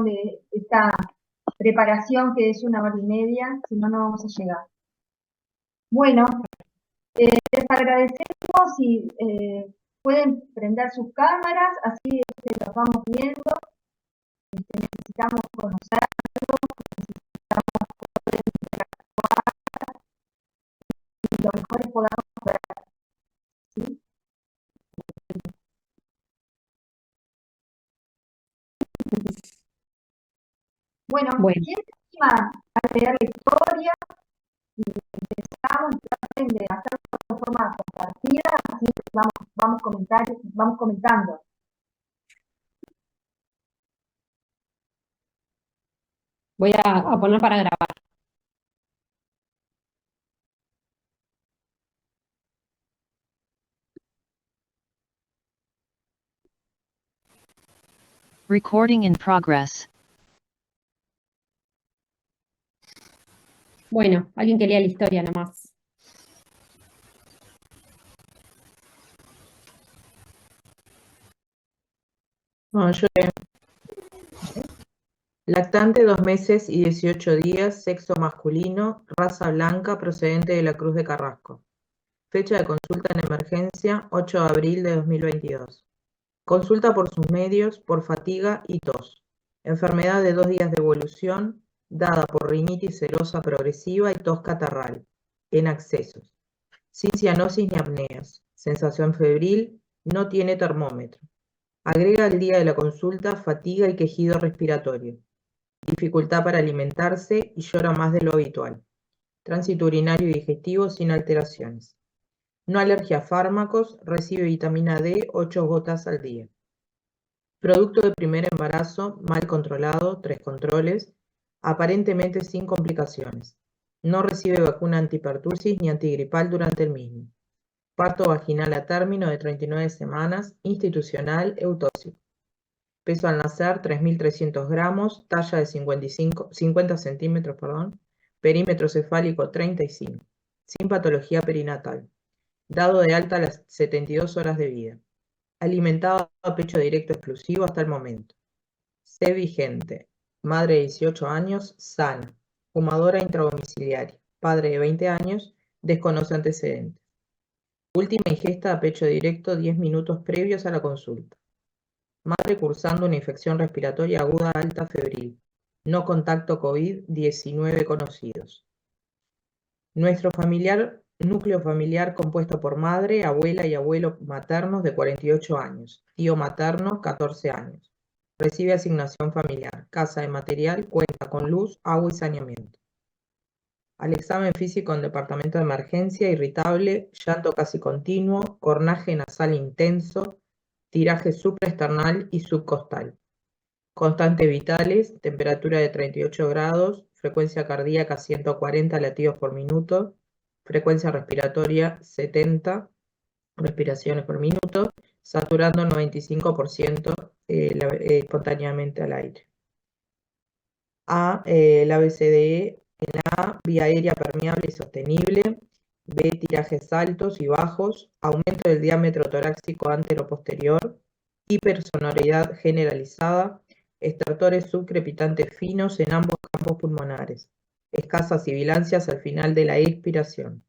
de esta preparación que es 1 hora y media, si no, no vamos a llegar. Bueno, les agradecemos y pueden prender sus cámaras, así los vamos viendo. Necesitamos conocerlos, necesitamos poder interactuar y lo mejor es podamos ver. ¿Sí? Bueno, ¿quién se anima a leer la historia? Y empezamos, traten de hacerlo de forma compartida, así vamos comentando. Voy a poner para grabar. Recording in progress. Bueno, alguien que lea la historia nomás. No, yo lactante 2 meses y 18 días, sexo masculino, raza blanca, procedente de la Cruz de Carrasco. Fecha de consulta en emergencia, 8 de abril de 2022. Consulta por sus medios, por fatiga y tos. Enfermedad de 2 días de evolución, dada por rinitis serosa progresiva y tos catarral, en accesos. Sin cianosis ni apneas. Sensación febril, no tiene termómetro. Agrega al día de la consulta fatiga y quejido respiratorio. Dificultad para alimentarse y llora más de lo habitual. Tránsito urinario y digestivo sin alteraciones. No alergia a fármacos, recibe vitamina D 8 gotas al día. Producto de primer embarazo, mal controlado, 3 controles, aparentemente sin complicaciones. No recibe vacuna antipertusis ni antigripal durante el mismo. Parto vaginal a término de 39 semanas, institucional, eutóxico. Peso al nacer 3.300 gramos, talla de 50 centímetros, perímetro cefálico 35, sin patología perinatal. Dado de alta a las 72 horas de vida. Alimentado a pecho directo exclusivo hasta el momento. C vigente. Madre de 18 años, sana. Fumadora intradomiciliaria. Padre de 20 años, desconoce antecedentes. Última ingesta a pecho directo 10 minutos previos a la consulta. Madre cursando una infección respiratoria aguda alta febril. No contacto COVID-19 conocidos. Nuestro núcleo familiar compuesto por madre, abuela y abuelo maternos de 48 años. Tío materno, 14 años. Recibe asignación familiar. Casa de material, cuenta con luz, agua y saneamiento. Al examen físico en departamento de emergencia, irritable, llanto casi continuo, cornaje nasal intenso, tiraje supraesternal y subcostal. Constantes vitales, temperatura de 38 grados, frecuencia cardíaca 140 latidos por minuto, frecuencia respiratoria 70 respiraciones por minuto, saturando 95% espontáneamente al aire. A, el ABCDE en A, vía aérea permeable y sostenible. B, tirajes altos y bajos, aumento del diámetro torácico antero-posterior, hipersonoridad generalizada, estertores subcrepitantes finos en ambos campos pulmonares, escasas sibilancias al final de la expiración.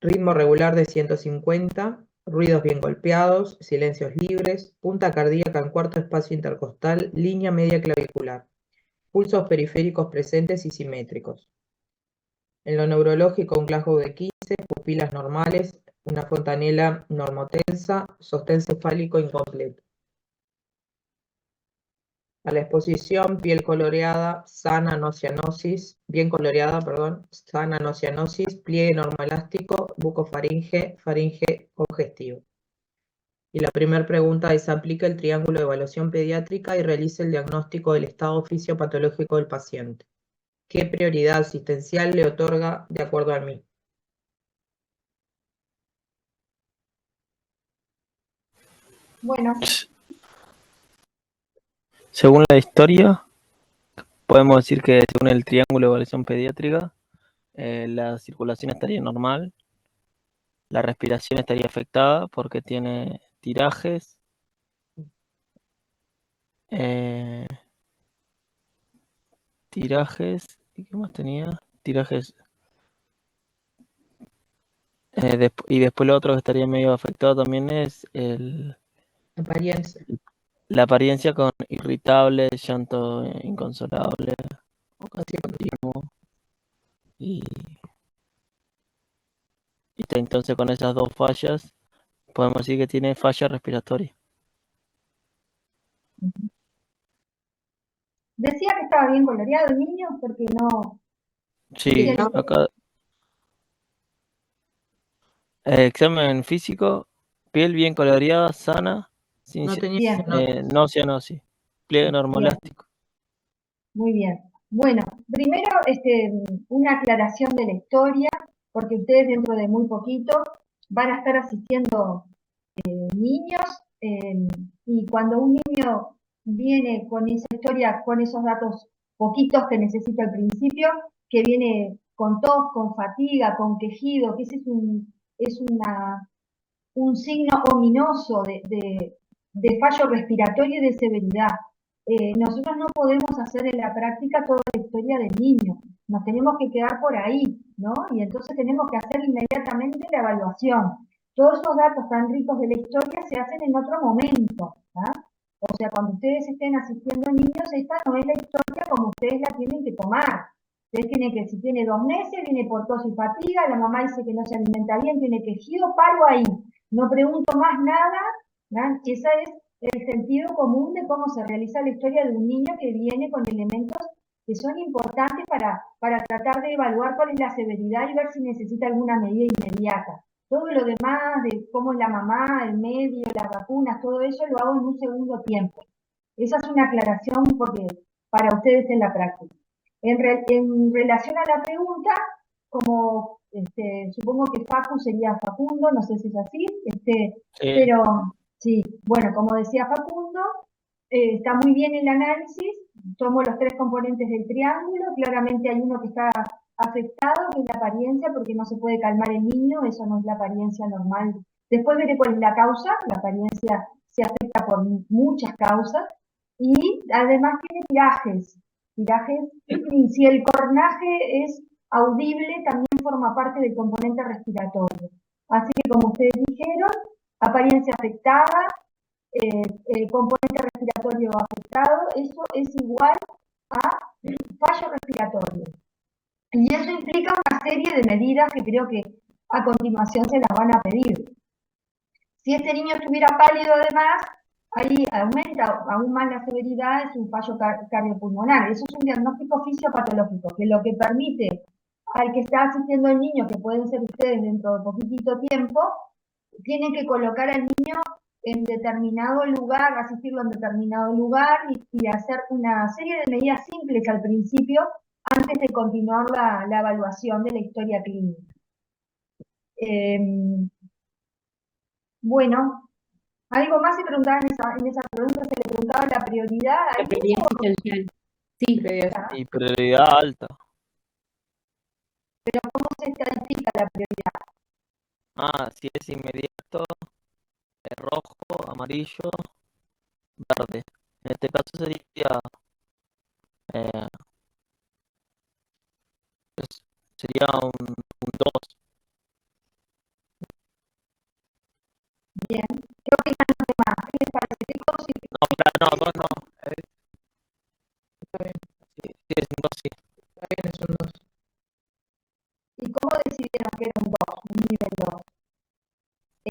Ritmo regular de 150, ruidos bien golpeados, silencios libres, punta cardíaca en cuarto espacio intercostal, línea media clavicular, pulsos periféricos presentes y simétricos. En lo neurológico, un Glasgow de 15, pupilas normales, una fontanela normotensa, sostén cefálico incompleto. A la exposición, piel coloreada, sana, no cianosis, bien coloreada, sana, no cianosis, pliegue normoelástico, bucofaringe, faringe congestivo. Y la primera pregunta es: aplica el triángulo de evaluación pediátrica y realice el diagnóstico del estado fisiopatológico del paciente. ¿Qué prioridad asistencial le otorga de acuerdo a mí? Bueno, Según la historia, podemos decir que según el triángulo de evaluación pediátrica, la circulación estaría normal, la respiración estaría afectada porque tiene tirajes, eh, tirajes, ¿y qué más tenía? Tirajes. Y después lo otro que estaría medio afectado también es Apariencia. la apariencia con irritable, llanto inconsolable o casi continuo. Y entonces con esas dos fallas podemos decir que tiene falla respiratoria. Decía que estaba bien coloreado el niño, porque no... Sí, Sí. acá examen físico, piel bien coloreada, sana, sin No tenía Bien. cianosis. no cianosis, pliegue normoelástico. Muy bien. Bueno, primero una aclaración de la historia, porque ustedes dentro de muy poquito van a estar asistiendo niños, y cuando un niño viene con esa historia, con esos datos poquitos que necesita al principio, que viene con tos, con fatiga, con quejido, que ese es un signo ominoso de fallo respiratorio y de severidad. Nosotros no podemos hacer en la práctica toda la historia del niño, nos tenemos que quedar por ahí, ¿no? Y entonces tenemos que hacer inmediatamente la evaluación. Todos esos datos tan ricos de la historia se hacen en otro momento, ¿ah? O sea, cuando ustedes estén asistiendo niños, esta no es la historia como ustedes la tienen que tomar. Ustedes tienen que, si tiene 2 meses, viene por tos y fatiga, la mamá dice que no se alimenta bien, tiene quejido, paro ahí. No pregunto más nada, ¿no? Ese es el sentido común de cómo se realiza la historia de un niño que viene con elementos que son importantes para tratar de evaluar cuál es la severidad y ver si necesita alguna medida inmediata. Todo lo demás, de cómo es la mamá, el medio, las vacunas, todo eso lo hago en un segundo tiempo. Esa es una aclaración porque para ustedes en la práctica. En relación a la pregunta, como supongo que Facu sería Facundo, no sé si es así, pero sí, bueno, como decía Facundo, está muy bien el análisis, tomo los 3 componentes del triángulo, claramente hay uno que está afectado, que es la apariencia, porque no se puede calmar el niño, eso no es la apariencia normal. Después veré cuál es la causa, la apariencia se afecta por muchas causas, y además tiene tirajes, y si el cornaje es audible, también forma parte del componente respiratorio. Así que como ustedes dijeron, apariencia afectada, componente respiratorio afectado, eso es igual a fallo respiratorio. Y eso implica una serie de medidas que creo que a continuación se las van a pedir. Si este niño estuviera pálido además, ahí aumenta aún más la severidad, es un fallo cardiopulmonar. Eso es un diagnóstico fisiopatológico, que lo que permite al que está asistiendo al niño, que pueden ser ustedes dentro de poquitito tiempo, tienen que colocar al niño en determinado lugar, asistirlo en determinado lugar y hacer una serie de medidas simples al principio antes de continuar la evaluación de la historia clínica. Bueno, algo más se preguntaba en esa pregunta, se le preguntaba la prioridad al niño. Existencial. Sí, Y prioridad alta. Pero ¿cómo se estadifica la prioridad? Si es inmediato, es rojo, amarillo, verde. En este caso sería sería un 2. Bien. ¿Qué opinan los demás? ¿Qué les parece? ¿Qué cosas? No, claro, no, 2 no. Está bien, Sí, es un 2, sí. está bien, es un 2. ¿Y cómo decidieron que era un 2, un nivel 2?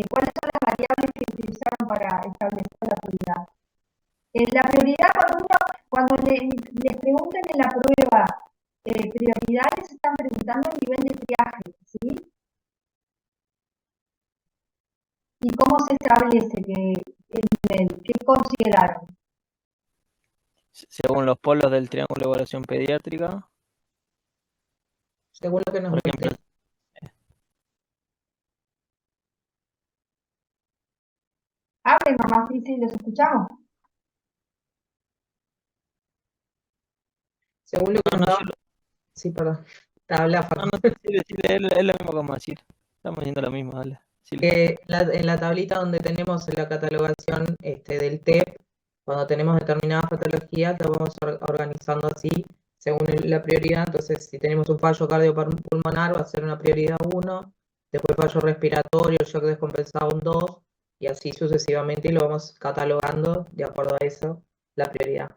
¿Cuáles son las variables que utilizaron para establecer la prioridad? La prioridad, cuando les pregunten en la prueba prioridades, están preguntando el nivel de triaje, ¿sí? ¿Y cómo se establece el nivel? ¿Qué consideraron? Según los polos del triángulo de evaluación pediátrica, Según lo que nos por ejemplo, dice. Hablen nomás, sí, los escuchamos. Según lo que nos da. Sí, perdón. Habla, no, Facu. es lo mismo que vamos a decir. Estamos haciendo lo mismo, dale. Sí, En la tablita donde tenemos la catalogación del TEP, Cuando tenemos determinadas patologías, las vamos organizando así, según la prioridad. Entonces, si tenemos un fallo cardiopulmonar, va a ser una prioridad 1, después fallo respiratorio, shock descompensado un 2, y así sucesivamente, y lo vamos catalogando de acuerdo a eso, la prioridad.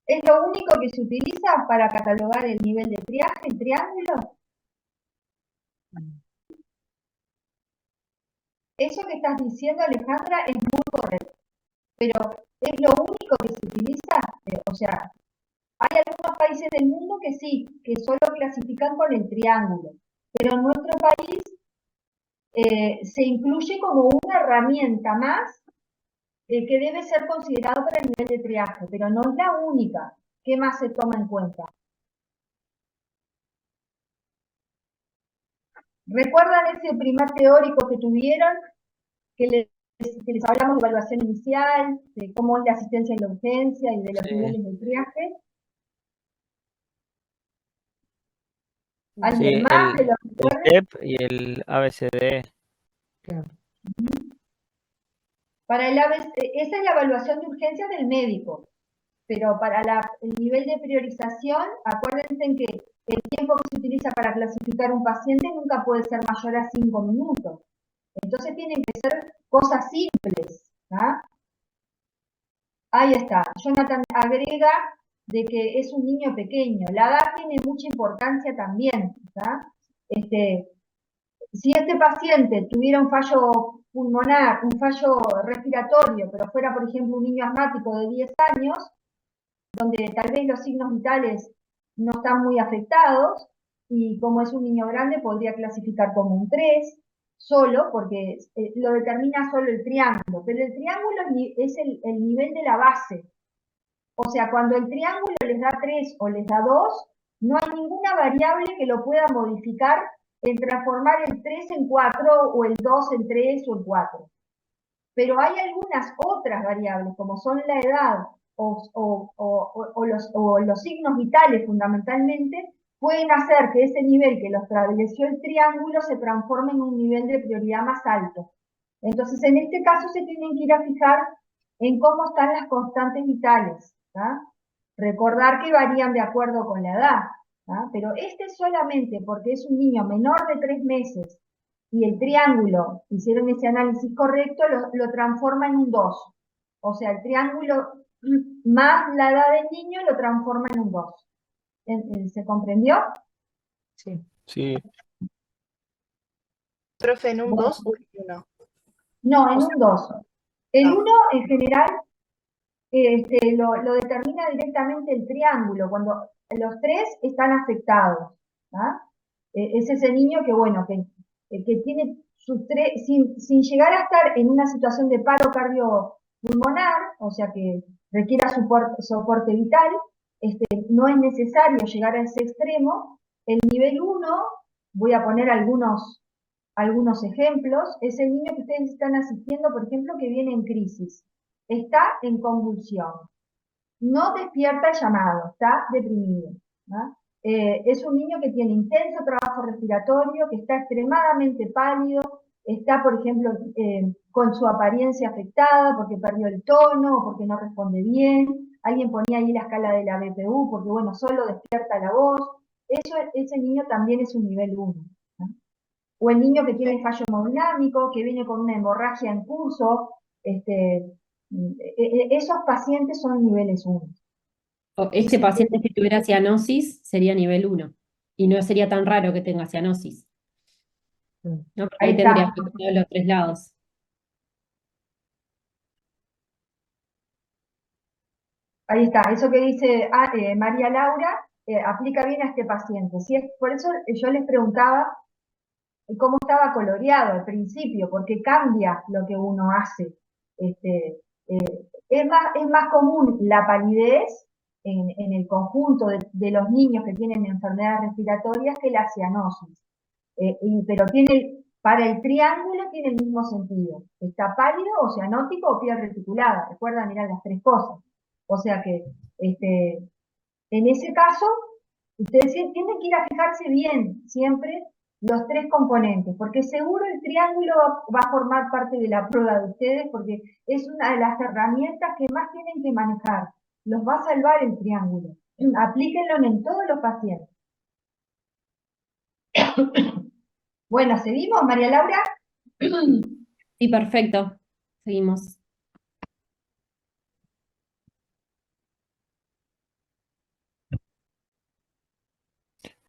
¿Es lo único que se utiliza para catalogar el nivel de triaje, el triángulo? Eso que estás diciendo, Alejandra, es muy correcto, pero ¿es lo único que se utiliza? O sea, hay algunos países del mundo que sí, que solo clasifican con el triángulo, pero en nuestro país se incluye como una herramienta más que debe ser considerado para el nivel de triaje, pero no es la única. ¿Qué más se toma en cuenta? ¿Recuerdan ese primer teórico que tuvieron? Que les hablamos de evaluación inicial, de cómo es la asistencia en la urgencia y de los Sí. niveles de triaje. Sí, ¿Alguien más que lo el recuerde? TEP y el ABCD. Claro. Para el ABC, esa es la evaluación de urgencias del médico, pero para el nivel de priorización, acuérdense que el tiempo que se utiliza para clasificar un paciente nunca puede ser mayor a 5 minutos. Entonces tienen que ser cosas simples. ¿Ah? Ahí está. Jonathan agrega de que es un niño pequeño. La edad tiene mucha importancia también. ¿Ah? Si este paciente tuviera un fallo pulmonar, un fallo respiratorio, pero fuera, por ejemplo, un niño asmático de 10 años, donde tal vez los signos vitales no están muy afectados, y como es un niño grande, podría clasificar como un 3, solo, porque lo determina solo el triángulo, pero el triángulo es el nivel de la base. O sea, cuando el triángulo les da 3 o les da 2, no hay ninguna variable que lo pueda modificar en transformar el 3 en 4 o el 2 en 3 o en 4. Pero hay algunas otras variables, como son la edad o los signos vitales fundamentalmente, pueden hacer que ese nivel que lo estableció el triángulo se transforme en un nivel de prioridad más alto. Entonces, en este caso se tienen que ir a fijar en cómo están las constantes vitales. ¿Tá? Recordar que varían de acuerdo con la edad, ¿tá? Pero este solamente porque es un niño menor de 3 meses y el triángulo, hicieron ese análisis correcto, lo transforma en un 2. O sea, el triángulo más la edad del niño lo transforma en un 2. ¿Se comprendió? Sí. Sí, Profe, en un Bueno. 2 o en 1. No, en un 2. El Ah. 1 en general lo determina directamente el triángulo, cuando los 3 están afectados. ¿Ah? Es ese niño que, bueno, que tiene sus 3, sin llegar a estar en una situación de paro cardiopulmonar, o sea que requiera soporte vital, no es necesario llegar a ese extremo. El nivel 1, voy a poner algunos ejemplos, es el niño que ustedes están asistiendo, por ejemplo, que viene en crisis. Está en convulsión. No despierta el llamado, está deprimido. ¿No? Es un niño que tiene intenso trabajo respiratorio, que está extremadamente pálido, está, por ejemplo, con su apariencia afectada porque perdió el tono o porque no responde bien. Alguien ponía ahí la escala de la BPU porque, bueno, solo despierta la voz. Ese niño también es un nivel 1. ¿No? O el niño que tiene fallo hemodinámico, que viene con una hemorragia en curso, esos pacientes son niveles 1. Este paciente que tuviera cianosis sería nivel 1 y no sería tan raro que tenga cianosis, ¿no? Porque Ahí ahí tendría está. afectado los 3 lados. Ahí está. Eso que dice María Laura aplica bien a este paciente. ¿Sí? Por eso yo les preguntaba cómo estaba coloreado al principio, porque cambia lo que uno hace. Es más común la palidez en el conjunto de los niños que tienen enfermedades respiratorias que la cianosis. Pero para el triángulo tiene el mismo sentido. Está pálido o cianótico o piel reticulada. Recuerdan, eran las 3 cosas. O sea que en ese caso, ustedes tienen que ir a fijarse bien siempre los tres componentes, porque seguro el triángulo va a formar parte de la prueba de ustedes, porque es una de las herramientas que más tienen que manejar. Los va a salvar el triángulo. Aplíquenlo en todos los pacientes. Bueno, ¿seguimos, María Laura? Sí, perfecto. Seguimos.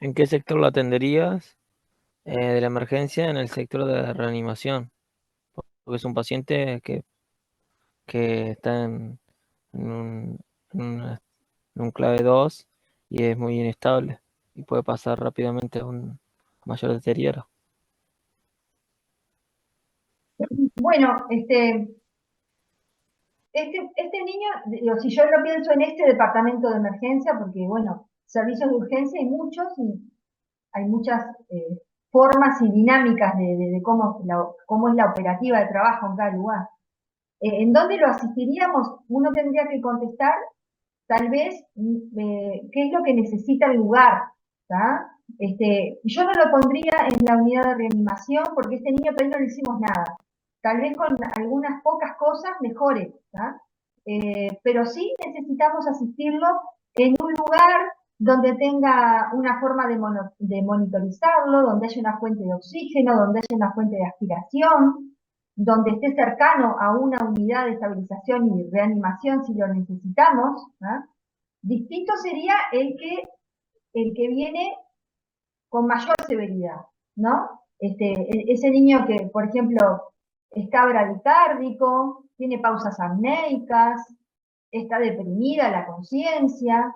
¿En qué sector lo atenderías? De la emergencia en el sector de reanimación, porque es un paciente que está en un, en una- en un clave 2 y es muy inestable y puede pasar rápidamente a un mayor deterioro. Bueno, este niño, digo, si yo lo pienso en este departamento de emergencia, porque bueno, servicios de urgencia hay muchos y hay muchas formas y dinámicas de cómo es la operativa de trabajo en cada lugar. ¿En dónde lo asistiríamos? Uno tendría que contestar, tal vez, qué es lo que necesita el lugar, ¿tá? Yo no lo pondría en la unidad de reanimación porque este niño todavía no le hicimos nada. Tal vez con algunas pocas cosas mejore, ¿tá? Pero sí necesitamos asistirlo en un lugar donde tenga una forma de monitorizarlo, donde haya una fuente de oxígeno, donde haya una fuente de aspiración, donde esté cercano a una unidad de estabilización y reanimación si lo necesitamos. ¿Ah? Distinto sería el que viene con mayor severidad, ¿no? Ese niño que, por ejemplo, está bradicárdico, tiene pausas apneicas, está deprimida la conciencia,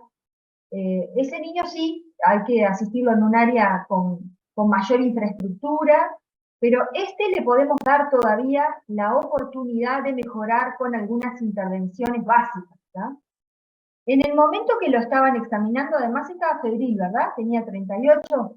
ese niño sí hay que asistirlo en un área con mayor infraestructura, pero le podemos dar todavía la oportunidad de mejorar con algunas intervenciones básicas, ¿tá? En el momento que lo estaban examinando, además estaba febril, ¿verdad? Tenía 38.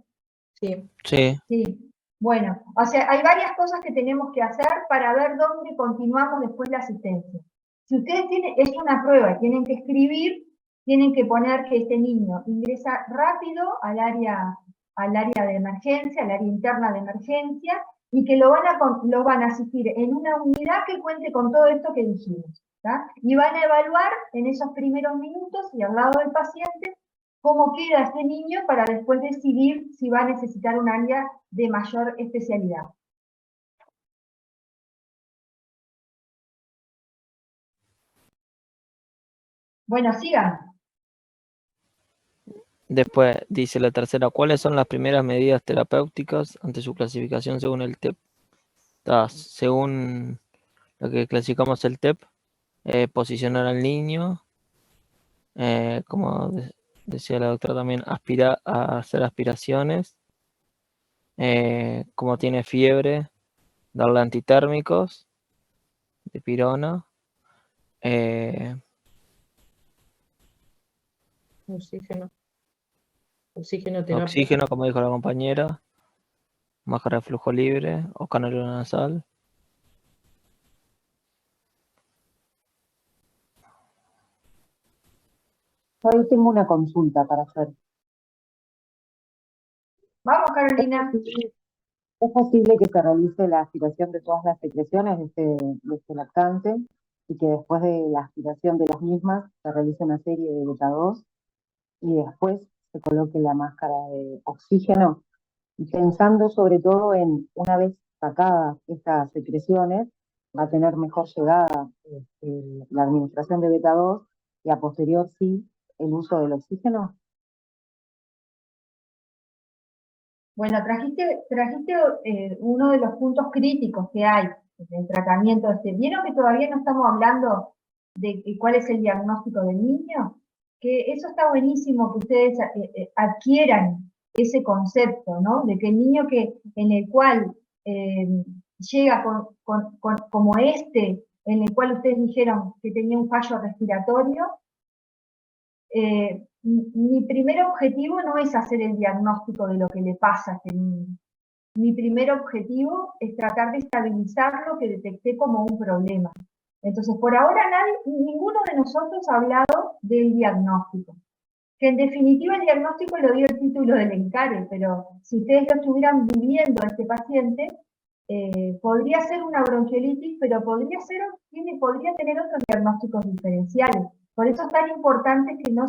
Sí. Sí, Sí. Bueno, o sea, hay varias cosas que tenemos que hacer para ver dónde continuamos después la asistencia. Si ustedes tienen, es una prueba, tienen que escribir, tienen que poner que este niño ingresa rápido al área de emergencia, al área interna de emergencia, y que lo van a asistir en una unidad que cuente con todo esto que dijimos. ¿Tá? Y van a evaluar en esos primeros minutos y al lado del paciente cómo queda este niño para después decidir si va a necesitar un área de mayor especialidad. Bueno, sigan. después dice la tercera, ¿cuáles son las primeras medidas terapéuticas ante su clasificación según el TEP? Según lo que clasificamos el TEP, posicionar al niño, como decía la doctora también, a hacer aspiraciones, como tiene fiebre, darle antitérmicos, de pirona, Oxígeno. Oxígeno terapia. oxígeno, como dijo la compañera, máscara de flujo libre o canalera nasal. Hoy tengo una consulta para hacer. Vamos, Carolina. ¿Es posible que se realice la aspiración de todas las secreciones de este lactante y que después de la aspiración de las mismas se realice una serie de beta 2 y después se coloque la máscara de oxígeno? Y pensando sobre todo en, una vez sacadas estas secreciones, va a tener mejor llegada la administración de beta 2 y a posterior sí el uso del oxígeno. Bueno, trajiste uno de los puntos críticos que hay en el tratamiento ¿Vieron que todavía no estamos hablando de cuál es el diagnóstico del niño? Que eso está buenísimo que ustedes adquieran ese concepto, ¿no? De que el niño en el cual llega como en el cual ustedes dijeron que tenía un fallo respiratorio, mi primer objetivo no es hacer el diagnóstico de lo que le pasa a este niño. Mi primer objetivo es tratar de estabilizar lo que detecté como un problema. Entonces, por ahora ninguno de nosotros ha hablado del diagnóstico. que en definitiva el diagnóstico lo dio el título del encare, pero si ustedes lo estuvieran viviendo a este paciente, podría ser una bronquiolitis, pero podría tener otros diagnósticos diferenciales. Por eso es tan importante que no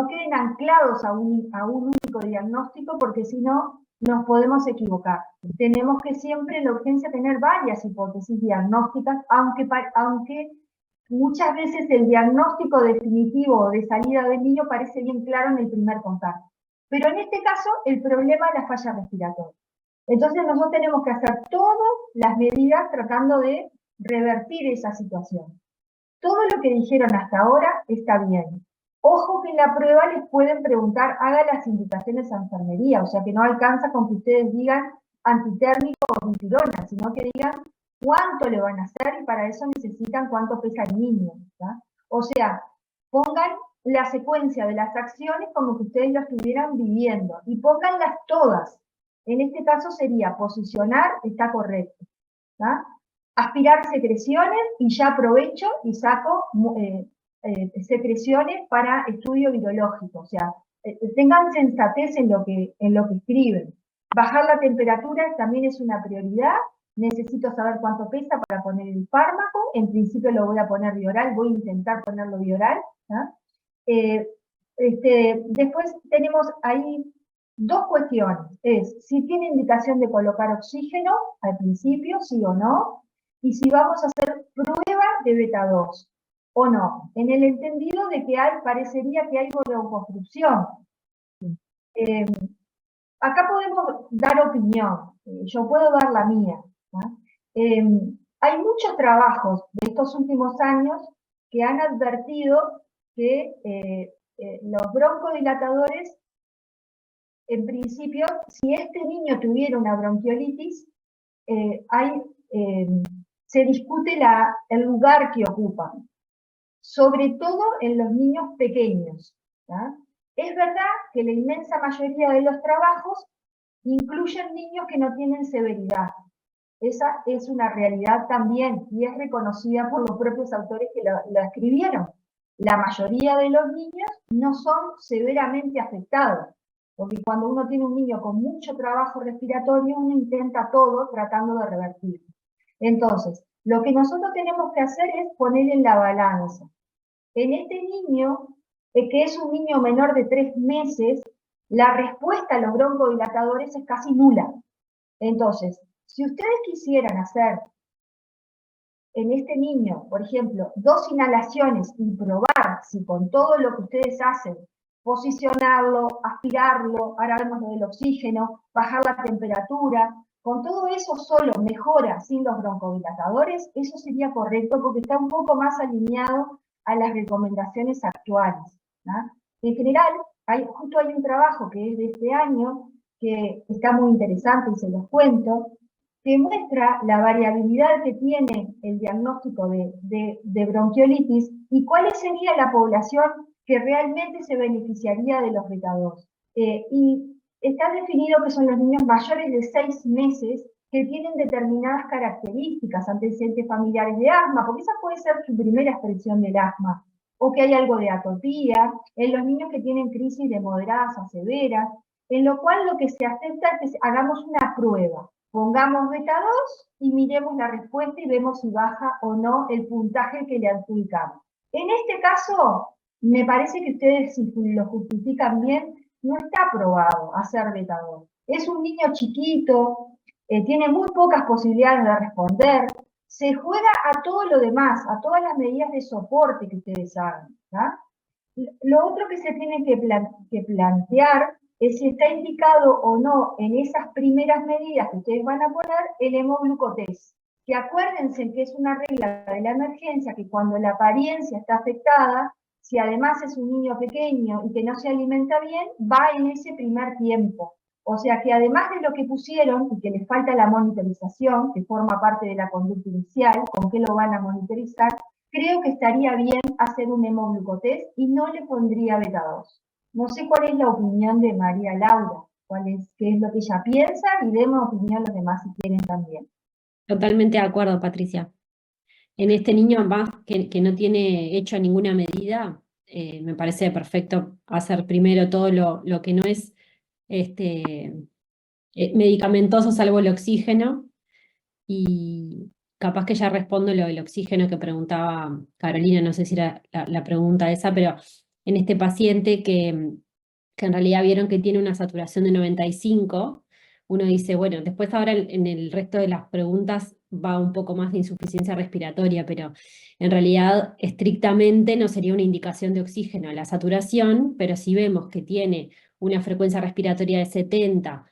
queden anclados a un único diagnóstico, porque si no, nos podemos equivocar. Tenemos que siempre en la urgencia tener varias hipótesis diagnósticas, aunque muchas veces el diagnóstico definitivo de salida del niño parece bien claro en el primer contacto. Pero en este caso, el problema es la falla respiratoria. Entonces nosotros tenemos que hacer todas las medidas tratando de revertir esa situación. Todo lo que dijeron hasta ahora está bien. Ojo que en la prueba les pueden preguntar, haga las indicaciones a enfermería, o sea que no alcanza con que ustedes digan antitérmico o dipirona, sino que digan cuánto le van a hacer y para eso necesitan cuánto pesa el niño, ¿tá? O sea, pongan la secuencia de las acciones como que ustedes lo estuvieran viviendo y pónganlas todas. En este caso sería posicionar, está correcto, ¿tá? Aspirar secreciones y ya aprovecho y saco secreciones para estudio virológico, o sea, tengan sensatez en lo que escriben. Bajar la temperatura también es una prioridad, necesito saber cuánto pesa para poner el fármaco, en principio lo voy a poner bioral, voy a intentar ponerlo bioral, ¿tá? Después tenemos ahí dos cuestiones, es si tiene indicación de colocar oxígeno al principio, sí o no, y si vamos a hacer prueba de beta 2 o no, en el entendido de que parecería que hay broncoobstrucción. Acá podemos dar opinión, yo puedo dar la mía, ¿no? Hay muchos trabajos de estos últimos años que han advertido que los broncodilatadores, en principio, si este niño tuviera una bronquiolitis, se discute el lugar que ocupan, sobre todo en los niños pequeños, ¿tá? Es verdad que la inmensa mayoría de los trabajos incluyen niños que no tienen severidad. Esa es una realidad también y es reconocida por los propios autores que la escribieron. La mayoría de los niños no son severamente afectados, porque cuando uno tiene un niño con mucho trabajo respiratorio, uno intenta todo tratando de revertirlo. Entonces, lo que nosotros tenemos que hacer es poner en la balanza. En este niño, que es un niño menor de 3 meses, la respuesta a los broncodilatadores es casi nula. Entonces, si ustedes quisieran hacer en este niño, por ejemplo, 2 inhalaciones y probar si con todo lo que ustedes hacen, posicionarlo, aspirarlo, ahora vemos lo del oxígeno, bajar la temperatura, con todo eso solo mejora sin los broncodilatadores, eso sería correcto porque está un poco más alineado a las recomendaciones actuales, ¿no? En general, justo hay un trabajo que es de este año, que está muy interesante y se los cuento, que muestra la variabilidad que tiene el diagnóstico de bronquiolitis y cuál sería la población que realmente se beneficiaría de los beta 2. Y está definido que son los niños mayores de 6 meses que tienen determinadas características, antecedentes familiares de asma, porque esa puede ser su primera expresión del asma, o que hay algo de atopía, en los niños que tienen crisis de moderadas a severas, en lo cual lo que se acepta es que hagamos una prueba. Pongamos beta 2 y miremos la respuesta y vemos si baja o no el puntaje que le adjudicamos. En este caso, me parece que ustedes, si lo justifican bien, no está aprobado hacer beta 2. Es un niño chiquito, tiene muy pocas posibilidades de responder, se juega a todo lo demás, a todas las medidas de soporte que ustedes hagan, ¿tá? Lo otro que se tiene que plantear es si está indicado o no en esas primeras medidas que ustedes van a poner el hemoglucotest. Que acuérdense que es una regla de la emergencia que cuando la apariencia está afectada, si además es un niño pequeño y que no se alimenta bien, va en ese primer tiempo. O sea que además de lo que pusieron y que les falta la monitorización, que forma parte de la conducta inicial, con qué lo van a monitorizar, creo que estaría bien hacer un hemoglucotest y no le pondría beta 2. No sé cuál es la opinión de María Laura, qué es lo que ella piensa y demos opinión los demás si quieren también. Totalmente de acuerdo, Patricia. En este niño más que no tiene hecho ninguna medida, me parece perfecto hacer primero todo lo que no es medicamentoso, salvo el oxígeno, y capaz que ya respondo lo del oxígeno que preguntaba Carolina, no sé si era la pregunta esa, pero en este paciente que en realidad vieron que tiene una saturación de 95, uno dice, bueno, después ahora en el resto de las preguntas va un poco más de insuficiencia respiratoria, pero en realidad estrictamente no sería una indicación de oxígeno la saturación, pero si vemos que tiene una frecuencia respiratoria de 70,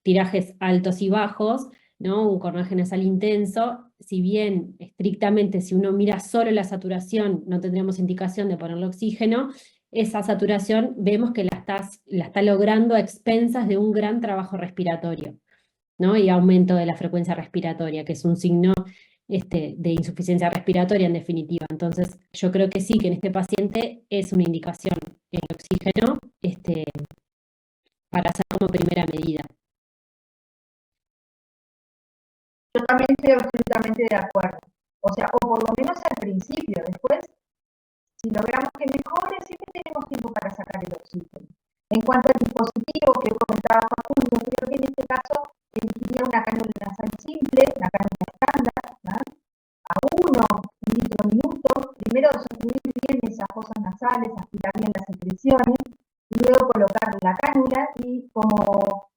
tirajes altos y bajos, ¿no? Un cornaje nasal intenso, si bien estrictamente si uno mira solo la saturación no tendríamos indicación de ponerle oxígeno, esa saturación vemos que la está logrando a expensas de un gran trabajo respiratorio, ¿no? Y aumento de la frecuencia respiratoria, que es un signo de insuficiencia respiratoria en definitiva. Entonces, yo creo que sí, que en este paciente es una indicación el oxígeno para hacer como primera medida. Yo también estoy absolutamente de acuerdo. O sea, o por lo menos al principio. Después, si logramos que mejore, siempre tenemos tiempo para sacar el oxígeno. En cuanto al dispositivo que comentaba Facundo, creo que en este caso elegiría una cánula nasal simple, una cánula estándar, ¿no? A 1 litro minuto. Primero sustituir bien esas fosas nasales, aspirar bien las secreciones, y luego colocar la cánula, y como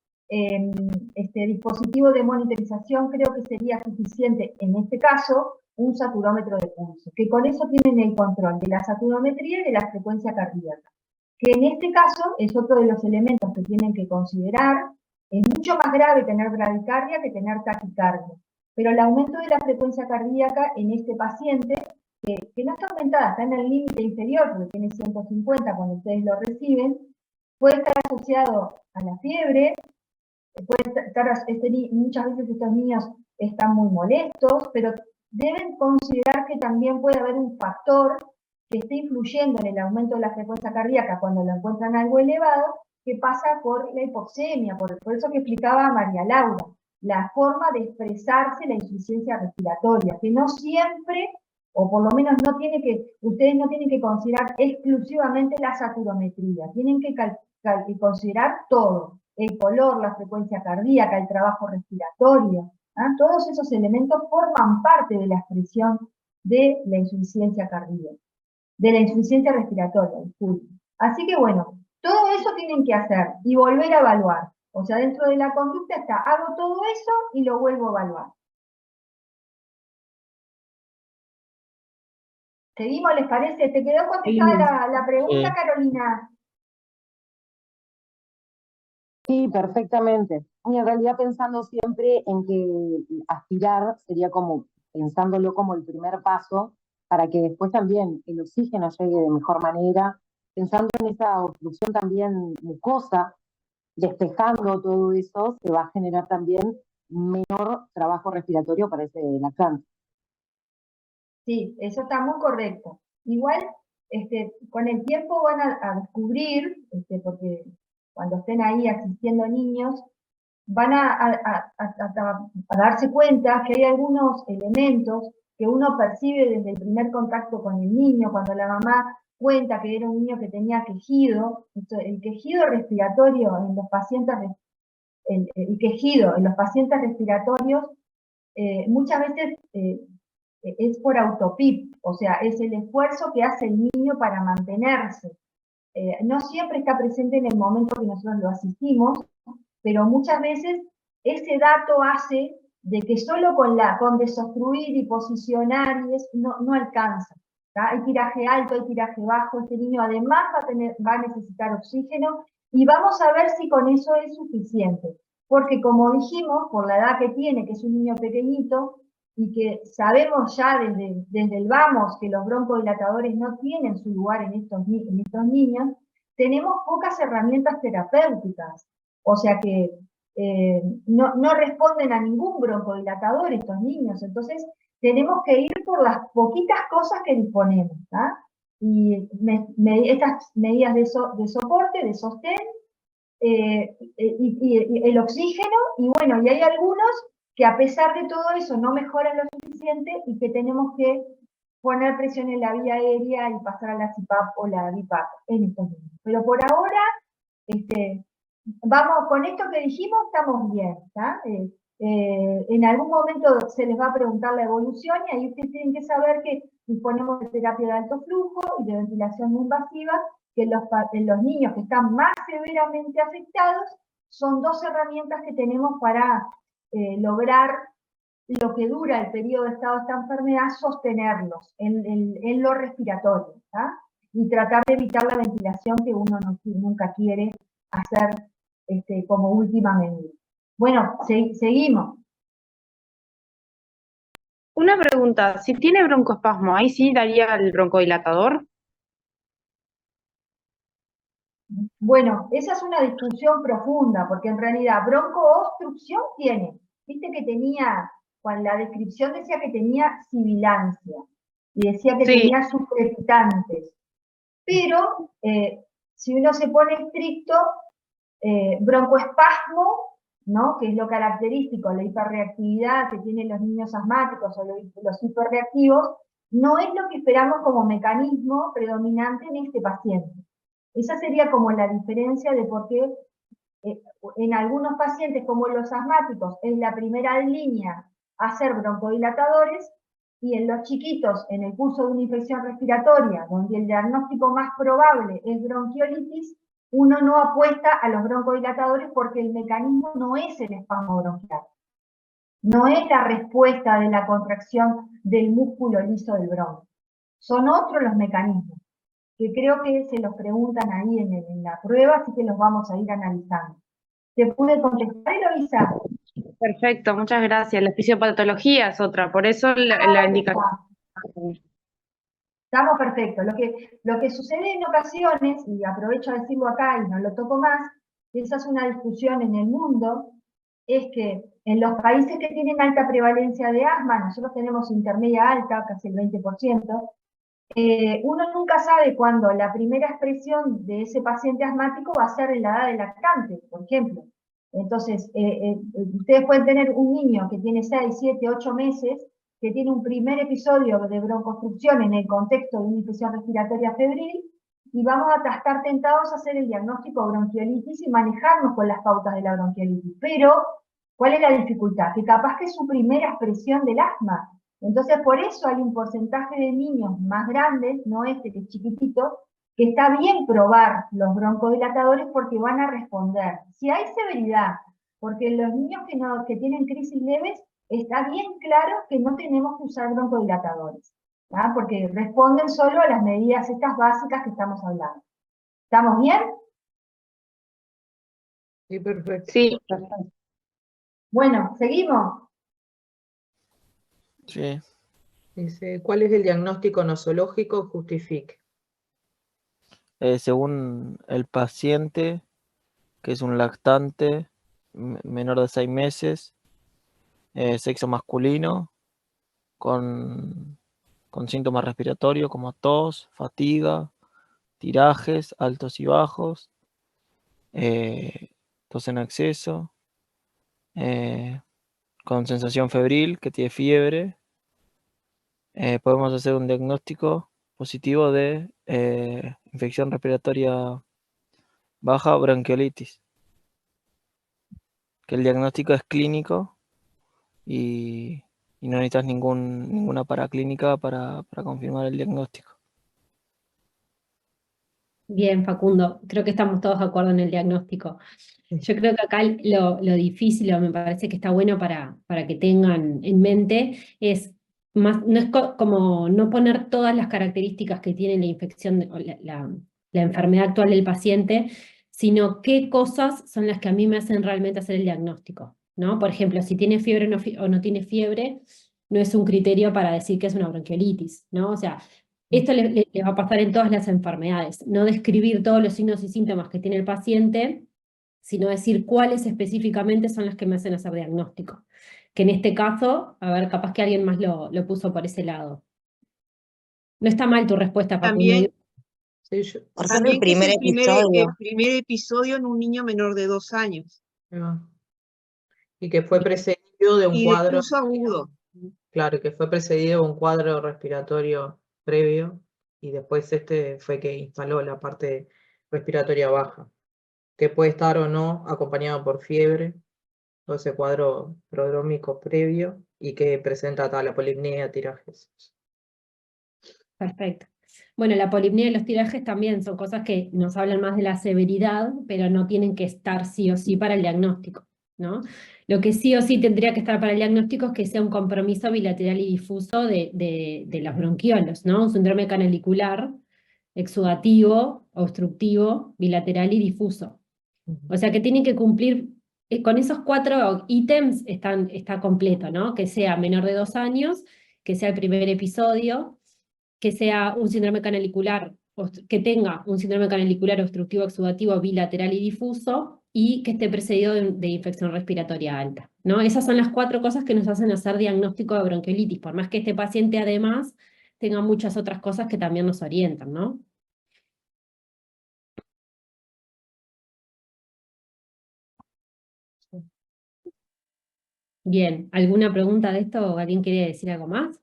dispositivo de monitorización creo que sería suficiente en este caso un saturómetro de pulso, que con eso tienen el control de la saturometría y de la frecuencia cardíaca, que en este caso es otro de los elementos que tienen que considerar. Es mucho más grave tener bradicardia que tener taquicardia, pero el aumento de la frecuencia cardíaca en este paciente, que no está aumentada, está en el límite inferior, porque tiene 150 cuando ustedes lo reciben, puede estar asociado a la fiebre, puede estar, muchas veces estos niños están muy molestos, pero deben considerar que también puede haber un factor que esté influyendo en el aumento de la frecuencia cardíaca cuando lo encuentran algo elevado, que pasa por la hipoxemia, por eso que explicaba María Laura, la forma de expresarse la insuficiencia respiratoria, que no siempre, o por lo menos ustedes no tienen que considerar exclusivamente la saturometría, tienen que considerar todo, el color, la frecuencia cardíaca, el trabajo respiratorio, ¿ah? Todos esos elementos forman parte de la expresión de la insuficiencia cardíaca, de la insuficiencia respiratoria, disculpen. Así que bueno, todo eso tienen que hacer y volver a evaluar. O sea, dentro de la conducta está, hago todo eso y lo vuelvo a evaluar. ¿Seguimos, les parece? ¿Te quedó contestada la pregunta, Carolina? Sí, perfectamente. Y en realidad pensando siempre en que aspirar sería como, pensándolo como el primer paso, para que después también el oxígeno llegue de mejor manera, pensando en esa obstrucción también mucosa, despejando todo eso, se va a generar también menor trabajo respiratorio para ese lactante. Sí, eso está muy correcto. Igual, con el tiempo van a descubrir, porque cuando estén ahí asistiendo niños, van a darse cuenta que hay algunos elementos que uno percibe desde el primer contacto con el niño, cuando la mamá cuenta que era un niño que tenía quejido. El quejido respiratorio en los pacientes, el quejido en los pacientes respiratorios muchas veces es por autopip, o sea, es el esfuerzo que hace el niño para mantenerse. No siempre está presente en el momento que nosotros lo asistimos, pero muchas veces ese dato hace de que solo con desobstruir y posicionar no alcanza. ¿tá? Hay tiraje alto, hay tiraje bajo, este niño además va a necesitar oxígeno, y vamos a ver si con eso es suficiente. Porque como dijimos, por la edad que tiene, que es un niño pequeñito, y que sabemos ya desde el vamos que los broncodilatadores no tienen su lugar en estos niños, tenemos pocas herramientas terapéuticas. O sea que no responden a ningún broncodilatador estos niños. Entonces, tenemos que ir por las poquitas cosas que disponemos. ¿tá? Y estas medidas de soporte, de sostén, y el oxígeno, y bueno, y hay algunos que a pesar de todo eso no mejoran lo suficiente y que tenemos que poner presión en la vía aérea y pasar a la CPAP o la BiPAP en estos niños. Pero por ahora, vamos, con esto que dijimos estamos bien, ¿tá? En algún momento se les va a preguntar la evolución y ahí ustedes tienen que saber que disponemos de terapia de alto flujo y de ventilación no invasiva, que en los niños que están más severamente afectados son dos herramientas que tenemos para lograr lo que dura el periodo de estado de esta enfermedad, sostenerlos en lo respiratorio, ¿tá? Y tratar de evitar la ventilación que uno nunca quiere hacer como última medida. Bueno, seguimos. Una pregunta, si tiene broncoespasmo, ¿ahí sí daría el broncodilatador? Bueno, esa es una discusión profunda, porque en realidad broncoobstrucción tiene. Viste que tenía, cuando la descripción decía que tenía sibilancia, y decía que Sí. tenía sucrepitantes. Pero, si uno se pone estricto, broncoespasmo, ¿no? Que es lo característico, la hiperreactividad que tienen los niños asmáticos o los hiperreactivos, no es lo que esperamos como mecanismo predominante en este paciente. Esa sería como la diferencia de por qué en algunos pacientes como los asmáticos es la primera línea hacer broncodilatadores, y en los chiquitos en el curso de una infección respiratoria, donde el diagnóstico más probable es bronquiolitis, uno no apuesta a los broncodilatadores porque el mecanismo no es el espasmo bronquial. No es la respuesta de la contracción del músculo liso del bronquio. Son otros los mecanismos, que creo que se los preguntan ahí en la prueba, así que los vamos a ir analizando. ¿Te pude contestar, Eloisa? Perfecto, muchas gracias. La fisiopatología es otra, por eso la indicación. Estamos perfectos. Lo que sucede en ocasiones, y aprovecho a decirlo acá y no lo toco más, esa es una discusión en el mundo, es que en los países que tienen alta prevalencia de asma, nosotros tenemos intermedia alta, casi el 20%, uno nunca sabe cuándo la primera expresión de ese paciente asmático va a ser en la edad del lactante, por ejemplo. Entonces, ustedes pueden tener un niño que tiene 6, 7, 8 meses, que tiene un primer episodio de broncoobstrucción en el contexto de una infección respiratoria febril, y vamos a estar tentados a hacer el diagnóstico de bronquiolitis y manejarnos con las pautas de la bronquiolitis. Pero, ¿cuál es la dificultad? Que capaz que es su primera expresión del asma. Entonces, por eso hay un porcentaje de niños más grandes, no este que es chiquitito, que está bien probar los broncodilatadores porque van a responder. Si hay severidad, porque los niños que tienen crisis leves, está bien claro que no tenemos que usar broncodilatadores, ¿tá? Porque responden solo a las medidas estas básicas que estamos hablando. ¿Estamos bien? Sí, perfecto. Sí, perfecto. Bueno, ¿seguimos? Sí. Dice, ¿cuál es el diagnóstico nosológico? Justifique. Según el paciente, que es un lactante menor de 6 meses, sexo masculino, con síntomas respiratorios como tos, fatiga, tirajes altos y bajos, tos en exceso, con sensación febril, que tiene fiebre. Podemos hacer un diagnóstico positivo de infección respiratoria baja o bronquiolitis, que el diagnóstico es clínico y no necesitas ninguna paraclínica para confirmar el diagnóstico. Bien, Facundo, creo que estamos todos de acuerdo en el diagnóstico. Yo creo que acá lo difícil, o me parece que está bueno para que tengan en mente, es más, no es como no poner todas las características que tiene la infección o la enfermedad actual del paciente, sino qué cosas son las que a mí me hacen realmente hacer el diagnóstico, ¿no? Por ejemplo, si tiene fiebre o no tiene fiebre, no es un criterio para decir que es una bronquiolitis, ¿no? O sea, esto le va a pasar en todas las enfermedades, no describir todos los signos y síntomas que tiene el paciente, sino decir cuáles específicamente son las que me hacen hacer diagnóstico. Que en este caso, a ver, capaz que alguien más lo puso por ese lado. No está mal tu respuesta, Facundo. También, Sí, Por ser también el que es primer episodio. el primer episodio en un niño menor de 2 años y que fue precedido de un y de cuadro. curso agudo. Claro, que fue precedido de un cuadro respiratorio previo y después este fue que instaló la parte respiratoria baja, que puede estar o no acompañado por fiebre, todo ese cuadro prodrómico previo y que presenta la polipnea, tirajes. Perfecto. Bueno, la polipnea y los tirajes también son cosas que nos hablan más de la severidad, pero no tienen que estar sí o sí para el diagnóstico, ¿no? Lo que sí o sí tendría que estar para el diagnóstico es que sea un compromiso bilateral y difuso de los bronquiolos, ¿no? Un síndrome canalicular, exudativo, obstructivo, bilateral y difuso. O sea que tienen que cumplir, con esos 4 ítems está completo, ¿no? Que sea menor de 2 años, que sea el primer episodio, que sea un síndrome canalicular, que tenga un síndrome canalicular obstructivo exudativo bilateral y difuso, y que esté precedido de infección respiratoria alta, ¿no? Esas son las 4 cosas que nos hacen hacer diagnóstico de bronquiolitis, por más que este paciente además tenga muchas otras cosas que también nos orientan, ¿no? Bien, ¿alguna pregunta de esto o alguien quiere decir algo más?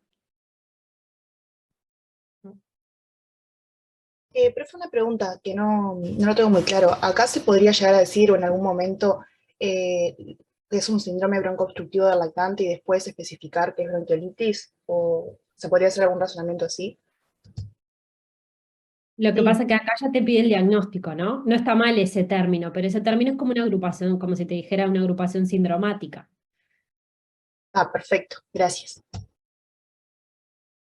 Profe, una pregunta que no lo tengo muy claro. ¿Acá se podría llegar a decir o en algún momento que es un síndrome broncoobstructivo del lactante y después especificar que es bronquiolitis? ¿O se podría hacer algún razonamiento así? Lo que Sí. pasa es que acá ya te pide el diagnóstico, ¿no? No está mal ese término, pero ese término es como una agrupación, como si te dijera una agrupación sindromática. Ah, perfecto, gracias.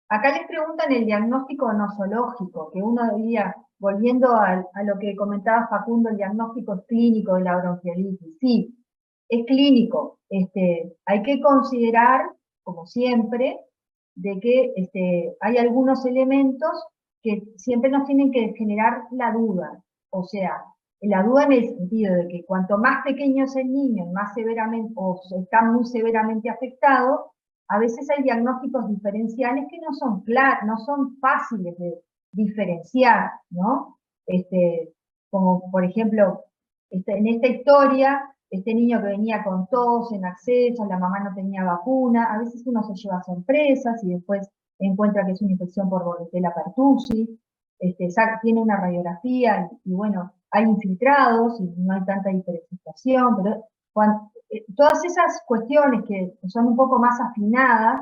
Acá les preguntan el diagnóstico nosológico, que uno diría, volviendo a lo que comentaba Facundo, el diagnóstico es clínico de la bronquiolitis. Sí, es clínico. Hay que considerar, como siempre, de que hay algunos elementos que siempre nos tienen que generar la duda. O sea, la duda en el sentido de que cuanto más pequeño es el niño, más severamente, o está muy severamente afectado, a veces hay diagnósticos diferenciales que no son claros, no son fáciles de diferenciar, ¿no? Como por ejemplo, en esta historia, este niño que venía con tos en acceso, la mamá no tenía vacuna, a veces uno se lleva sorpresas y después encuentra que es una infección por Bordetella pertussis, tiene una radiografía y bueno, hay infiltrados y no hay tanta diferenciación, pero todas esas cuestiones que son un poco más afinadas,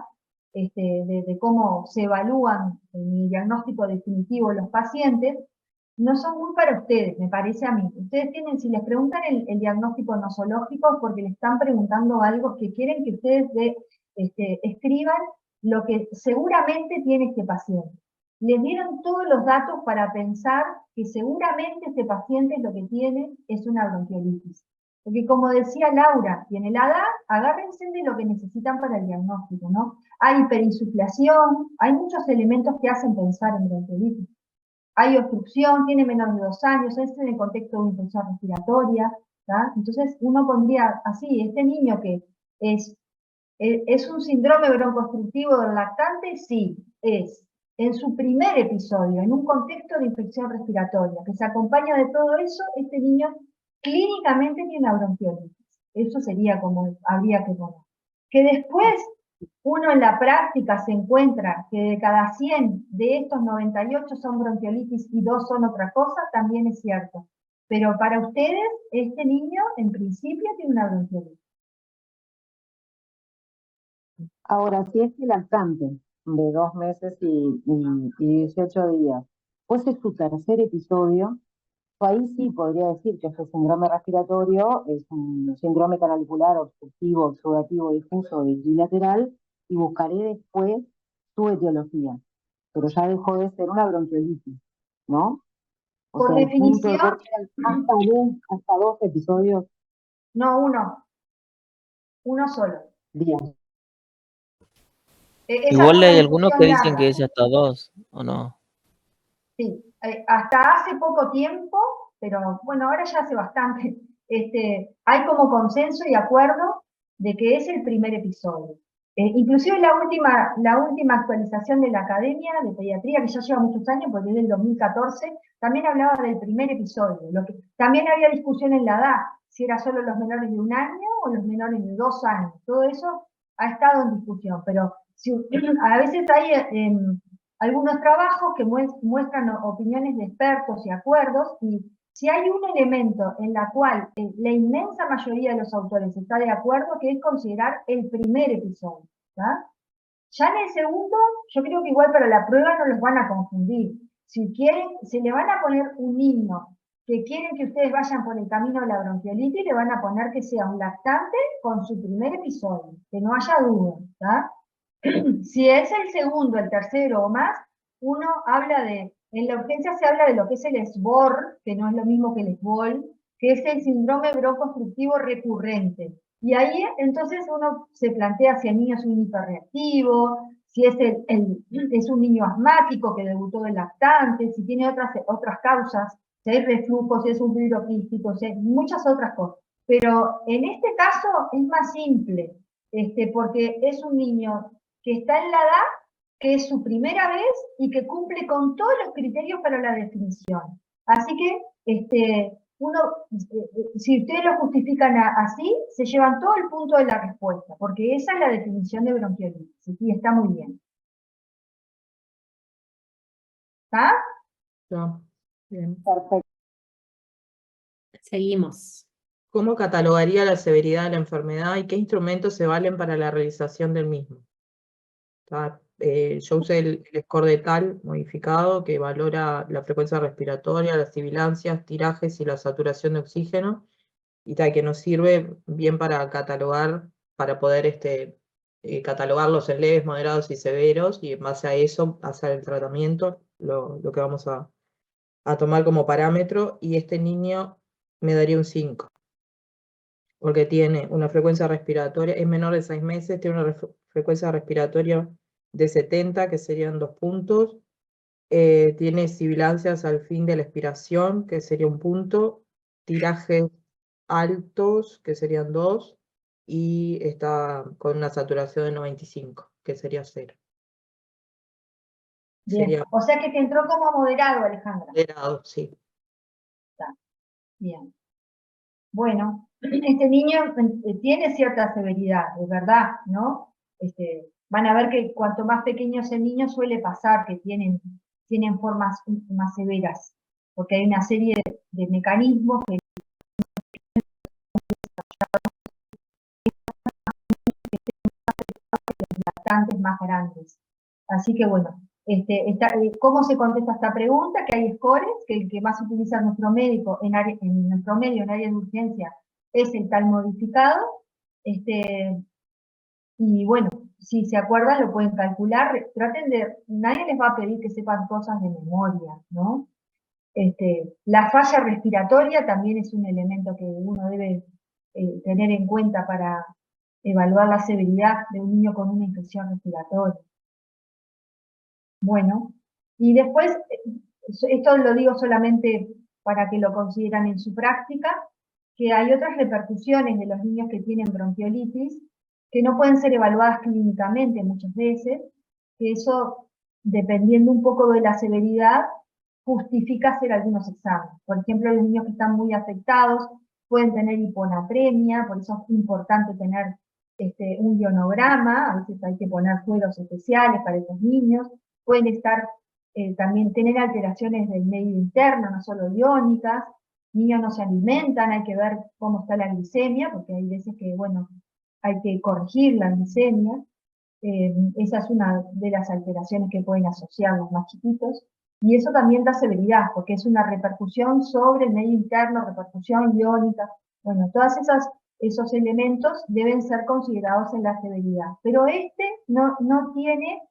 de cómo se evalúan en el diagnóstico definitivo de los pacientes, no son muy para ustedes, me parece a mí. Ustedes tienen, si les preguntan el diagnóstico nosológico, porque le están preguntando algo que quieren que ustedes escriban lo que seguramente tiene este paciente. Les dieron todos los datos para pensar que seguramente este paciente lo que tiene es una bronquiolitis. Porque como decía Laura, tiene la edad, agárrense de lo que necesitan para el diagnóstico, ¿no? Hay hiperinsuflación, hay muchos elementos que hacen pensar en bronquiolitis. Hay obstrucción, tiene menos de 2 años, es en el contexto de una infección respiratoria, ¿tá? Entonces uno pondría así, este niño que es un síndrome broncoobstructivo del lactante, sí, es en su primer episodio, en un contexto de infección respiratoria, que se acompaña de todo eso, este niño clínicamente tiene una bronquiolitis. Eso sería como habría que poner. Que después uno en la práctica se encuentra que de cada 100 de estos 98 son bronquiolitis y 2 son otra cosa, también es cierto. Pero para ustedes, este niño en principio tiene una bronquiolitis. Ahora, si este lactante de 2 meses y 18 días fuese su tercer episodio, ahí sí podría decir que este síndrome respiratorio es un síndrome canalicular obstructivo, exudativo, difuso y bilateral, y buscaré después su etiología. Pero ya dejó de ser una bronquiolitis, ¿no? O Por sea, el punto de definición, corte hasta 2 episodios, no uno solo. bien. Esa fue Igual una hay algunos que discusión dicen que larga. es hasta 2, ¿o no? Sí, hasta hace poco tiempo, pero bueno, ahora ya hace bastante, hay como consenso y acuerdo de que es el primer episodio. Inclusive la última actualización de la Academia de Pediatría, que ya lleva muchos años, porque es del 2014, también hablaba del primer episodio. También había discusión en la edad, si era solo los menores de 1 año o los menores de 2 años. Todo eso ha estado en discusión, pero A veces hay algunos trabajos que muestran opiniones de expertos y acuerdos, y si hay un elemento en la cual la inmensa mayoría de los autores está de acuerdo, que es considerar el primer episodio, ¿tá? Ya en el segundo, yo creo que igual para la prueba no los van a confundir. Si quieren, se le van a poner un niño que quieren que ustedes vayan por el camino de la bronquiolitis, le van a poner que sea un lactante con su primer episodio, que no haya duda, ¿tá? Si es el segundo, el tercero o más, uno habla en la urgencia se habla de lo que es el SBOR, que no es lo mismo que el SBOL, que es el síndrome broncoobstructivo recurrente. Y ahí entonces uno se plantea si el niño es un hiperreactivo, si es, es un niño asmático que debutó de lactante, si tiene otras causas, si hay reflujo, si es un fibro quístico, si hay muchas otras cosas. Pero en este caso es más simple, porque es un niño que está en la edad, que es su primera vez y que cumple con todos los criterios para la definición. Así que si ustedes lo justifican así, se llevan todo el punto de la respuesta, porque esa es la definición de bronquiolitis, y está muy bien. ¿Está? Ya, bien. Perfecto. Seguimos. ¿Cómo catalogaría la severidad de la enfermedad y qué instrumentos se valen para la realización del mismo? Yo usé el score de TAL modificado que valora la frecuencia respiratoria, las sibilancias, tirajes y la saturación de oxígeno, y que nos sirve bien para catalogar, para poder catalogarlos en leves, moderados y severos, y en base a eso hacer el tratamiento, lo que vamos a tomar como parámetro, y este niño me daría un 5. Porque tiene una frecuencia respiratoria, es menor de 6 meses, tiene una frecuencia respiratoria de 70, que serían 2 puntos, tiene sibilancias al fin de la expiración, que sería 1 punto, tirajes altos, que serían 2, y está con una saturación de 95, que sería 0. Bien, Sería o sea que te entró como moderado, Alejandra. moderado, sí. Está bien. Bueno, este niño tiene cierta severidad, es verdad, ¿no? Van a ver que cuanto más pequeño es el niño suele pasar que tienen formas más severas, porque hay una serie de mecanismos que lactantes más grandes. Así que bueno, ¿cómo se contesta esta pregunta? Que hay scores, que el que más utiliza nuestro médico en el promedio en área de urgencia es el tal modificado. Y bueno, si se acuerdan lo pueden calcular, nadie les va a pedir que sepan cosas de memoria, ¿no? La falla respiratoria también es un elemento que uno debe tener en cuenta para evaluar la severidad de un niño con una infección respiratoria. Bueno, y después, esto lo digo solamente para que lo consideran en su práctica, que hay otras repercusiones de los niños que tienen bronquiolitis que no pueden ser evaluadas clínicamente muchas veces, que eso, dependiendo un poco de la severidad, justifica hacer algunos exámenes. Por ejemplo, los niños que están muy afectados pueden tener hiponatremia, por eso es importante tener un ionograma, a veces hay que poner sueros especiales para esos niños, pueden estar también tener alteraciones del medio interno, no solo iónicas, niños no se alimentan, hay que ver cómo está la glicemia, porque hay veces que, bueno, hay que corregir la glicemia, esa es una de las alteraciones que pueden asociar los más chiquitos, y eso también da severidad, porque es una repercusión sobre el medio interno, repercusión iónica, bueno, todos esos elementos deben ser considerados en la severidad, pero no tiene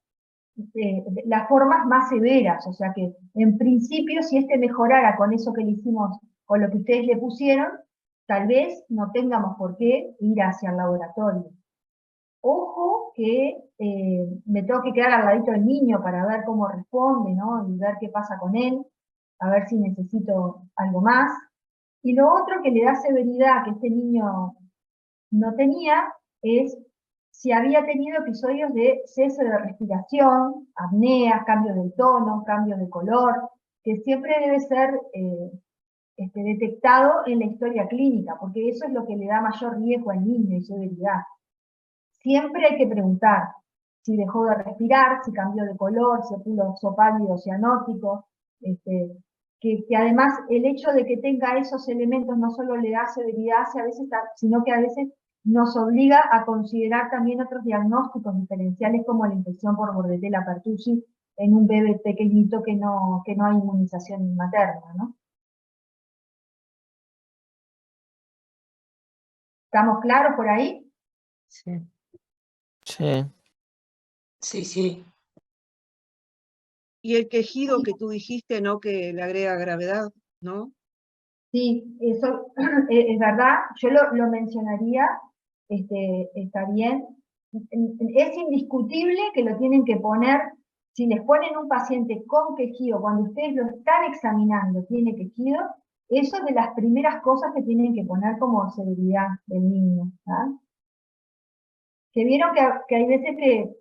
las formas más severas, o sea que en principio si mejorara con eso que le hicimos, con lo que ustedes le pusieron, tal vez no tengamos por qué ir hacia el laboratorio. Ojo que me tengo que quedar al ladito del niño para ver cómo responde, ¿no? Y ver qué pasa con él, a ver si necesito algo más. Y lo otro que le da severidad que este niño no tenía es si había tenido episodios de cese de respiración, apneas, cambios del tono, cambios de color, que siempre debe ser detectado en la historia clínica, porque eso es lo que le da mayor riesgo al niño y severidad. Siempre hay que preguntar, si dejó de respirar, si cambió de color, si puso pálido, cianótico, que además el hecho de que tenga esos elementos no solo le da severidad, sino que a veces nos obliga a considerar también otros diagnósticos diferenciales como la infección por Bordetella pertussis en un bebé pequeñito que no hay inmunización materna, ¿no? ¿Estamos claros por ahí? Sí. Sí. Sí, sí. Y el quejido que tú dijiste, ¿no? Que le agrega gravedad, ¿no? Sí, eso es verdad, yo lo mencionaría, está bien. Es indiscutible que lo tienen que poner, si les ponen un paciente con quejido, cuando ustedes lo están examinando, tiene quejido, eso es de las primeras cosas que tienen que poner como seguridad del niño, ¿tá? Que vieron que hay veces que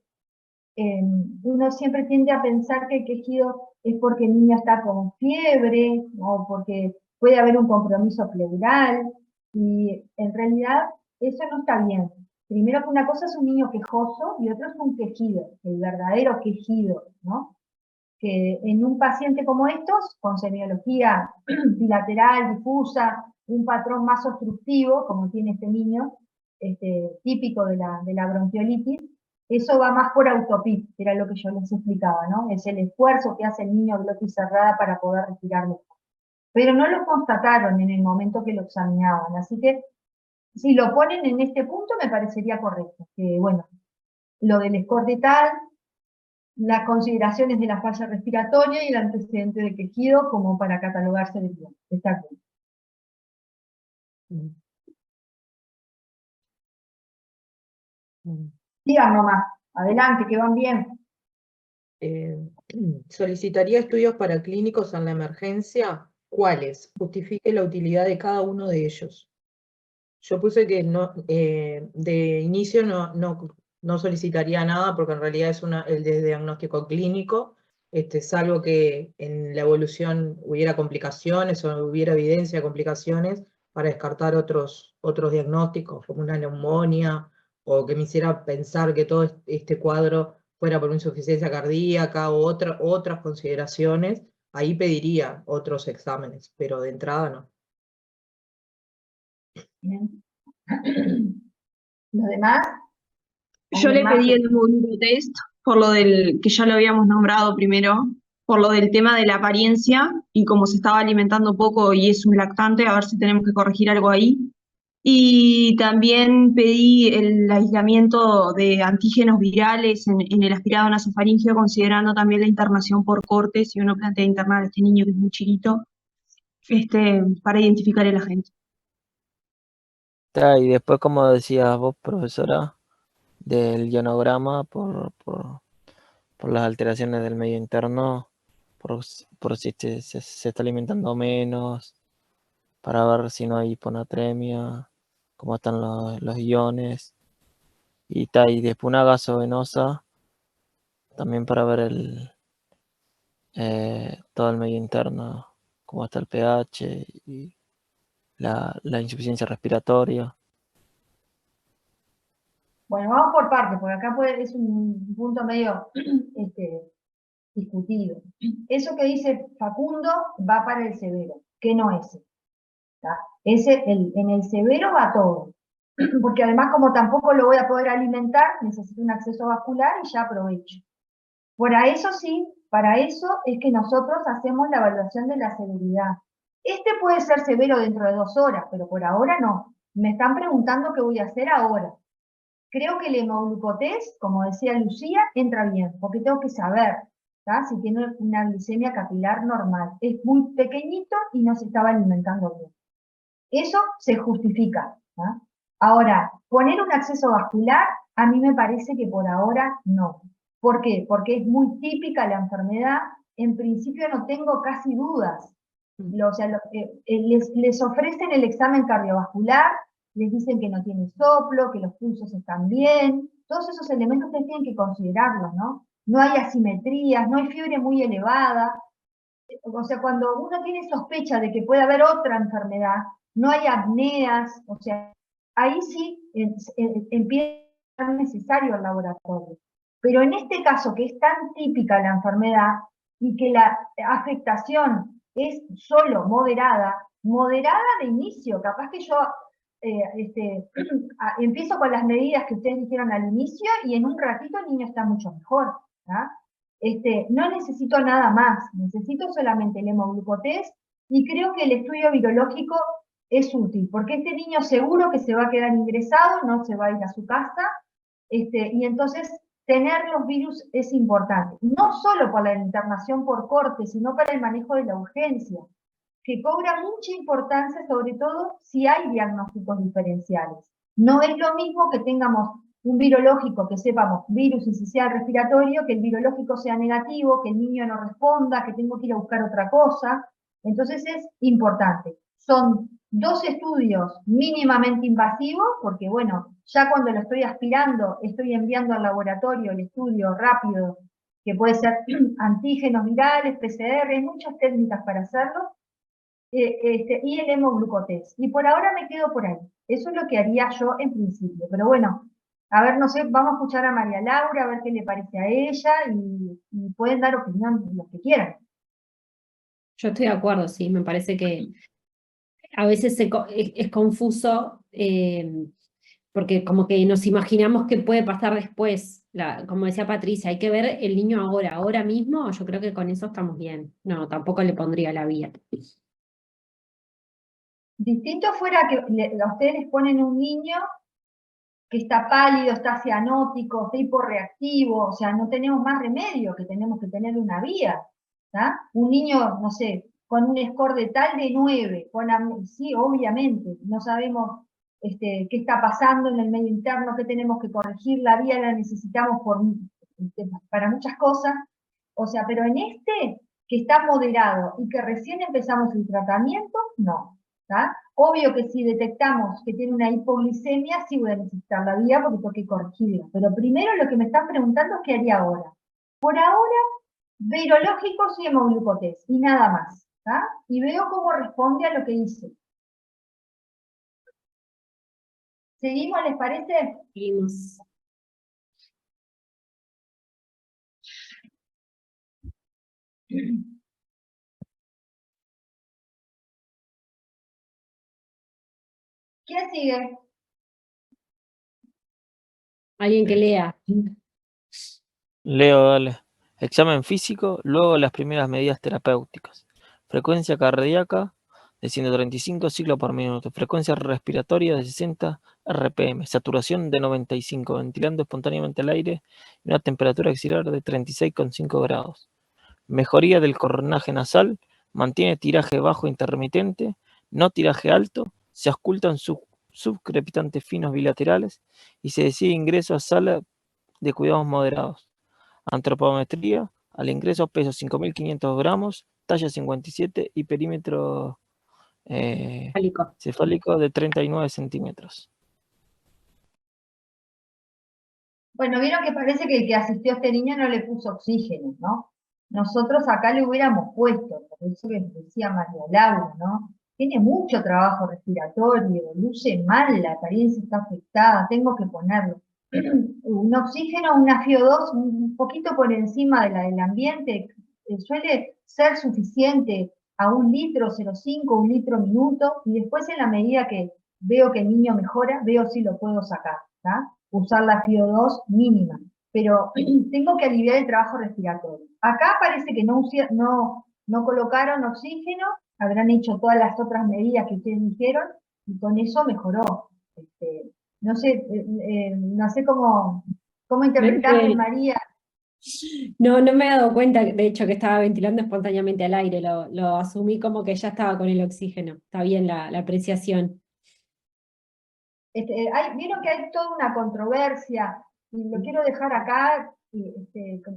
uno siempre tiende a pensar que el quejido es porque el niño está con fiebre o porque puede haber un compromiso pleural, y en realidad eso no está bien. Primero que una cosa es un niño quejoso y otro es un quejido, el verdadero quejido, ¿no? Que en un paciente como estos, con semiología bilateral, difusa, un patrón más obstructivo, como tiene este niño, típico de la bronquiolitis, eso va más por autopista, era lo que yo les explicaba, ¿no? Es el esfuerzo que hace el niño glotis cerrada para poder respirar mejor. Pero no lo constataron en el momento que lo examinaban, así que si lo ponen en este punto me parecería correcto, que bueno, lo del escordital, las consideraciones de la falla respiratoria y el antecedente de quejido como para catalogarse de bien. Está bien. Digan nomás, adelante, que van bien. Solicitaría estudios paraclínicos en la emergencia. ¿Cuáles? Justifique la utilidad de cada uno de ellos. Yo puse que no, de inicio no solicitaría nada porque en realidad es el de diagnóstico clínico, salvo que en la evolución hubiera complicaciones o hubiera evidencia de complicaciones para descartar otros diagnósticos como una neumonía o que me hiciera pensar que todo este cuadro fuera por una insuficiencia cardíaca o otras consideraciones, ahí pediría otros exámenes, pero de entrada no. Bien. ¿Los demás? Yo le pedí el módulo test por lo del que ya lo habíamos nombrado primero, por lo del tema de la apariencia y como se estaba alimentando poco y es un lactante, a ver si tenemos que corregir algo ahí. Y también pedí el aislamiento de antígenos virales en el aspirado nasofaríngeo, considerando también la internación por corte, si uno plantea internar a este niño que es muy chiquito, para identificar el agente. Y después, como decías vos, profesora, del ionograma por las alteraciones del medio interno, por si se está alimentando menos, para ver si no hay hiponatremia, cómo están los iones, y después una gasovenosa, también para ver todo el medio interno, cómo está el pH y la insuficiencia respiratoria. Bueno, vamos por partes, porque acá es un punto medio discutido. Eso que dice Facundo va para el severo, que no ese. En el severo va todo. Porque además, como tampoco lo voy a poder alimentar, necesito un acceso vascular y ya aprovecho. Para eso sí, para eso es que nosotros hacemos la evaluación de la severidad. Puede ser severo dentro de 2 horas, pero por ahora no. Me están preguntando qué voy a hacer ahora. Creo que el hemoglucotest, como decía Lucía, entra bien, porque tengo que saber, ¿tá? Si tiene una glicemia capilar normal. Es muy pequeñito y no se estaba alimentando bien. Eso se justifica, ¿tá? Ahora, poner un acceso vascular, a mí me parece que por ahora no. ¿Por qué? Porque es muy típica la enfermedad. En principio no tengo casi dudas. O sea, les ofrecen el examen cardiovascular, les dicen que no tiene soplo, que los pulsos están bien. Todos esos elementos ustedes tienen que considerarlos, ¿no? No hay asimetrías, no hay fiebre muy elevada. O sea, cuando uno tiene sospecha de que puede haber otra enfermedad, no hay apneas, o sea, ahí sí empieza a ser necesario el laboratorio. Pero en este caso, que es tan típica la enfermedad y que la afectación es solo moderada de inicio, capaz que yo empiezo con las medidas que ustedes dijeron al inicio y en un ratito el niño está mucho mejor. No necesito nada más, necesito solamente el hemoglucotés y creo que el estudio virológico es útil, porque este niño seguro que se va a quedar ingresado, no se va a ir a su casa, y entonces tener los virus es importante, no solo para la internación por corte, sino para el manejo de la urgencia, que cobra mucha importancia, sobre todo si hay diagnósticos diferenciales. No es lo mismo que tengamos un virológico, que sepamos virus incisional respiratorio, que el virológico sea negativo, que el niño no responda, que tengo que ir a buscar otra cosa. Entonces es importante. Son 2 estudios mínimamente invasivos, porque bueno, ya cuando lo estoy aspirando, estoy enviando al laboratorio el estudio rápido, que puede ser antígenos virales, PCR, hay muchas técnicas para hacerlo, y el hemoglucotés. Y por ahora me quedo por ahí. Eso es lo que haría yo en principio. Pero bueno, a ver, no sé, vamos a escuchar a María Laura, a ver qué le parece a ella, y pueden dar opinión los que quieran. Yo estoy de acuerdo, sí, me parece que a veces es confuso, porque como que nos imaginamos qué puede pasar después. Como decía Patricia, hay que ver el niño ahora mismo, yo creo que con eso estamos bien. No, tampoco le pondría la vía. Distinto fuera que a ustedes les ponen un niño que está pálido, está cianótico, está hiporreactivo, o sea, no tenemos más remedio, que tenemos que tener una vía. Un niño, no sé, con un score de tal de 9, sí, obviamente, no sabemos qué está pasando en el medio interno, qué tenemos que corregir, la vía la necesitamos para muchas cosas, o sea, pero en que está moderado y que recién empezamos el tratamiento, no. Obvio que si detectamos que tiene una hipoglicemia, sí voy a necesitar la vía porque tengo que corregirla. Pero primero lo que me están preguntando es qué haría ahora. Por ahora, virológicos y hemoglucotés, y nada más. Y veo cómo responde a lo que hice. ¿Seguimos, les parece? Seguimos. ¿Quién sigue? Alguien que lea. Leo, dale. Examen físico, luego las primeras medidas terapéuticas. Frecuencia cardíaca de 135 ciclos por minuto. Frecuencia respiratoria de 60 RPM. Saturación de 95, ventilando espontáneamente el aire y una temperatura axilar de 36,5 grados. Mejoría del coronaje nasal. Mantiene tiraje bajo intermitente, no tiraje alto. Se auscultan subcrepitantes finos bilaterales y se decide ingreso a sala de cuidados moderados. Antropometría, al ingreso peso 5.500 gramos, talla 57 y perímetro cefálico de 39 centímetros. Bueno, vieron que parece que el que asistió a este niño no le puso oxígeno, ¿no? Nosotros acá le hubiéramos puesto, por eso que decía María Laura, ¿no? Tiene mucho trabajo respiratorio, luce mal, la apariencia está afectada, tengo que ponerlo. Un oxígeno, una FiO2 un poquito por encima del ambiente, suele ser suficiente a 1 litro, 0,5, 1 litro minuto, y después en la medida que veo que el niño mejora, veo si lo puedo sacar, usar la FiO2 mínima, pero tengo que aliviar el trabajo respiratorio. Acá parece que no colocaron oxígeno, habrán hecho todas las otras medidas que ustedes dijeron, y con eso mejoró. No sé cómo interpretarle, María. No me he dado cuenta, de hecho, que estaba ventilando espontáneamente al aire, lo asumí como que ya estaba con el oxígeno. Está bien la apreciación. Vieron que hay toda una controversia, y lo quiero dejar acá,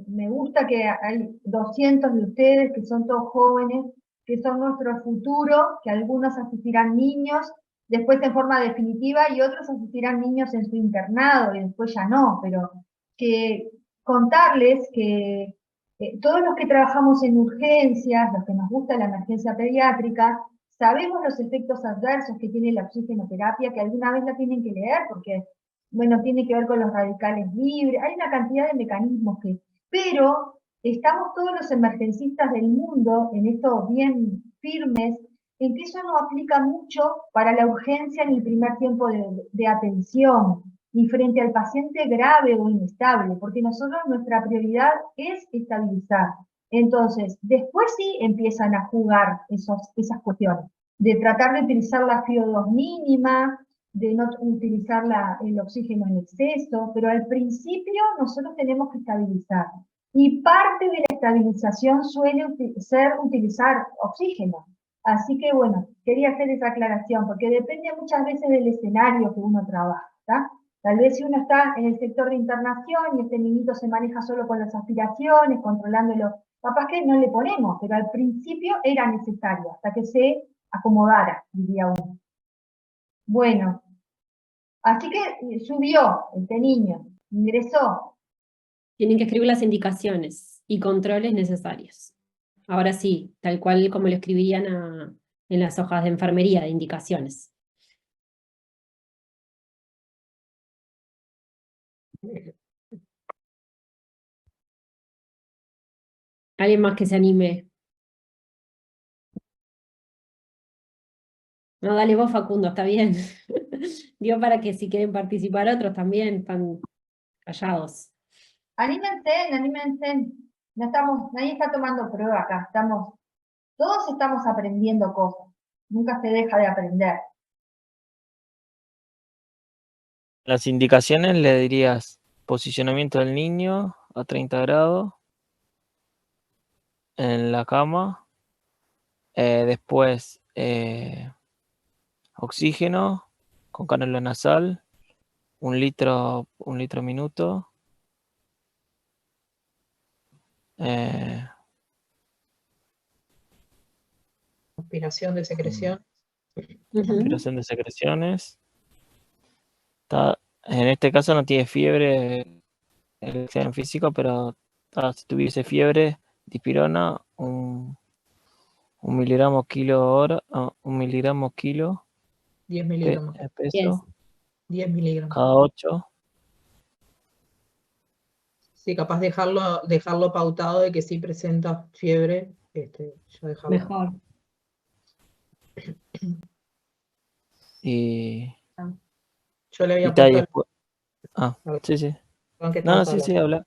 me gusta que hay 200 de ustedes que son todos jóvenes, que son nuestro futuro, que algunos asistirán niños, después en forma definitiva, y otros asistirán niños en su internado, y después ya no, pero que contarles que todos los que trabajamos en urgencias, los que nos gusta la emergencia pediátrica, sabemos los efectos adversos que tiene la oxigenoterapia, que alguna vez la tienen que leer, porque bueno, tiene que ver con los radicales libres, hay una cantidad de mecanismos pero estamos todos los emergencistas del mundo en esto bien firmes, en que eso no aplica mucho para la urgencia en el primer tiempo de atención, ni frente al paciente grave o inestable, porque nosotros nuestra prioridad es estabilizar. Entonces, después sí empiezan a jugar esas cuestiones, de tratar de utilizar la FiO2 mínima, de no utilizar el oxígeno en exceso, pero al principio nosotros tenemos que estabilizar. Y parte de la estabilización suele ser utilizar oxígeno. Así que bueno, quería hacer esa aclaración, porque depende muchas veces del escenario que uno trabaja, ¿tá? Tal vez si uno está en el sector de internación y este niñito se maneja solo con las aspiraciones, controlándolo, capaz que no le ponemos, pero al principio era necesario, hasta que se acomodara, diría uno. Bueno, así que subió este niño, ingresó. Tienen que escribir las indicaciones y controles necesarios. Ahora sí, tal cual como lo escribirían en las hojas de enfermería de indicaciones. ¿Alguien más que se anime? No, dale vos, Facundo, está bien. Digo para que si quieren participar otros también, están callados. Anímense, anímense. Nadie está tomando prueba acá, todos estamos aprendiendo cosas. Nunca se deja de aprender. Las indicaciones le dirías posicionamiento del niño a 30 grados en la cama. Después oxígeno con canula nasal, 1 litro minuto. Aspiración de secreción. Aspiración de secreciones. En este caso no tiene fiebre el examen físico, pero si tuviese fiebre, dipirona, un miligramo kilo hora, 1 miligramo kilo 10 miligramos. peso, 10 miligramos. cada 8. Sí, capaz dejarlo pautado de que si presenta fiebre, ya dejarlo. Mejor. Y yo le había y tal, puesto después. Sí. perdón que No, estamos sí, habla.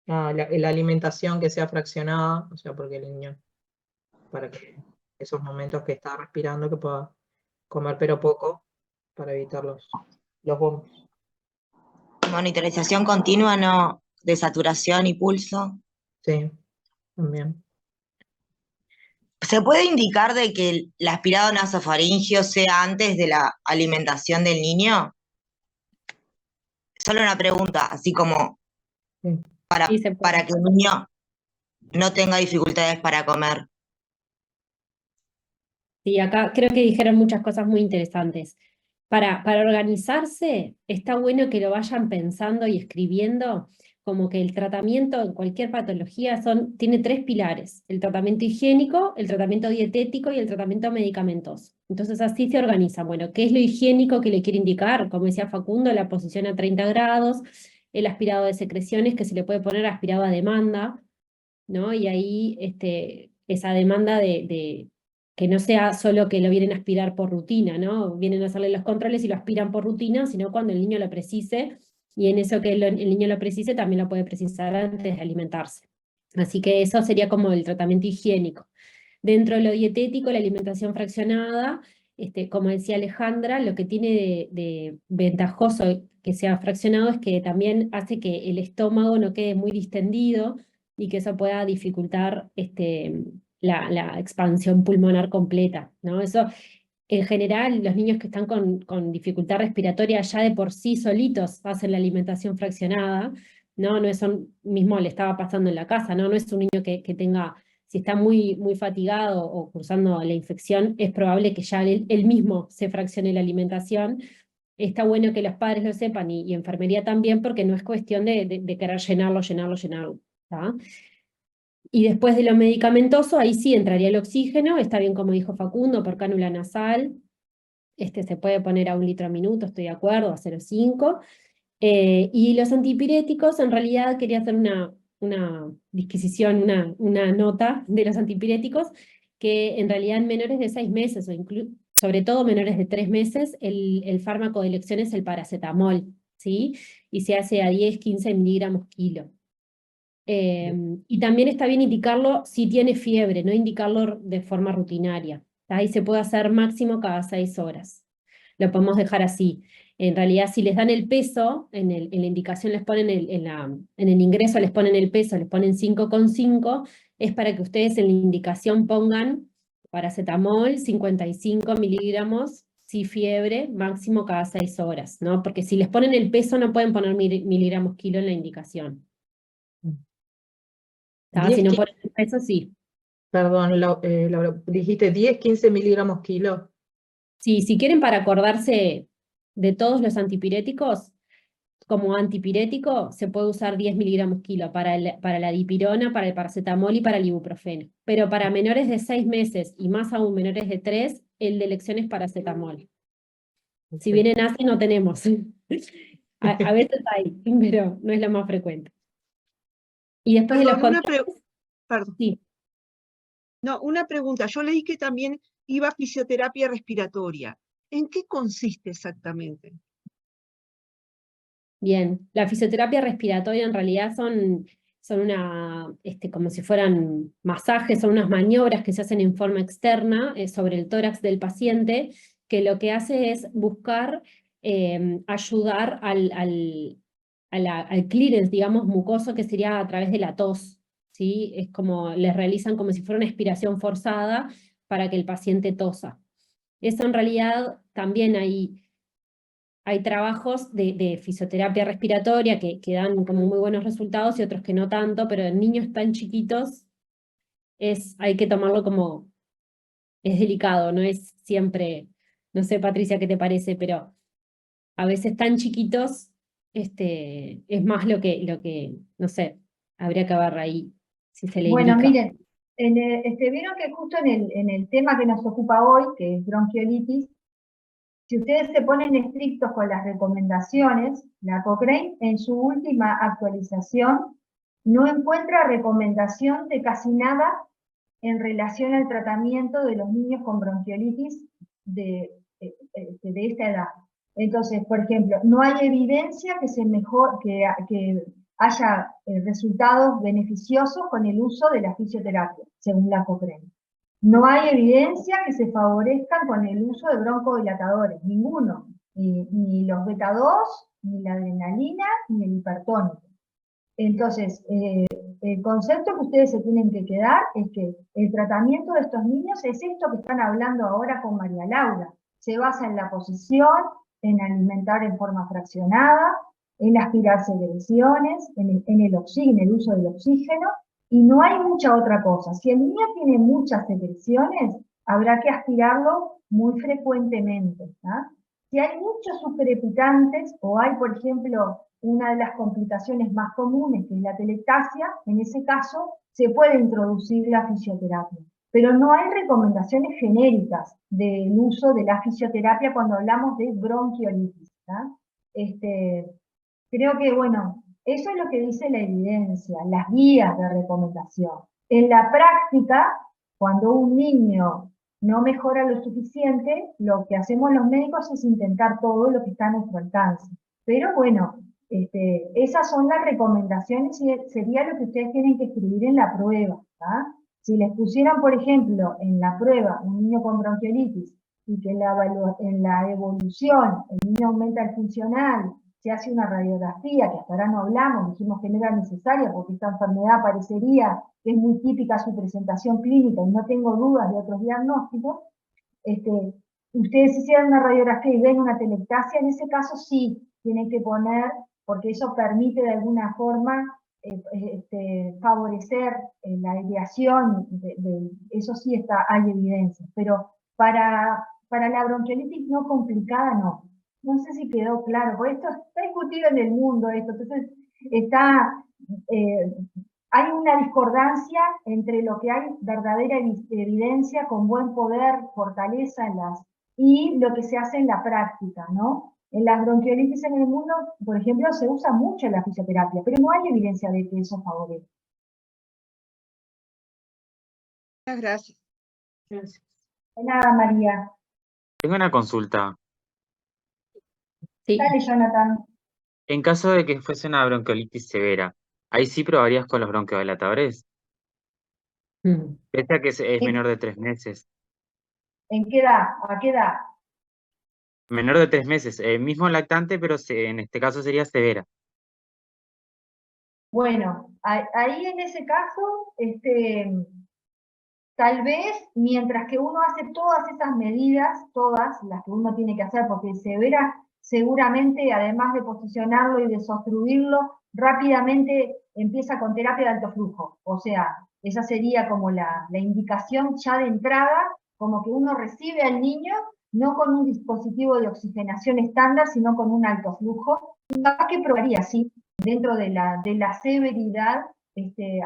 la alimentación que sea fraccionada, o sea, porque el niño, para que esos momentos que está respirando, que pueda comer pero poco, para evitar los vómitos. Monitorización continua, ¿no? De saturación y pulso. Sí, también. ¿Se puede indicar de que el aspirado nasofaringio sea antes de la alimentación del niño? Solo una pregunta, así como para que el niño no tenga dificultades para comer. Sí, acá creo que dijeron muchas cosas muy interesantes. Para organizarse, está bueno que lo vayan pensando y escribiendo, como que el tratamiento en cualquier patología tiene 3 pilares: el tratamiento higiénico, el tratamiento dietético y el tratamiento medicamentoso. Entonces así se organiza. Bueno, ¿qué es lo higiénico que le quiere indicar? Como decía Facundo, la posición a 30 grados, el aspirado de secreciones que se le puede poner aspirado a demanda, ¿no? Y ahí esa demanda de que no sea solo que lo vienen a aspirar por rutina, ¿no? Vienen a hacerle los controles y lo aspiran por rutina, sino cuando el niño lo precise, y en eso que el niño lo precise también lo puede precisar antes de alimentarse. Así que eso sería como el tratamiento higiénico. Dentro de lo dietético, la alimentación fraccionada, como decía Alejandra, lo que tiene de ventajoso que sea fraccionado es que también hace que el estómago no quede muy distendido y que eso pueda dificultar la expansión pulmonar completa, ¿no? Eso, en general, los niños que están con dificultad respiratoria ya de por sí solitos hacen la alimentación fraccionada, ¿no? No es mismo le estaba pasando en la casa, ¿no? No es un niño que tenga, si está muy, muy fatigado o cursando la infección, es probable que ya él mismo se fraccione la alimentación. Está bueno que los padres lo sepan y enfermería también, porque no es cuestión de querer llenarlo, ¿tá? Y después de lo medicamentoso, ahí sí entraría el oxígeno, está bien como dijo Facundo, por cánula nasal, se puede poner a 1 litro a minuto, estoy de acuerdo, a 0,5. Y los antipiréticos, en realidad quería hacer una disquisición, una nota de los antipiréticos, que en realidad en menores de 6 meses, o sobre todo menores de 3 meses, el fármaco de elección es el paracetamol, ¿sí? Y se hace a 10-15 miligramos kilo. Y también está bien indicarlo si tiene fiebre, no indicarlo de forma rutinaria. Ahí se puede hacer máximo cada 6 horas. Lo podemos dejar así. En realidad, si les dan el peso, en la indicación les ponen, en el ingreso les ponen el peso, les ponen 5,5, es para que ustedes en la indicación pongan paracetamol, 55 miligramos, si fiebre, máximo cada 6 horas, ¿no? Porque si les ponen el peso no pueden poner miligramos kilo en la indicación. Si no ponen el peso, sí. Perdón, Laura, dijiste 10-15 miligramos kilo. Sí, si quieren para acordarse de todos los antipiréticos, como antipirético se puede usar 10 miligramos kilo para la dipirona, para el paracetamol y para el ibuprofeno. Pero para menores de 6 meses y más aún menores de 3, el de elección es paracetamol. Si bien en ACE no tenemos. A veces hay, pero no es la más frecuente. Y después de los Perdón. Sí. No, una pregunta. Yo leí que también iba fisioterapia respiratoria. ¿En qué consiste exactamente? Bien, la fisioterapia respiratoria en realidad son como si fueran masajes, son unas maniobras que se hacen en forma externa sobre el tórax del paciente, que lo que hace es buscar ayudar al clearance, digamos, mucoso, que sería a través de la tos, ¿sí? Es como, les realizan como si fuera una expiración forzada para que el paciente tosa. Eso en realidad también hay trabajos de fisioterapia respiratoria que dan como muy buenos resultados y otros que no tanto, pero en niños tan chiquitos hay que tomarlo como, es delicado, no es siempre, no sé Patricia qué te parece, pero a veces tan chiquitos es más lo que, no sé, habría que ver ahí si se le Bueno, indica. miren, vieron que justo en el tema que nos ocupa hoy, que es bronquiolitis, si ustedes se ponen estrictos con las recomendaciones, la Cochrane en su última actualización no encuentra recomendación de casi nada en relación al tratamiento de los niños con bronquiolitis de esta edad. Entonces, por ejemplo, no hay evidencia que haya resultados beneficiosos con el uso de la fisioterapia, según la Cochrane. No hay evidencia que se favorezcan con el uso de broncodilatadores, ninguno, ni los beta-2, ni la adrenalina, ni el hipertónico. Entonces, el concepto que ustedes se tienen que quedar es que el tratamiento de estos niños es esto que están hablando ahora con María Laura. Se basa en la posición, en alimentar en forma fraccionada, en aspirar secreciones, en el oxígeno, el uso del oxígeno, y no hay mucha otra cosa. Si el niño tiene muchas secreciones, habrá que aspirarlo muy frecuentemente. Si hay muchos sucrepitantes, o hay, por ejemplo, una de las complicaciones más comunes, que es la telectasia, en ese caso se puede introducir la fisioterapia. Pero no hay recomendaciones genéricas del uso de la fisioterapia cuando hablamos de bronquiolitis. Creo que, bueno, eso es lo que dice la evidencia, las guías de recomendación. En la práctica, cuando un niño no mejora lo suficiente, lo que hacemos los médicos es intentar todo lo que está a nuestro alcance. Pero bueno, esas son las recomendaciones y sería lo que ustedes tienen que escribir en la prueba. Si les pusieran, por ejemplo, en la prueba un niño con bronquiolitis y que en la evolución el niño aumenta el funcional, se hace una radiografía, que hasta ahora no hablamos, dijimos que no era necesaria porque esta enfermedad parecería que es muy típica su presentación clínica y no tengo dudas de otros diagnósticos, ustedes hicieran una radiografía y ven una telectasia, en ese caso sí, tienen que poner, porque eso permite de alguna forma favorecer la ideación, eso sí hay evidencia, pero para la bronquiolitis no complicada no. No sé si quedó claro, porque esto está discutido en el mundo, entonces hay una discordancia entre lo que hay verdadera evidencia con buen poder, fortaleza y lo que se hace en la práctica, ¿no? En las bronquiolitis en el mundo, por ejemplo, se usa mucho la fisioterapia, pero no hay evidencia de que eso favorece. Muchas gracias. De nada, María. Tengo una consulta. Sí. Dale, Jonathan. En caso de que fuese una bronquiolitis severa, ¿ahí sí probarías con los bronquedilatadores? Mm. Pese a que es menor de 3 meses. ¿En qué edad? ¿A qué edad? Menor de 3 meses, mismo lactante, pero en este caso sería severa. Bueno, ahí en ese caso, tal vez mientras que uno hace todas esas medidas, todas las que uno tiene que hacer, porque severa seguramente, además de posicionarlo y desobstruirlo, rápidamente empieza con terapia de alto flujo. O sea, esa sería como la indicación ya de entrada, como que uno recibe al niño no con un dispositivo de oxigenación estándar, sino con un alto flujo. Capaz que probaría, sí, dentro de la severidad,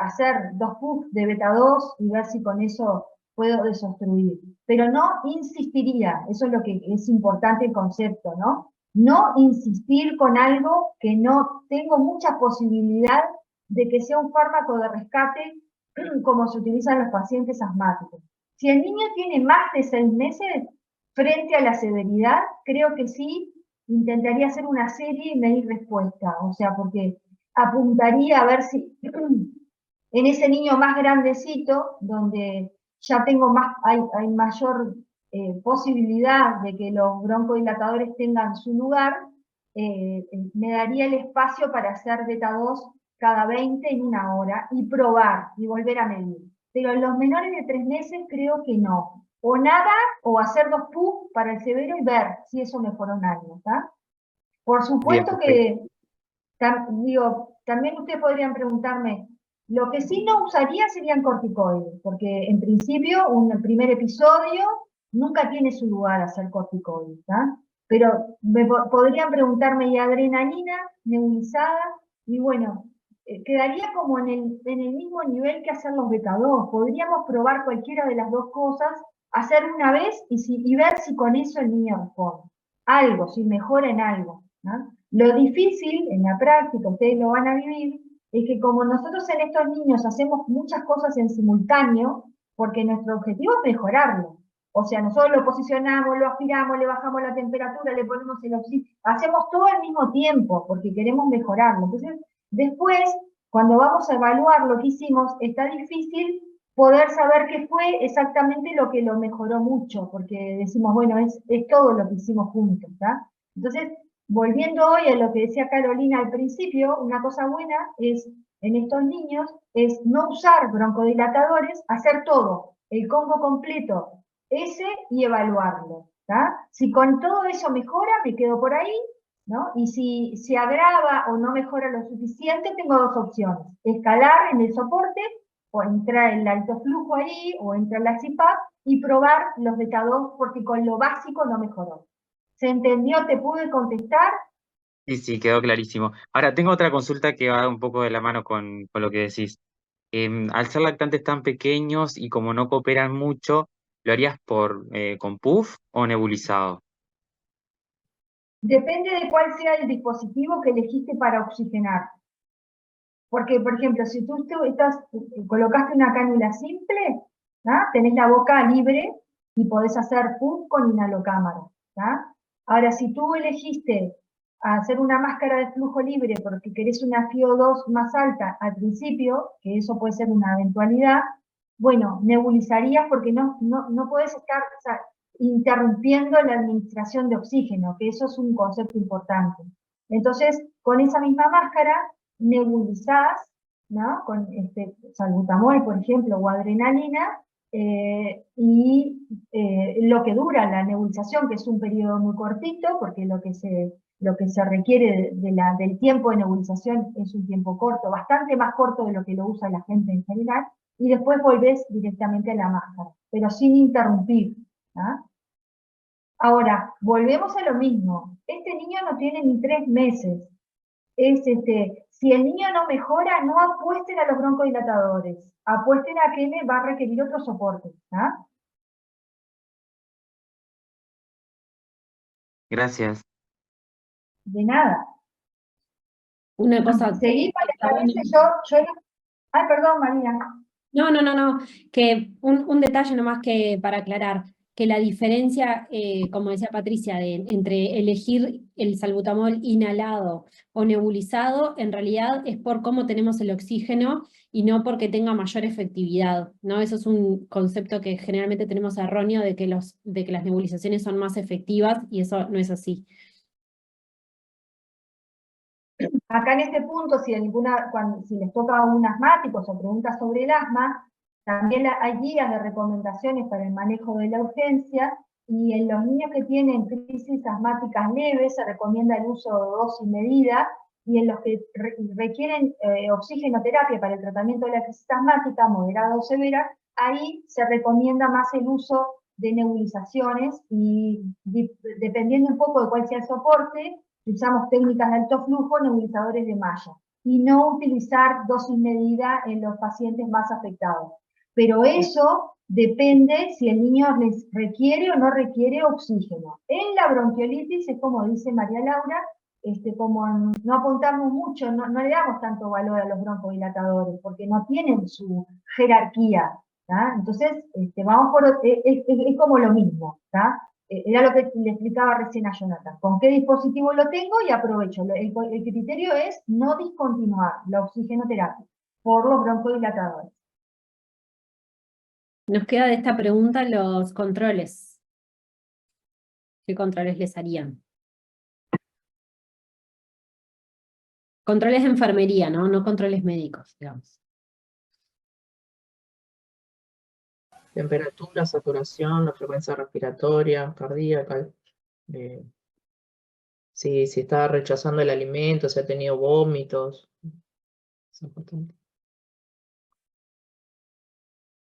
hacer 2 puffs de beta 2 y ver si con eso puedo desobstruir. Pero no insistiría, eso es lo que es importante el concepto, ¿no? No insistir con algo que no tengo mucha posibilidad de que sea un fármaco de rescate como se utiliza en los pacientes asmáticos. Si el niño tiene más de 6 meses, frente a la severidad, creo que sí intentaría hacer una serie y medir respuesta, o sea, porque apuntaría a ver si en ese niño más grandecito, donde ya tengo hay mayor posibilidad de que los broncodilatadores tengan su lugar, me daría el espacio para hacer beta 2 cada 20 en una hora y probar y volver a medir. Pero en los menores de 3 meses creo que no. O nada, o hacer 2 PUC para el severo y ver si eso mejoró en algo, ¿está? Por Bien, supuesto perfecto. que, también ustedes podrían preguntarme, lo que sí no usaría serían corticoides, porque en principio un primer episodio nunca tiene su lugar hacer corticoides, ¿tá? Pero podrían preguntarme, ¿y adrenalina nebulizada? Y bueno, quedaría como en el mismo nivel que hacer los beta 2. Podríamos probar cualquiera de las dos cosas, hacer una vez y ver si con eso el niño responde. Algo, si mejora en algo, ¿no? Lo difícil en la práctica, ustedes lo van a vivir, es que como nosotros en estos niños hacemos muchas cosas en simultáneo, porque nuestro objetivo es mejorarlo. O sea, nosotros lo posicionamos, lo aspiramos, le bajamos la temperatura, le ponemos el oxígeno, hacemos todo al mismo tiempo, porque queremos mejorarlo. Entonces, después, cuando vamos a evaluar lo que hicimos, está difícil poder saber qué fue exactamente lo que lo mejoró mucho, porque decimos, bueno, es todo lo que hicimos juntos, ¿tá? Entonces, volviendo hoy a lo que decía Carolina al principio, una cosa buena es, en estos niños, es no usar broncodilatadores, hacer todo, el combo completo, ese y evaluarlo, ¿tá? Si con todo eso mejora, me quedo por ahí, ¿no? Y si se agrava o no mejora lo suficiente, tengo 2 opciones, escalar en el soporte, o entrar el alto flujo ahí, o entrar la CIPAP, y probar los beta 2, porque con lo básico no mejoró. ¿Se entendió? ¿Te pude contestar? Sí, quedó clarísimo. Ahora, tengo otra consulta que va un poco de la mano con lo que decís. Al ser lactantes tan pequeños y como no cooperan mucho, ¿lo harías con puff o nebulizado? Depende de cuál sea el dispositivo que elegiste para oxigenar. Porque, por ejemplo, si tú colocaste una cánula simple, ¿tá? Tenés la boca libre y podés hacer puff con inhalocámara, ¿tá? Ahora, si tú elegiste hacer una máscara de flujo libre porque querés una FiO2 más alta al principio, que eso puede ser una eventualidad, bueno, nebulizarías porque no podés estar, o sea, interrumpiendo la administración de oxígeno, que eso es un concepto importante. Entonces, con esa misma máscara, nebulizás, ¿no? Con salbutamol, por ejemplo, o adrenalina, y lo que dura la nebulización, que es un periodo muy cortito, porque lo que se requiere del tiempo de nebulización es un tiempo corto, bastante más corto de lo que lo usa la gente en general, y después volvés directamente a la máscara, pero sin interrumpir, ¿ah? Ahora, volvemos a lo mismo. Este niño no tiene ni 3 meses. Si el niño no mejora, no apuesten a los broncodilatadores. Apuesten a que le va a requerir otro soporte, ¿ah? Gracias. De nada. Una cosa Seguí, que ¿les está bueno. parece? Ay, perdón, María. No, que un detalle nomás que para aclarar, que la diferencia, como decía Patricia, entre elegir el salbutamol inhalado o nebulizado, en realidad es por cómo tenemos el oxígeno y no porque tenga mayor efectividad, ¿no? Eso es un concepto que generalmente tenemos erróneo de que las nebulizaciones son más efectivas y eso no es así. Acá en este punto, si les toca a un asmático o preguntas sobre el asma, también hay guías de recomendaciones para el manejo de la urgencia, y en los niños que tienen crisis asmáticas leves se recomienda el uso de dosis medida, y en los que requieren oxigenoterapia para el tratamiento de la crisis asmática moderada o severa, ahí se recomienda más el uso de nebulizaciones, y dependiendo un poco de cuál sea el soporte, usamos técnicas de alto flujo, nebulizadores de malla, y no utilizar dosis medida en los pacientes más afectados. Pero eso depende si el niño les requiere o no requiere oxígeno. En la bronquiolitis es como dice María Laura, como no apuntamos mucho, no le damos tanto valor a los broncodilatadores, porque no tienen su jerarquía, ¿tá? Entonces, vamos es como lo mismo, ¿tá? Era lo que le explicaba recién a Jonathan. ¿Con qué dispositivo lo tengo? Y aprovecho. El criterio es no discontinuar la oxigenoterapia por los broncodilatadores. Nos queda de esta pregunta los controles. ¿Qué controles les harían? Controles de enfermería, ¿no? No controles médicos, digamos. Temperatura, saturación, la frecuencia respiratoria, cardíaca. Si está rechazando el alimento, si ha tenido vómitos. Es importante.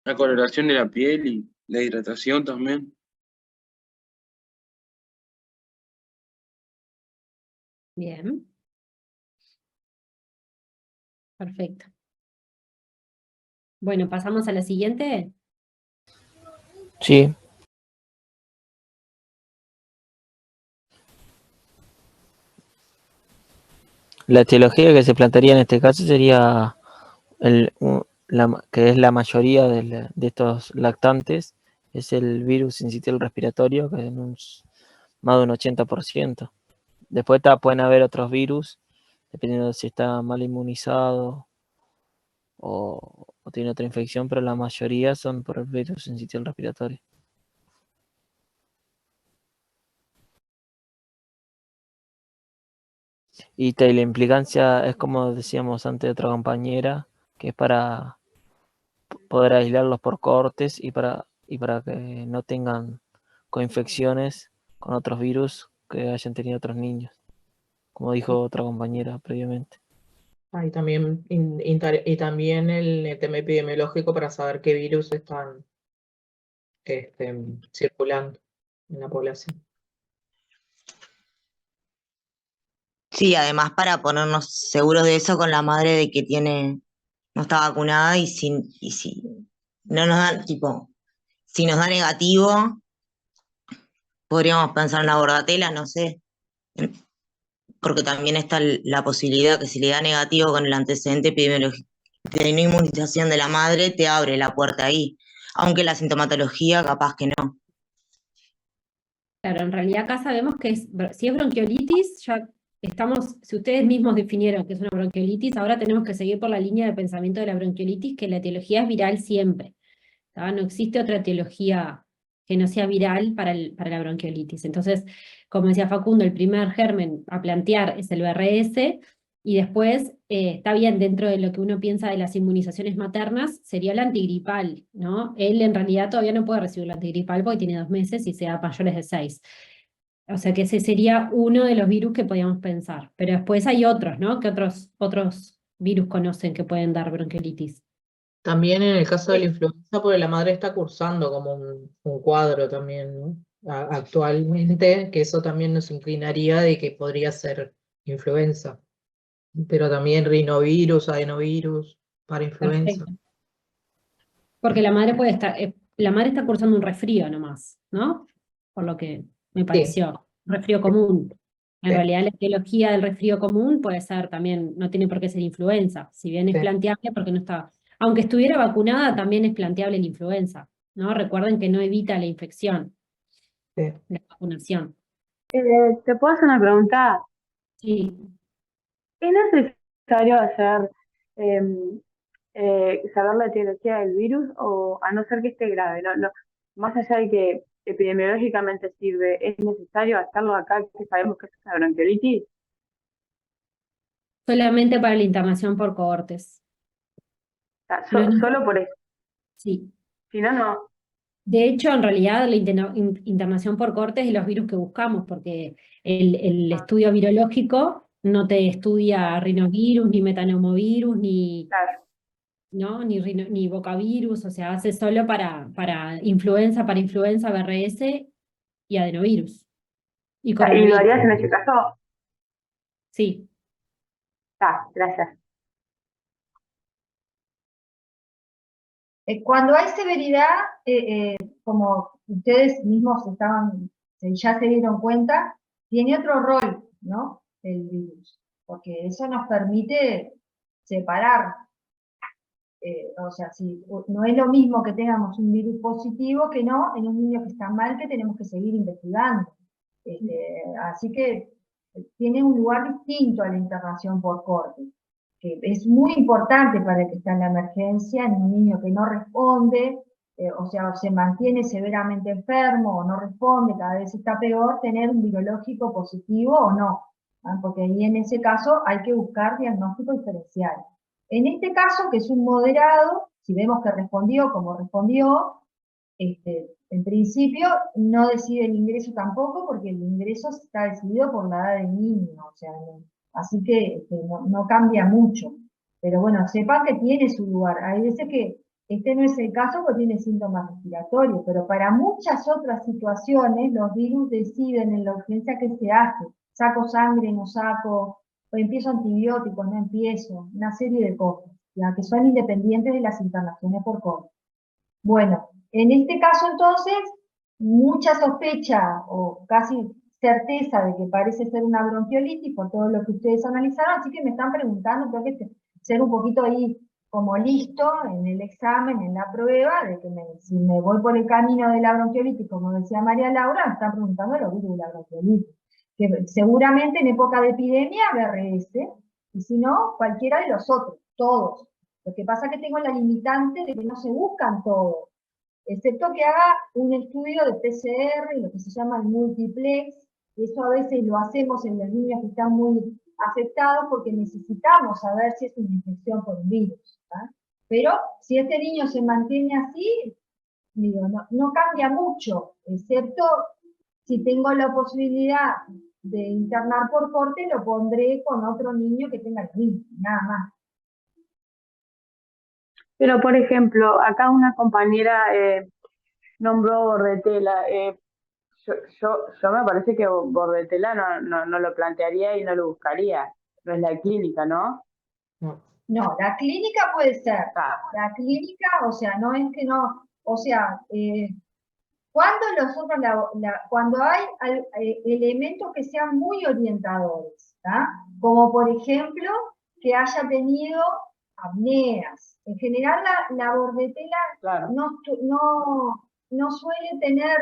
La coloración de la piel y la hidratación también. Bien. Perfecto. Bueno, pasamos a la siguiente. Sí. La etiología que se plantearía en este caso sería que es la mayoría de estos lactantes, es el virus sincitial respiratorio, que es más de un 80%. Después pueden haber otros virus, dependiendo de si está mal inmunizado o tiene otra infección, pero la mayoría son por el virus sincitial respiratorio. Y la implicancia es como decíamos antes de otra compañera, que es para poder aislarlos por cortes y para que no tengan coinfecciones con otros virus que hayan tenido otros niños, como dijo otra compañera previamente. Y también, y también el tema epidemiológico para saber qué virus están circulando en la población. Sí, además para ponernos seguros de eso con la madre de que no está vacunada, y si no nos dan, si nos da negativo, podríamos pensar en la bordatela, no sé, porque también está la posibilidad que si le da negativo con el antecedente epidemiológico de no inmunización de la madre, te abre la puerta ahí, aunque la sintomatología capaz que no. Claro, en realidad acá sabemos que si es bronquiolitis, ya estamos, si ustedes mismos definieron que es una bronquiolitis, ahora tenemos que seguir por la línea de pensamiento de la bronquiolitis, que la etiología es viral siempre. ¿Tá? No existe otra etiología que no sea viral para la bronquiolitis. Entonces, como decía Facundo, el primer germen a plantear es el BRS, y después está bien, dentro de lo que uno piensa de las inmunizaciones maternas, sería el antigripal, ¿no? Él en realidad todavía no puede recibir el antigripal porque tiene 2 meses y sea mayores de 6. O sea que ese sería uno de los virus que podíamos pensar. Pero después hay otros, ¿no? ¿Qué otros virus conocen que pueden dar bronquiolitis? También en el caso de la influenza, porque la madre está cursando como un cuadro también, ¿no? Actualmente, que eso también nos inclinaría de que podría ser influenza. Pero también rinovirus, adenovirus, para influenza. Perfecto. Porque la madre puede estar, la madre está cursando un resfrío nomás, ¿no? Por lo que me pareció. resfrío común. En Sí. realidad la etiología del resfrío común puede ser también, no tiene por qué ser influenza, si bien es Sí. planteable porque no está, aunque estuviera vacunada también es planteable la influenza, ¿no? Recuerden que no evita la infección, Sí. la vacunación. ¿Te puedo hacer una pregunta? Sí. ¿Es necesario hacer saber la etiología del virus o a no ser que esté grave? No, más allá de que epidemiológicamente sirve, ¿es necesario hacerlo acá que sabemos que es una bronquiolitis? Solamente para la internación por cohortes. O sea, Lo único- solo por eso. Sí. Si no, no. De hecho, en realidad, la internación por cohortes es de los virus que buscamos, porque el estudio virológico no te estudia rinovirus, ni metaneumovirus, ni, Claro. ¿no? ni bocavirus, o sea, hace solo para influenza, BRS y adenovirus. Y ¿Y lo coronavirus. harías en ese caso? Sí. Gracias. Cuando hay severidad, como ustedes mismos ya se dieron cuenta, tiene otro rol, ¿no? El virus, porque eso nos permite separar. O sea, no es lo mismo que tengamos un virus positivo que no en un niño que está mal, que tenemos que seguir investigando. Así que tiene un lugar distinto a la internación por corte, que es muy importante para el que está en la emergencia, en un niño que no responde, o sea, se mantiene severamente enfermo o no responde, cada vez está peor, tener un virológico positivo o no, ¿ah? Porque ahí en ese caso hay que buscar diagnóstico diferencial. En este caso, que es un moderado, si vemos que respondió como respondió, en principio no decide el ingreso tampoco, porque el ingreso está decidido por la edad del niño, o sea, así que no cambia mucho. Pero bueno, sepan que tiene su lugar. Hay veces que este no es el caso porque tiene síntomas respiratorios, pero para muchas otras situaciones los virus deciden en la urgencia qué se hace. Saco sangre, no saco, o empiezo antibióticos, no empiezo, una serie de cosas, ya que son independientes de las internaciones por COVID. Bueno, en este caso entonces, mucha sospecha o casi certeza de que parece ser una bronquiolitis por todo lo que ustedes analizaron, así que me están preguntando, tengo que ser un poquito ahí como listo en el examen, en la prueba, de que si me voy por el camino de la bronquiolitis, como decía María Laura, me están preguntando los virus de la bronquiolitis, que seguramente en época de epidemia BRS, y si no, cualquiera de los otros, todos. Lo que pasa es que tengo la limitante de que no se buscan todos, excepto que haga un estudio de PCR, lo que se llama el multiplex, y eso a veces lo hacemos en los niños que están muy afectados porque necesitamos saber si es una infección por un virus, ¿tá? Pero si este niño se mantiene así, digo, no cambia mucho, excepto si tengo la posibilidad de internar por corte, lo pondré con otro niño que tenga el virus, nada más. Pero, por ejemplo, acá una compañera nombró Bordetela. Yo me parece que Bordetela no lo plantearía y no lo buscaría. No es la clínica, ¿no? No, la clínica puede ser. La clínica, o sea, no es que no, o sea, cuando hay elementos que sean muy orientadores, ¿tá? Como por ejemplo, que haya tenido apneas. En general la bordetela no suele tener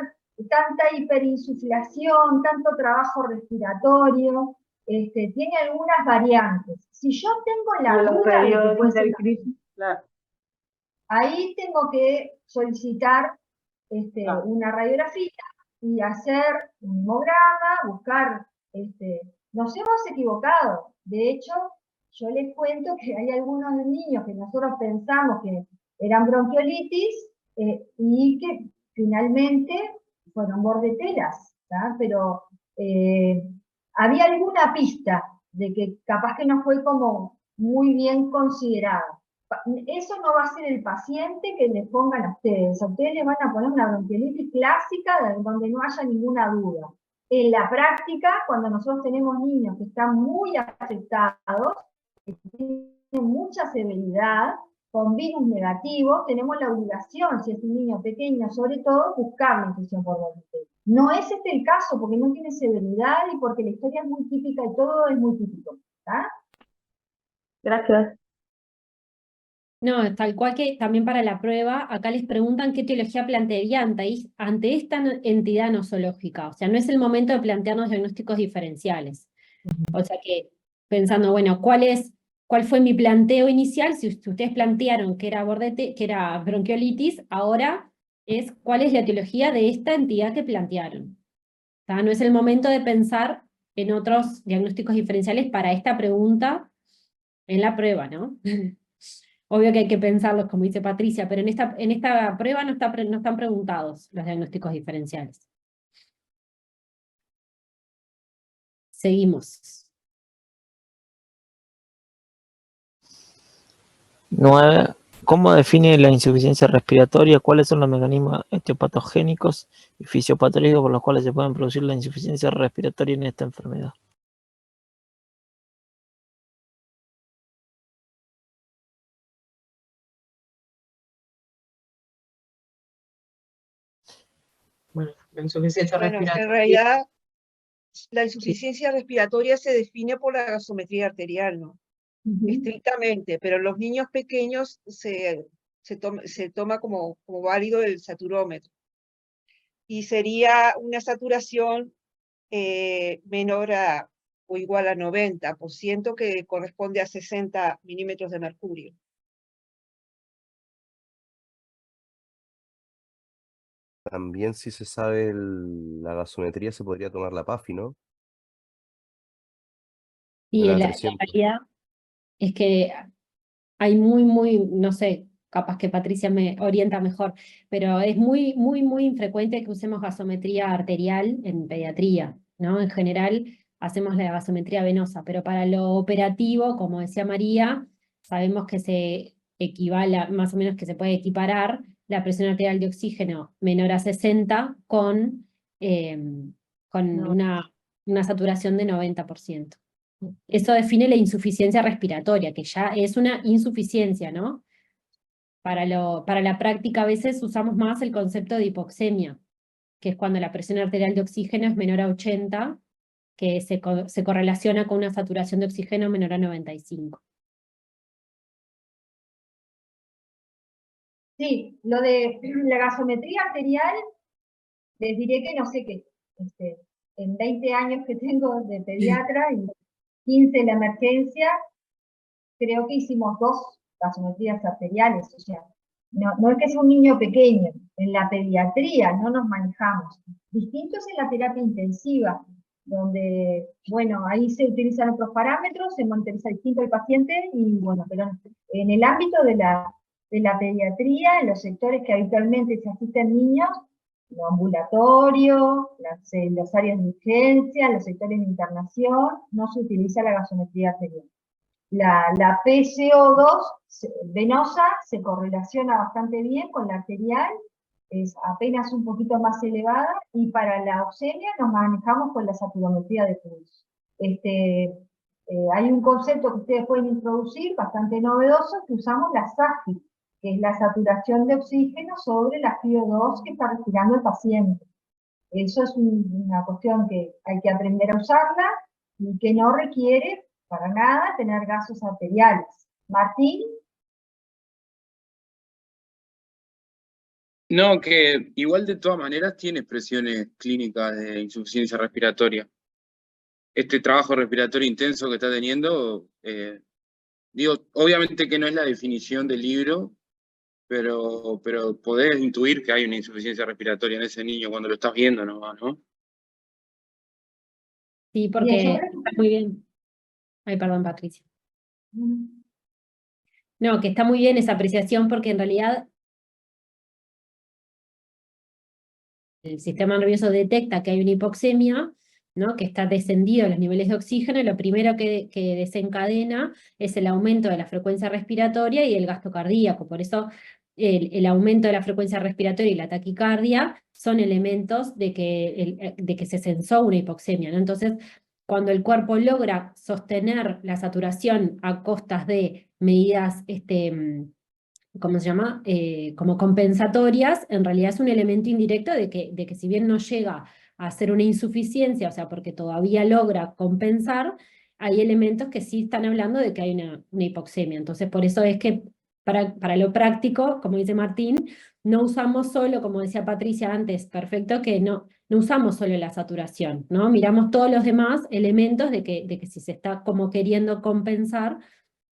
tanta hiperinsuflación, tanto trabajo respiratorio, tiene algunas variantes. Si yo tengo la Los duda de que periodos puede ser intercrisis, claro. ahí tengo que solicitar una radiografía y hacer un hemograma, buscar, nos hemos equivocado. De hecho, yo les cuento que hay algunos niños que nosotros pensamos que eran bronquiolitis y que finalmente fueron bordetelas, ¿tá? Pero había alguna pista de que capaz que no fue como muy bien considerado. Eso no va a ser el paciente que les pongan a ustedes les van a poner una bronquiolitis clásica donde no haya ninguna duda. En la práctica, cuando nosotros tenemos niños que están muy afectados, que tienen mucha severidad, con virus negativos, tenemos la obligación, si es un niño pequeño sobre todo, buscar la infección por bronquiolitis. No es este el caso, porque no tiene severidad y porque la historia es muy típica y todo es muy típico. ¿Está? Gracias. No, tal cual que también para la prueba, acá les preguntan qué etiología plantearían ante esta entidad nosológica. O sea, no es el momento de plantearnos diagnósticos diferenciales. O sea que pensando, bueno, ¿cuál fue mi planteo inicial? Si ustedes plantearon que era bronquiolitis, ahora es cuál es la etiología de esta entidad que plantearon. O sea, no es el momento de pensar en otros diagnósticos diferenciales para esta pregunta en la prueba, ¿no? Obvio que hay que pensarlos, como dice Patricia, pero en esta prueba no están preguntados los diagnósticos diferenciales. Seguimos. 9. ¿Cómo define la insuficiencia respiratoria? ¿Cuáles son los mecanismos etiopatogénicos y fisiopatológicos por los cuales se pueden producir la insuficiencia respiratoria en esta enfermedad? Bueno, la insuficiencia Bueno, en respiratoria. realidad la Sí. insuficiencia respiratoria se define por la gasometría arterial, ¿no? Estrictamente, pero en los niños pequeños se toma como válido el saturómetro. Y sería una saturación menor a o igual a 90%, que corresponde a 60 milímetros de mercurio. También si se sabe la gasometría se podría tomar la PAFI, ¿no? Y La la 300. realidad es que hay no sé, capaz que Patricia me orienta mejor, pero es muy infrecuente que usemos gasometría arterial en pediatría, ¿no? En general hacemos la gasometría venosa, pero para lo operativo, como decía María, sabemos que se equivale, más o menos que se puede equiparar la presión arterial de oxígeno menor a 60 con una saturación de 90%. Eso define la insuficiencia respiratoria, que ya es una insuficiencia, ¿no? Para la práctica a veces usamos más el concepto de hipoxemia, que es cuando la presión arterial de oxígeno es menor a 80, que se correlaciona con una saturación de oxígeno menor a 95. Sí, lo de la gasometría arterial, les diré que no sé qué. En 20 años que tengo de pediatra y 15 en la emergencia, creo que hicimos 2 gasometrías arteriales, o sea, no es que sea un niño pequeño, en la pediatría no nos manejamos. Distinto es en la terapia intensiva, donde, bueno, ahí se utilizan otros parámetros, se monitoriza distinto el paciente, y bueno, pero en el ámbito de la pediatría, en los sectores que habitualmente se asisten niños, lo ambulatorio, los áreas de urgencia, los sectores de internación, no se utiliza la gasometría arterial. La PCO2 venosa se correlaciona bastante bien con la arterial, es apenas un poquito más elevada, y para la oxemia nos manejamos con la saturometría de pulso. Hay un concepto que ustedes pueden introducir, bastante novedoso, que usamos la SAFI, que es la saturación de oxígeno sobre la FiO2 que está respirando el paciente. Eso es una cuestión que hay que aprender a usarla y que no requiere para nada tener gases arteriales. Martín. No, que igual de todas maneras tiene expresiones clínicas de insuficiencia respiratoria. Este trabajo respiratorio intenso que está teniendo, digo, obviamente que no es la definición del libro, pero podés intuir que hay una insuficiencia respiratoria en ese niño cuando lo estás viendo nomás, ¿no? Sí, porque está muy bien. Ay, perdón, Patricia. No, que está muy bien esa apreciación, porque en realidad el sistema nervioso detecta que hay una hipoxemia, ¿no? Que está descendido los niveles de oxígeno, y lo primero que desencadena es el aumento de la frecuencia respiratoria y el gasto cardíaco. Por eso el aumento de la frecuencia respiratoria y la taquicardia son elementos de que se sensó una hipoxemia, ¿no? Entonces, cuando el cuerpo logra sostener la saturación a costas de medidas ¿cómo se llama? Como compensatorias, en realidad es un elemento indirecto de que si bien no llega a ser una insuficiencia, o sea, porque todavía logra compensar, hay elementos que sí están hablando de que hay una hipoxemia. Entonces, por eso es que para lo práctico, como dice Martín, no usamos solo, como decía Patricia antes, perfecto, que no usamos solo la saturación, ¿no? Miramos todos los demás elementos de que si se está como queriendo compensar,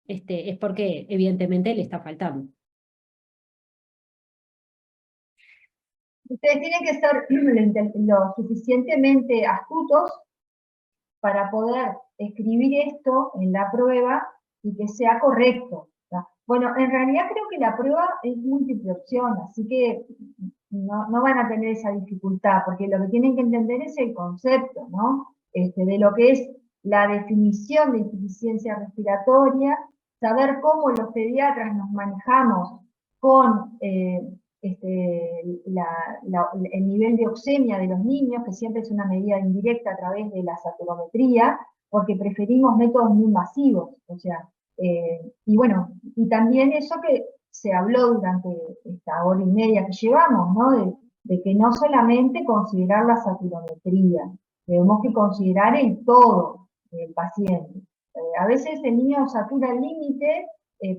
es porque evidentemente le está faltando. Ustedes tienen que ser lo suficientemente astutos para poder escribir esto en la prueba y que sea correcto. Bueno, en realidad creo que la prueba es múltiple opción, así que no van a tener esa dificultad, porque lo que tienen que entender es el concepto, ¿no? De lo que es la definición de insuficiencia respiratoria, saber cómo los pediatras nos manejamos con el nivel de oxemia de los niños, que siempre es una medida indirecta a través de la saturometría, porque preferimos métodos muy masivos, o sea, y bueno, y también eso que se habló durante esta hora y media que llevamos, ¿no? De que no solamente considerar la saturometría, tenemos que considerar el todo del paciente. A veces el niño satura el límite,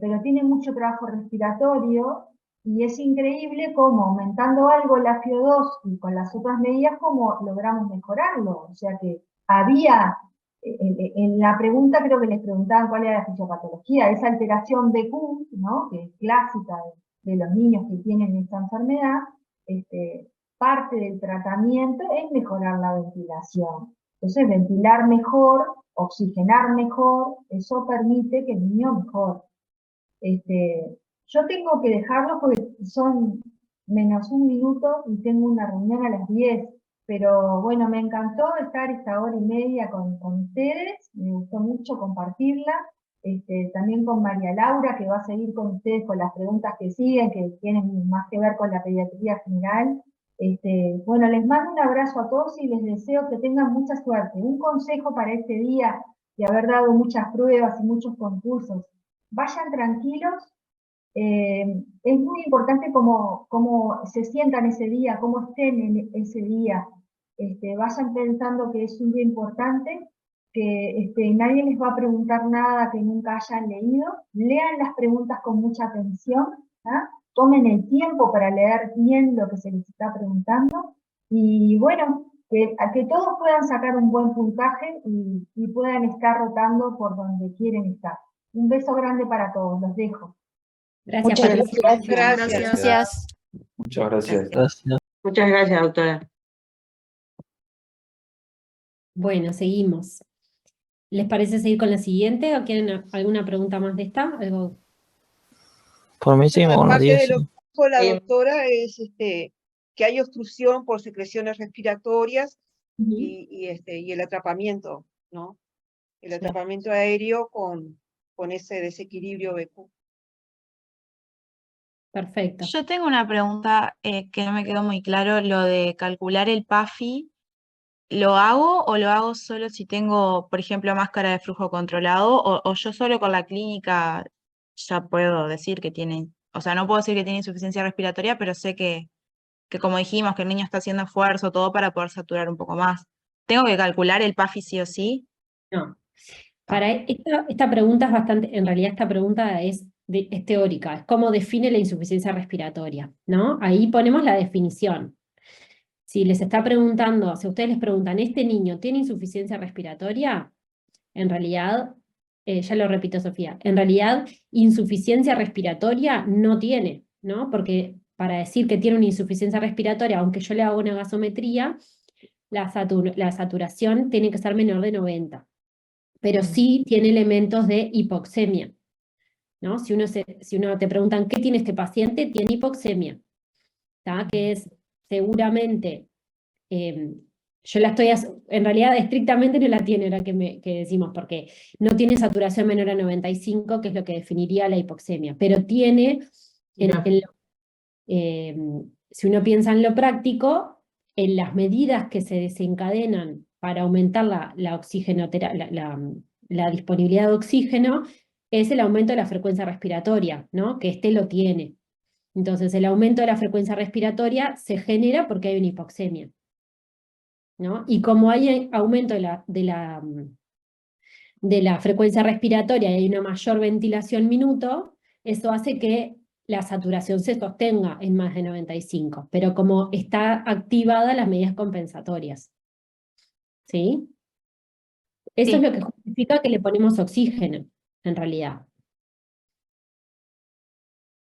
pero tiene mucho trabajo respiratorio, y es increíble cómo aumentando algo la FiO2 y con las otras medidas, cómo logramos mejorarlo. O sea que había, en la pregunta creo que les preguntaban cuál era la fisiopatología, esa alteración BQ, ¿no? Que es clásica de los niños que tienen esta enfermedad, parte del tratamiento es mejorar la ventilación. Entonces, ventilar mejor, oxigenar mejor, eso permite que el niño mejore. Yo tengo que dejarlo porque son menos un minuto y tengo una reunión a las 10, pero bueno, me encantó estar esta hora y media con ustedes, me gustó mucho compartirla, también con María Laura, que va a seguir con ustedes con las preguntas que siguen, que tienen más que ver con la pediatría general. Bueno, les mando un abrazo a todos y les deseo que tengan mucha suerte. Un consejo para este día de haber dado muchas pruebas y muchos concursos: vayan tranquilos. Es muy importante cómo se sientan ese día, cómo estén en ese día. Vayan pensando que es un día importante, que nadie les va a preguntar nada que nunca hayan leído. Lean las preguntas con mucha atención, ¿ah? Tomen el tiempo para leer bien lo que se les está preguntando. Y bueno, que todos puedan sacar un buen puntaje y puedan estar rotando por donde quieren estar. Un beso grande para todos, los dejo. Gracias, Muchas Patricia. gracias. Muchas gracias. Muchas gracias, doctora. Bueno, seguimos. ¿Les parece seguir con la siguiente o quieren alguna pregunta más de esta? ¿Algo? Por mí seguimos con la Parte de 10. lo que dijo la doctora es que hay obstrucción por secreciones respiratorias y el atrapamiento, ¿no? El atrapamiento aéreo con ese desequilibrio BQ. Perfecto. Yo tengo una pregunta que no me quedó muy claro, lo de calcular el PAFI. ¿Lo hago o lo hago solo si tengo, por ejemplo, máscara de flujo controlado o yo solo con la clínica ya puedo decir que tiene, o sea, no puedo decir que tiene insuficiencia respiratoria, pero sé que como dijimos, que el niño está haciendo esfuerzo, todo para poder saturar un poco más? ¿Tengo que calcular el PAFI sí o sí? No. Para esta pregunta es bastante, en realidad esta pregunta es teórica, es cómo define la insuficiencia respiratoria, ¿no? Ahí ponemos la definición. Si les está preguntando, si ustedes les preguntan, ¿este niño tiene insuficiencia respiratoria? En realidad, ya lo repito, Sofía, en realidad insuficiencia respiratoria no tiene, ¿no? Porque para decir que tiene una insuficiencia respiratoria, aunque yo le haga una gasometría, la saturación tiene que ser menor de 90. Pero sí tiene elementos de hipoxemia, ¿no? Si uno te preguntan, ¿qué tiene este paciente? Tiene hipoxemia, ¿tá? Que es seguramente, yo la estoy, en realidad estrictamente no la tiene ahora que decimos, porque no tiene saturación menor a 95, que es lo que definiría la hipoxemia, pero tiene, si uno piensa en lo práctico, en las medidas que se desencadenan para aumentar la disponibilidad de oxígeno, es el aumento de la frecuencia respiratoria, ¿no? Que este lo tiene. Entonces, el aumento de la frecuencia respiratoria se genera porque hay una hipoxemia, ¿no? Y como hay aumento de la frecuencia respiratoria y hay una mayor ventilación minuto, eso hace que la saturación se sostenga en más de 95, pero como está activada las medidas compensatorias. ¿Sí? Eso es Sí. lo que justifica que le ponemos oxígeno, en realidad.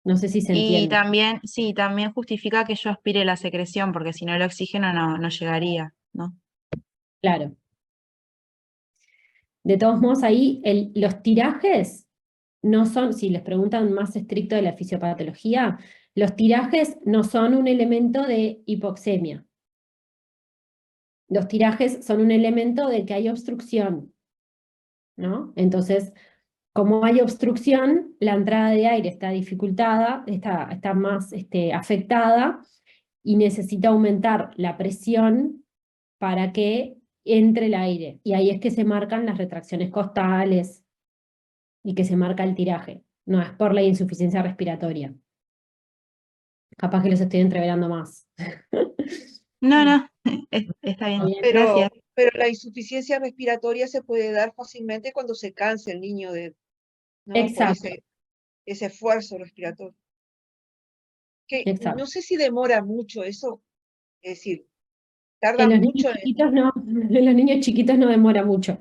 No sé si se Y entiende. también, sí, también justifica que yo aspire la secreción, porque si no el oxígeno no llegaría, ¿no? Claro. De todos modos, ahí los tirajes no son, si les preguntan más estricto de la fisiopatología, los tirajes no son un elemento de hipoxemia. Los tirajes son un elemento de que hay obstrucción, ¿no? Entonces, como hay obstrucción, la entrada de aire está dificultada, está más afectada y necesita aumentar la presión para que entre el aire. Y ahí es que se marcan las retracciones costales y que se marca el tiraje. No es por la insuficiencia respiratoria. Capaz que los estoy entreverando más. No, está bien, gracias. Pero la insuficiencia respiratoria se puede dar fácilmente cuando se cansa el niño ¿no? Por Exacto. ese esfuerzo respiratorio. Que Exacto. no sé si demora mucho eso, es decir, tarda En los mucho niños chiquitos no, en los niños chiquitos no demora mucho.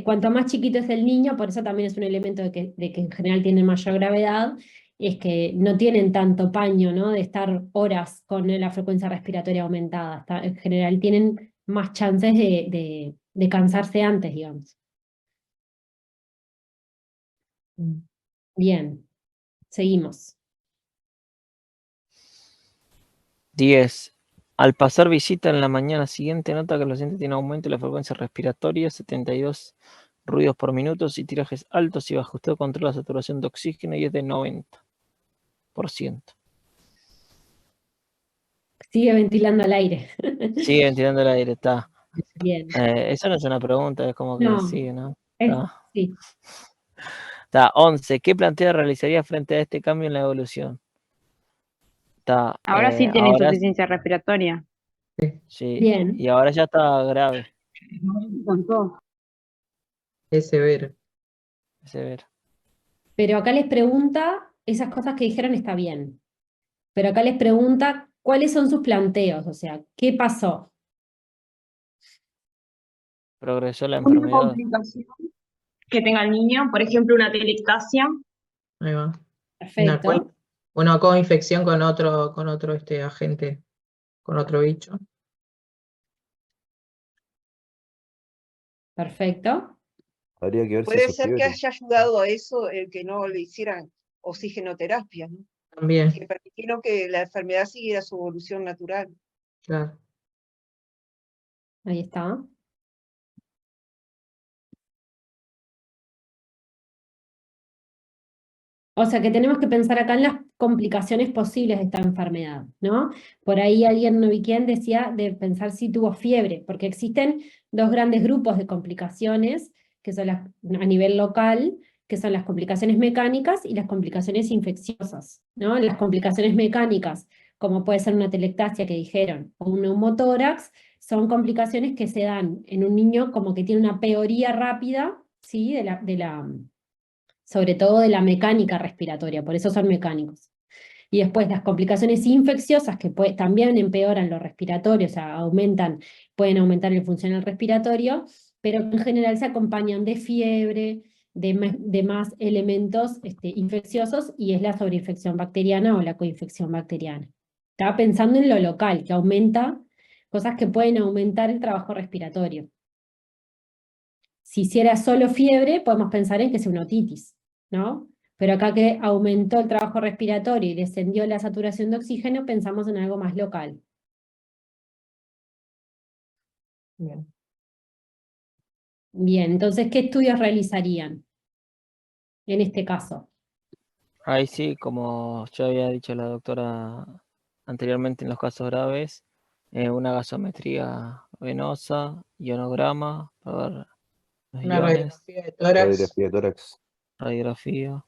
Cuanto más chiquito es el niño, por eso también es un elemento de que en general tienen mayor gravedad, es que no tienen tanto paño, ¿no? De estar horas con la frecuencia respiratoria aumentada. En general tienen más chances de cansarse antes, digamos. Bien, seguimos. 10. Al pasar visita en la mañana siguiente, nota que el paciente tiene aumento de la frecuencia respiratoria, 72 ruidos por minuto y tirajes altos y bajo. Usted controla la saturación de oxígeno y es de 90%. Sigue ventilando al aire. Sigue ventilando el aire, está. Bien. Eso no es una pregunta, es como que No, sigue, ¿no? sí. Está. 11. ¿Qué planteo realizaría frente a este cambio en la evolución? Está. Ahora sí tiene Ahora insuficiencia respiratoria. sí. Bien. Y ahora ya está grave. Es severo. Es severo. Pero acá les pregunta, esas cosas que dijeron está bien. Pero acá les pregunta cuáles son sus planteos, o sea, ¿qué pasó? Progresó la Una enfermedad. complicación que tenga el niño, por ejemplo, una telectasia. Ahí va. Perfecto. Una coinfección con otro agente, con otro bicho. Perfecto. Habría que ver si Puede eso es ser que fiebre. haya ayudado a eso el que no le hicieran oxigenoterapia, ¿no? También, Que permitieron que la enfermedad siguiera su evolución natural. claro. Ahí está. O sea que tenemos que pensar acá en las complicaciones posibles de esta enfermedad, ¿no? Por ahí alguien, no vi quién, decía de pensar si tuvo fiebre, porque existen dos grandes grupos de complicaciones, que son a nivel local, que son las complicaciones mecánicas y las complicaciones infecciosas, ¿no? Las complicaciones mecánicas, como puede ser una telectasia que dijeron, o un neumotórax, son complicaciones que se dan en un niño como que tiene una peoría rápida, ¿sí? Sobre todo de la mecánica respiratoria, por eso son mecánicos. Y después las complicaciones infecciosas que también empeoran lo respiratorio, o sea, pueden aumentar el funcional respiratorio, pero en general se acompañan de fiebre, de más elementos infecciosos, y es la sobreinfección bacteriana o la coinfección bacteriana. Estaba pensando en lo local, que aumenta, cosas que pueden aumentar el trabajo respiratorio. Si hiciera solo fiebre, podemos pensar en que es una otitis, ¿no? Pero acá que aumentó el trabajo respiratorio y descendió la saturación de oxígeno, pensamos en algo más local. Bien. Bien, entonces, ¿qué estudios realizarían en este caso? Ahí sí, como ya había dicho la doctora anteriormente en los casos graves, una gasometría venosa, ionograma, para ver los Una iones. radiografía de tórax. Radiografía de tórax. radiografía.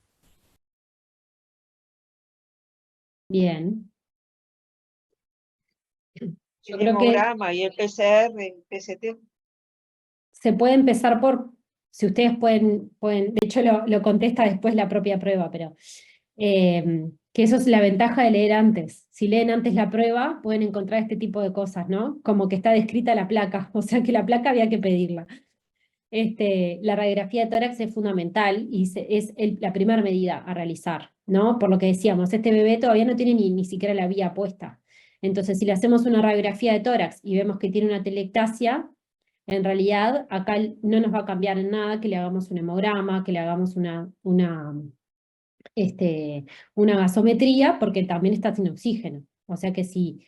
Bien. Yo El creo que hemograma y el PCR, el PCT. se puede empezar por, si ustedes pueden, de hecho lo contesta después la propia prueba, pero que eso es la ventaja de leer antes. Si leen antes la prueba, pueden encontrar este tipo de cosas, ¿no? Como que está descrita la placa, o sea que la placa había que pedirla. La radiografía de tórax es fundamental y es la primera medida a realizar, ¿no? Por lo que decíamos, este bebé todavía no tiene ni siquiera la vía puesta. Entonces, si le hacemos una radiografía de tórax y vemos que tiene una telectasia, en realidad acá no nos va a cambiar en nada que le hagamos un hemograma, que le hagamos una gasometría, porque también está sin oxígeno. O sea que si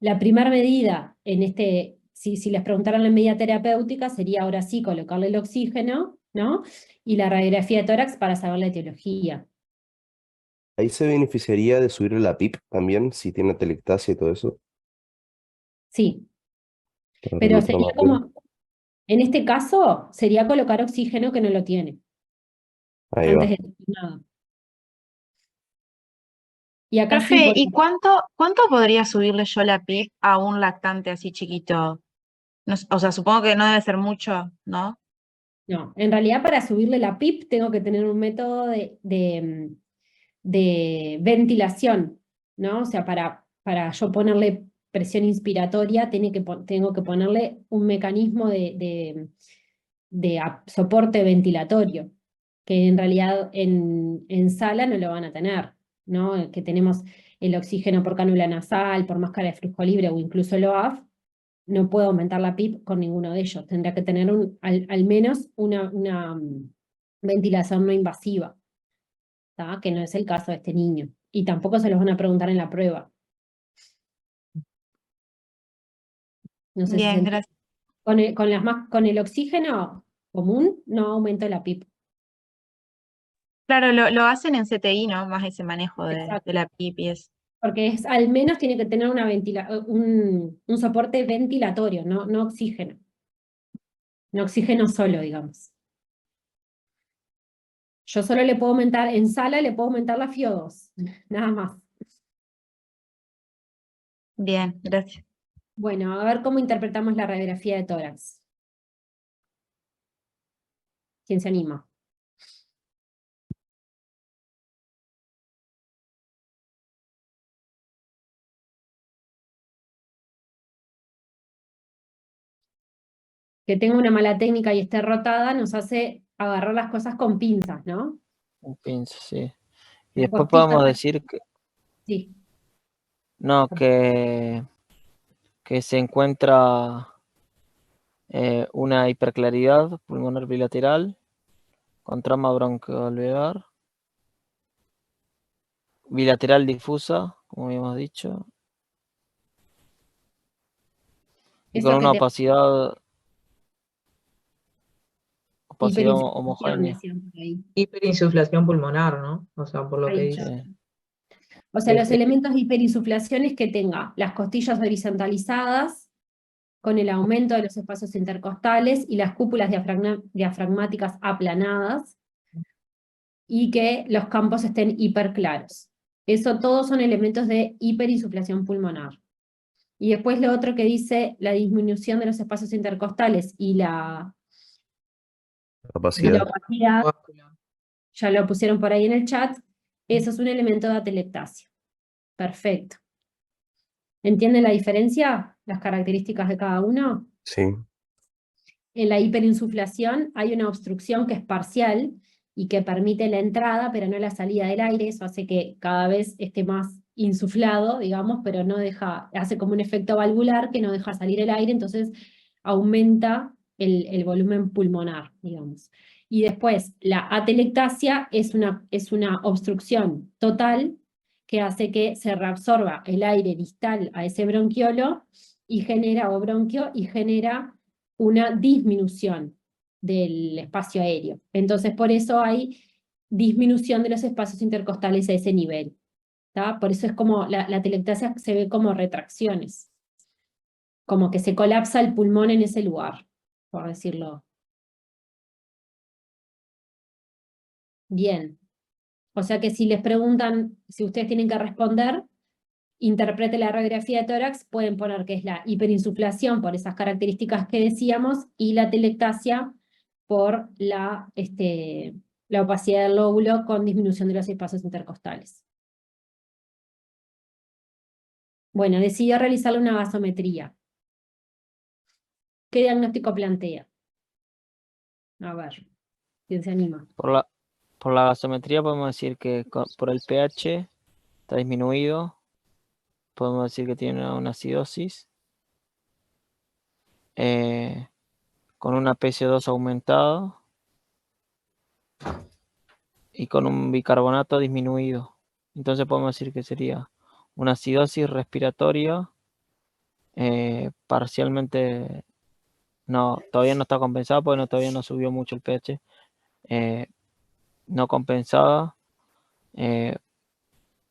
la primera medida si les preguntaran la medida terapéutica, sería ahora sí colocarle el oxígeno, ¿no? Y la radiografía de tórax para saber la etiología. Ahí se beneficiaría de subirle la PIP también, si tiene telectasia y todo eso, Sí, para pero reclutar sería más rápido. como, en este caso, sería colocar oxígeno que no lo tiene, Ahí antes va. de decir nada. Y acá sí, Profe, ¿y cuánto podría subirle yo la PIP a un lactante así chiquito? O sea, supongo que no debe ser mucho, ¿no? no, en realidad para subirle la PIP tengo que tener un método de ventilación, ¿no? O sea, para yo ponerle presión inspiratoria, tengo que ponerle un mecanismo de soporte ventilatorio, que en realidad en sala no lo van a tener, ¿no? Que tenemos el oxígeno por cánula nasal, por máscara de flujo libre o incluso el OAF, no puedo aumentar la PIP con ninguno de ellos. Tendría que tener al menos una ventilación no invasiva, ¿tá? Que no es el caso de este niño. Y tampoco se los van a preguntar en la prueba. No sé si se Bien, entiende. gracias. Con el oxígeno común no aumento la PIP. Claro, lo hacen en CTI, ¿no? Más ese manejo de Exacto. la PIP y eso. Porque al menos tiene que tener un soporte ventilatorio, no oxígeno. No oxígeno solo, digamos. Yo solo le puedo aumentar, en sala le puedo aumentar la FIO2, nada más. Bien, gracias. Bueno, a ver cómo interpretamos la radiografía de tórax. ¿Quién se anima? Que tenga una mala técnica y esté rotada nos hace agarrar las cosas con pinzas, ¿no? Un pinza, sí. Y Las después costillas podemos decir que, sí. no, que se encuentra una hiperclaridad pulmonar bilateral con trama broncoalveolar, bilateral difusa, como habíamos dicho, y con Eso que una te opacidad hiperinsuflación, homogénea. decían por ahí. Hiperinsuflación pulmonar, ¿no? O sea, por lo que Ahí dice. está. Sí. O sea, los Este, elementos de hiperinsuflación es que tenga las costillas horizontalizadas, con el aumento de los espacios intercostales y las cúpulas diafragmáticas aplanadas, y que los campos estén hiperclaros. Eso todos son elementos de hiperinsuflación pulmonar. Y después lo otro que dice la disminución de los espacios intercostales y la Capacidad. opacidad, ya lo pusieron por ahí en el chat, eso es un elemento de atelectasia. Perfecto. ¿Entienden la diferencia? Las características de cada uno. Sí. En la hiperinsuflación hay una obstrucción que es parcial y que permite la entrada, pero no la salida del aire. Eso hace que cada vez esté más insuflado, digamos, pero no deja, hace como un efecto valvular que no deja salir el aire, entonces aumenta el volumen pulmonar, digamos. Y después, la atelectasia es una obstrucción total que hace que se reabsorba el aire distal a ese bronquiolo y genera, o bronquio, y genera una disminución del espacio aéreo. Entonces, por eso hay disminución de los espacios intercostales a ese nivel. ¿Tá? Por eso es como la atelectasia se ve como retracciones, como que se colapsa el pulmón en ese lugar, por decirlo Bien. O sea que si les preguntan, si ustedes tienen que responder, interprete la radiografía de tórax, pueden poner que es la hiperinsuflación por esas características que decíamos y la telectasia por la opacidad del lóbulo con disminución de los espacios intercostales. Bueno, decidió realizarle una gasometría. ¿Qué diagnóstico plantea? A ver, ¿quién se anima? Por la gasometría podemos decir que por el pH está disminuido. Podemos decir que tiene una acidosis. Con una PC2 aumentado. Y con un bicarbonato disminuido. Entonces podemos decir que sería una acidosis respiratoria parcialmente, no, todavía no está compensada porque todavía no subió mucho el pH, no compensada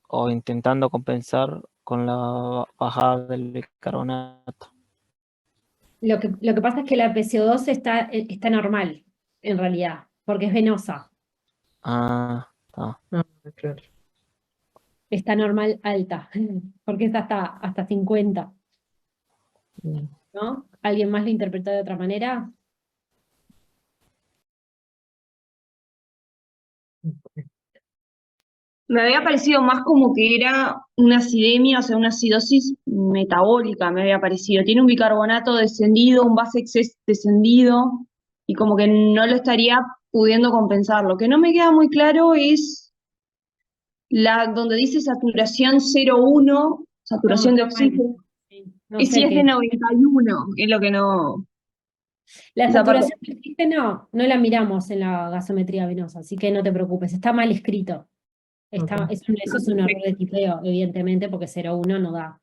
o intentando compensar con la bajada del bicarbonato. Lo que pasa es que la PCO2 está normal, en realidad, porque es venosa. Ah, está. Claro. Está normal alta, porque es hasta 50, ¿no? ¿Alguien más lo interpretó de otra manera? Me había parecido más como que era una acidemia, o sea, una acidosis metabólica, me había parecido. Tiene un bicarbonato descendido, un base excess descendido, y como que no lo estaría pudiendo compensar. Lo que no me queda muy claro es donde dice saturación 0,1, saturación de oxígeno, No y sé si es de qué. 91, es lo que no... La Esa parte. saturación de oxígeno no la miramos en la gasometría venosa, así que no te preocupes, está mal escrito. Eso es un error de tipeo, evidentemente, porque 0,1 no da.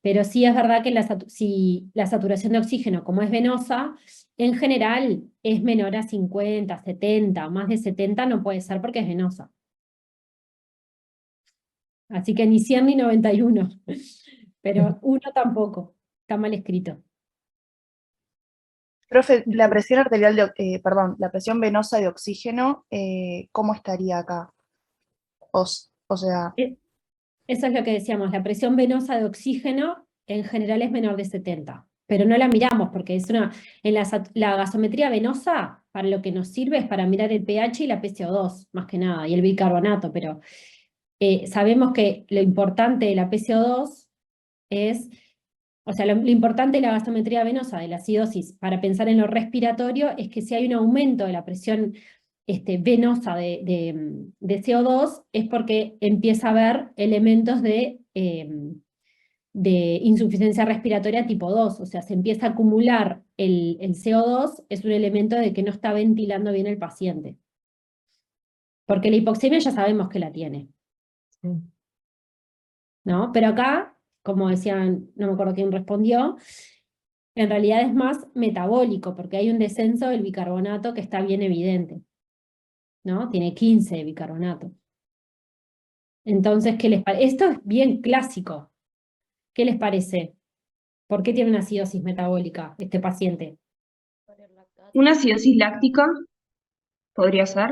Pero sí es verdad que si la saturación de oxígeno, como es venosa, en general es menor a 50, 70, más de 70 no puede ser porque es venosa. Así que ni 100 ni 91, pero 1 tampoco, está mal escrito. Profe, la presión arterial perdón, la presión venosa de oxígeno, ¿cómo estaría acá? O sea, Eso es lo que decíamos, la presión venosa de oxígeno en general es menor de 70, pero no la miramos porque la gasometría venosa para lo que nos sirve es para mirar el pH y la PCO2, más que nada, y el bicarbonato, pero sabemos que lo importante de la PCO2 es, o sea, lo importante de la gasometría venosa, de la acidosis, para pensar en lo respiratorio, es que si hay un aumento de la presión venosa de CO2 es porque empieza a haber elementos de insuficiencia respiratoria tipo 2, o sea, se empieza a acumular el CO2, es un elemento de que no está ventilando bien el paciente. Porque la hipoxemia ya sabemos que la tiene, ¿no? Pero acá, como decían, no me acuerdo quién respondió, en realidad es más metabólico, porque hay un descenso del bicarbonato que está bien evidente, ¿no? Tiene 15 de bicarbonato. Entonces, ¿qué les parece? Esto es bien clásico. ¿Qué les parece? ¿Por qué tiene una acidosis metabólica este paciente? Una acidosis láctica podría ser.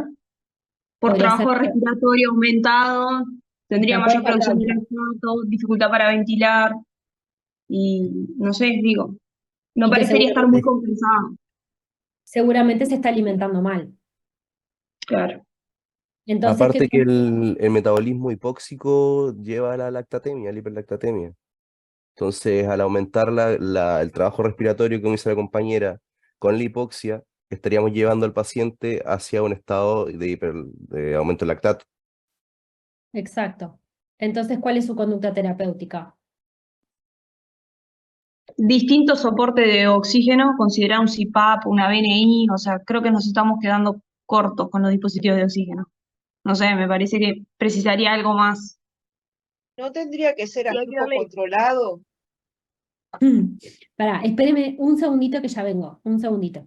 Por Podría ser, trabajo respiratorio aumentado, tendría no puede mayor estar producción de tanto. lactato, dificultad para ventilar, y no sé, digo, no Y que parecería estar muy compensado. seguramente se está alimentando mal. Claro. Entonces, ¿qué Aparte que el metabolismo hipóxico lleva a la lactatemia, a la hiperlactatemia. Entonces, al aumentar el trabajo respiratorio, como dice la compañera, con la hipoxia, estaríamos llevando al paciente hacia un estado de aumento de lactato. Exacto. Entonces, ¿cuál es su conducta terapéutica? Distintos soportes de oxígeno, considerar un CPAP, una BNI, o sea, creo que nos estamos quedando cortos con los dispositivos de oxígeno. No sé, me parece que precisaría algo más. ¿No tendría que ser Sí, hay que aflujo darle. controlado? Pará, espéreme un segundito que ya vengo. Un segundito.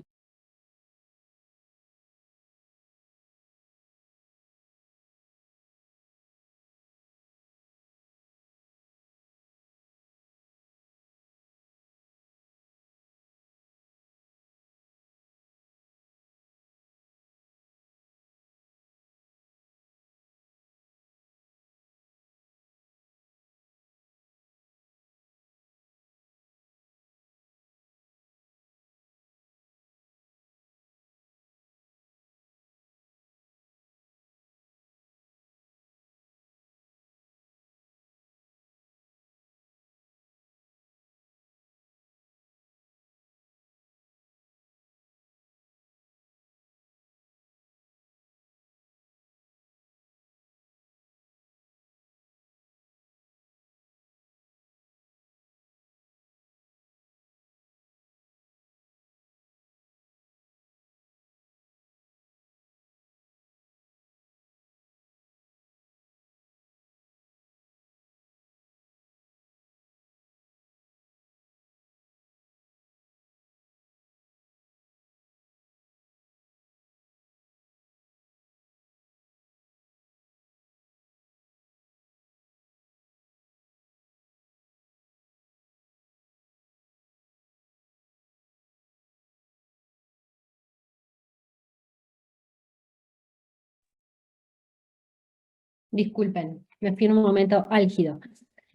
Disculpen, me fui en un momento álgido.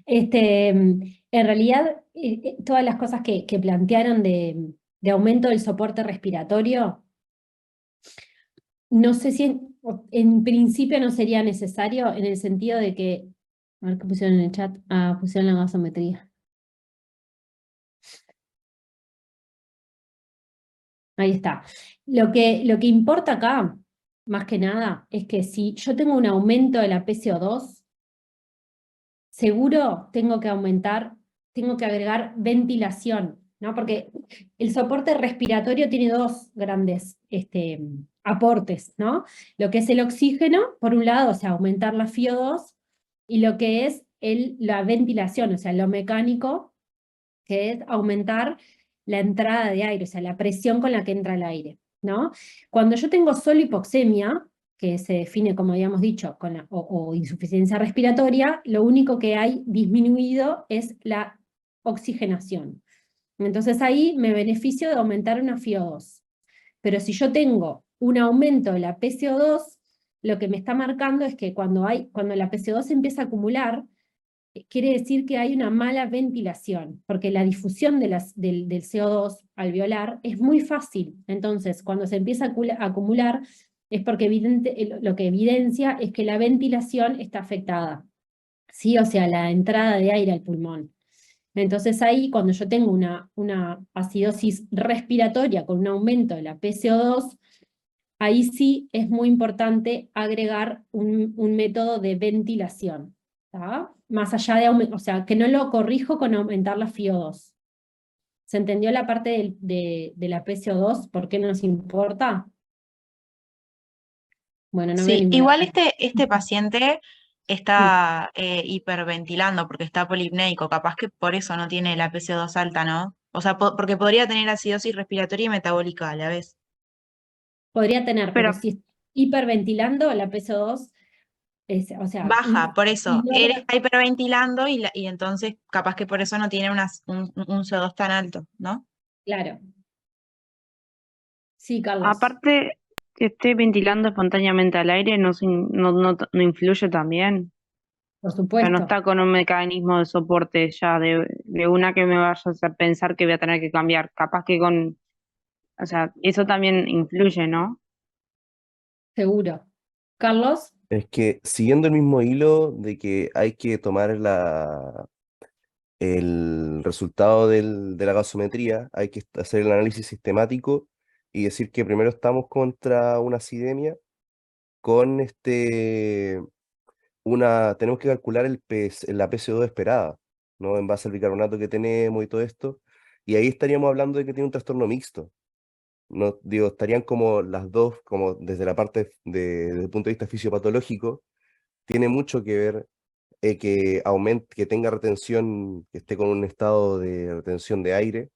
En realidad, todas las cosas que plantearon de aumento del soporte respiratorio, no sé si en principio no sería necesario en el sentido de que, a ver qué pusieron en el chat, pusieron la gasometría. Ahí está. Lo que importa acá, más que nada, es que si yo tengo un aumento de la PCO2, seguro tengo que agregar ventilación, ¿no? Porque el soporte respiratorio tiene dos grandes aportes, ¿no? Lo que es el oxígeno, por un lado, o sea, aumentar la FiO2, y lo que es la ventilación, o sea, lo mecánico, que es aumentar la entrada de aire, o sea, la presión con la que entra el aire, ¿no? Cuando yo tengo solo hipoxemia, que se define, como habíamos dicho, o insuficiencia respiratoria, lo único que hay disminuido es la oxigenación. Entonces ahí me beneficio de aumentar una FiO2. Pero si yo tengo un aumento de la PCO2, lo que me está marcando es que cuando la PCO2 empieza a acumular, quiere decir que hay una mala ventilación, porque la difusión del CO2 alveolar es muy fácil. Entonces, cuando se empieza a acumular, es porque lo que evidencia es que la ventilación está afectada, ¿sí? O sea, la entrada de aire al pulmón. Entonces ahí, cuando yo tengo una acidosis respiratoria con un aumento de la PCO2, ahí sí es muy importante agregar un método de ventilación, ¿tá? Más allá de o sea, que no lo corrijo con aumentar la FiO2. ¿Se entendió la parte de la PCO2? ¿Por qué nos importa? Bueno, no veo Sí, ninguna. igual este paciente está hiperventilando porque está polipneico, capaz que por eso no tiene la PCO2 alta, ¿no? O sea, porque podría tener acidosis respiratoria y metabólica a la vez. Podría tener, pero Pero si está hiperventilando, la PCO2, o sea, baja, por y eso. Él logra, está hiperventilando y entonces capaz que por eso no tiene un CO2 tan alto, ¿no? claro. Sí, Carlos, Aparte, que esté ventilando espontáneamente al aire no influye también. por O sea, no supuesto, está con un mecanismo de soporte ya de una que me vaya a hacer pensar que voy a tener que cambiar. Capaz que o sea, eso también influye, ¿no? seguro. Carlos, Es que siguiendo el mismo hilo de que hay que tomar el resultado de la gasometría, hay que hacer el análisis sistemático y decir que primero estamos contra una acidemia con tenemos que calcular la PCO2 esperada, ¿no? En base al bicarbonato que tenemos y todo esto, y ahí estaríamos hablando de que tiene un trastorno mixto. No, digo, estarían como las dos, como desde la parte desde el punto de vista fisiopatológico, tiene mucho que ver que tenga retención, que esté con un estado de retención de aire,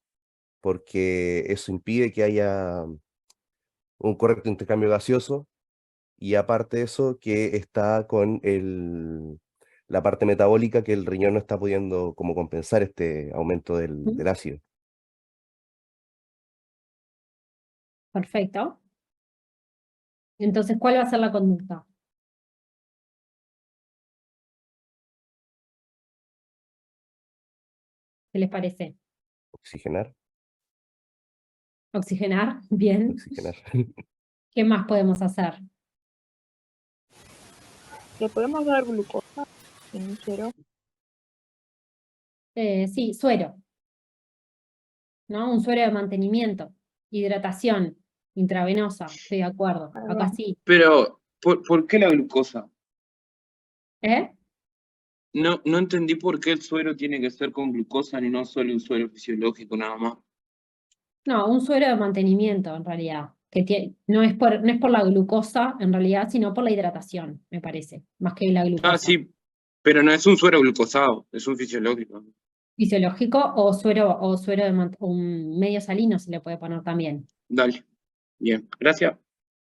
porque eso impide que haya un correcto intercambio gaseoso, y aparte de eso, que está con la parte metabólica, que el riñón no está pudiendo como compensar este aumento del ácido. perfecto. Entonces, ¿cuál va a ser la conducta? ¿Qué les parece? Oxigenar, ¿Oxigenar? Bien. oxigenar. ¿Qué más podemos hacer? ¿Le podemos dar glucosa en un suero? Sí, suero, ¿no? Un suero de mantenimiento, hidratación intravenosa, estoy de acuerdo. Acá sí. Pero, ¿por qué la glucosa? ¿Eh? No entendí por qué el suero tiene que ser con glucosa y no solo un suero fisiológico nada más. No, un suero de mantenimiento en realidad, no es por la glucosa en realidad, sino por la hidratación, me parece, más que la glucosa. Ah, sí, pero no es un suero glucosado, es un fisiológico. Fisiológico o suero un medio salino se le puede poner también. Dale, bien, gracias.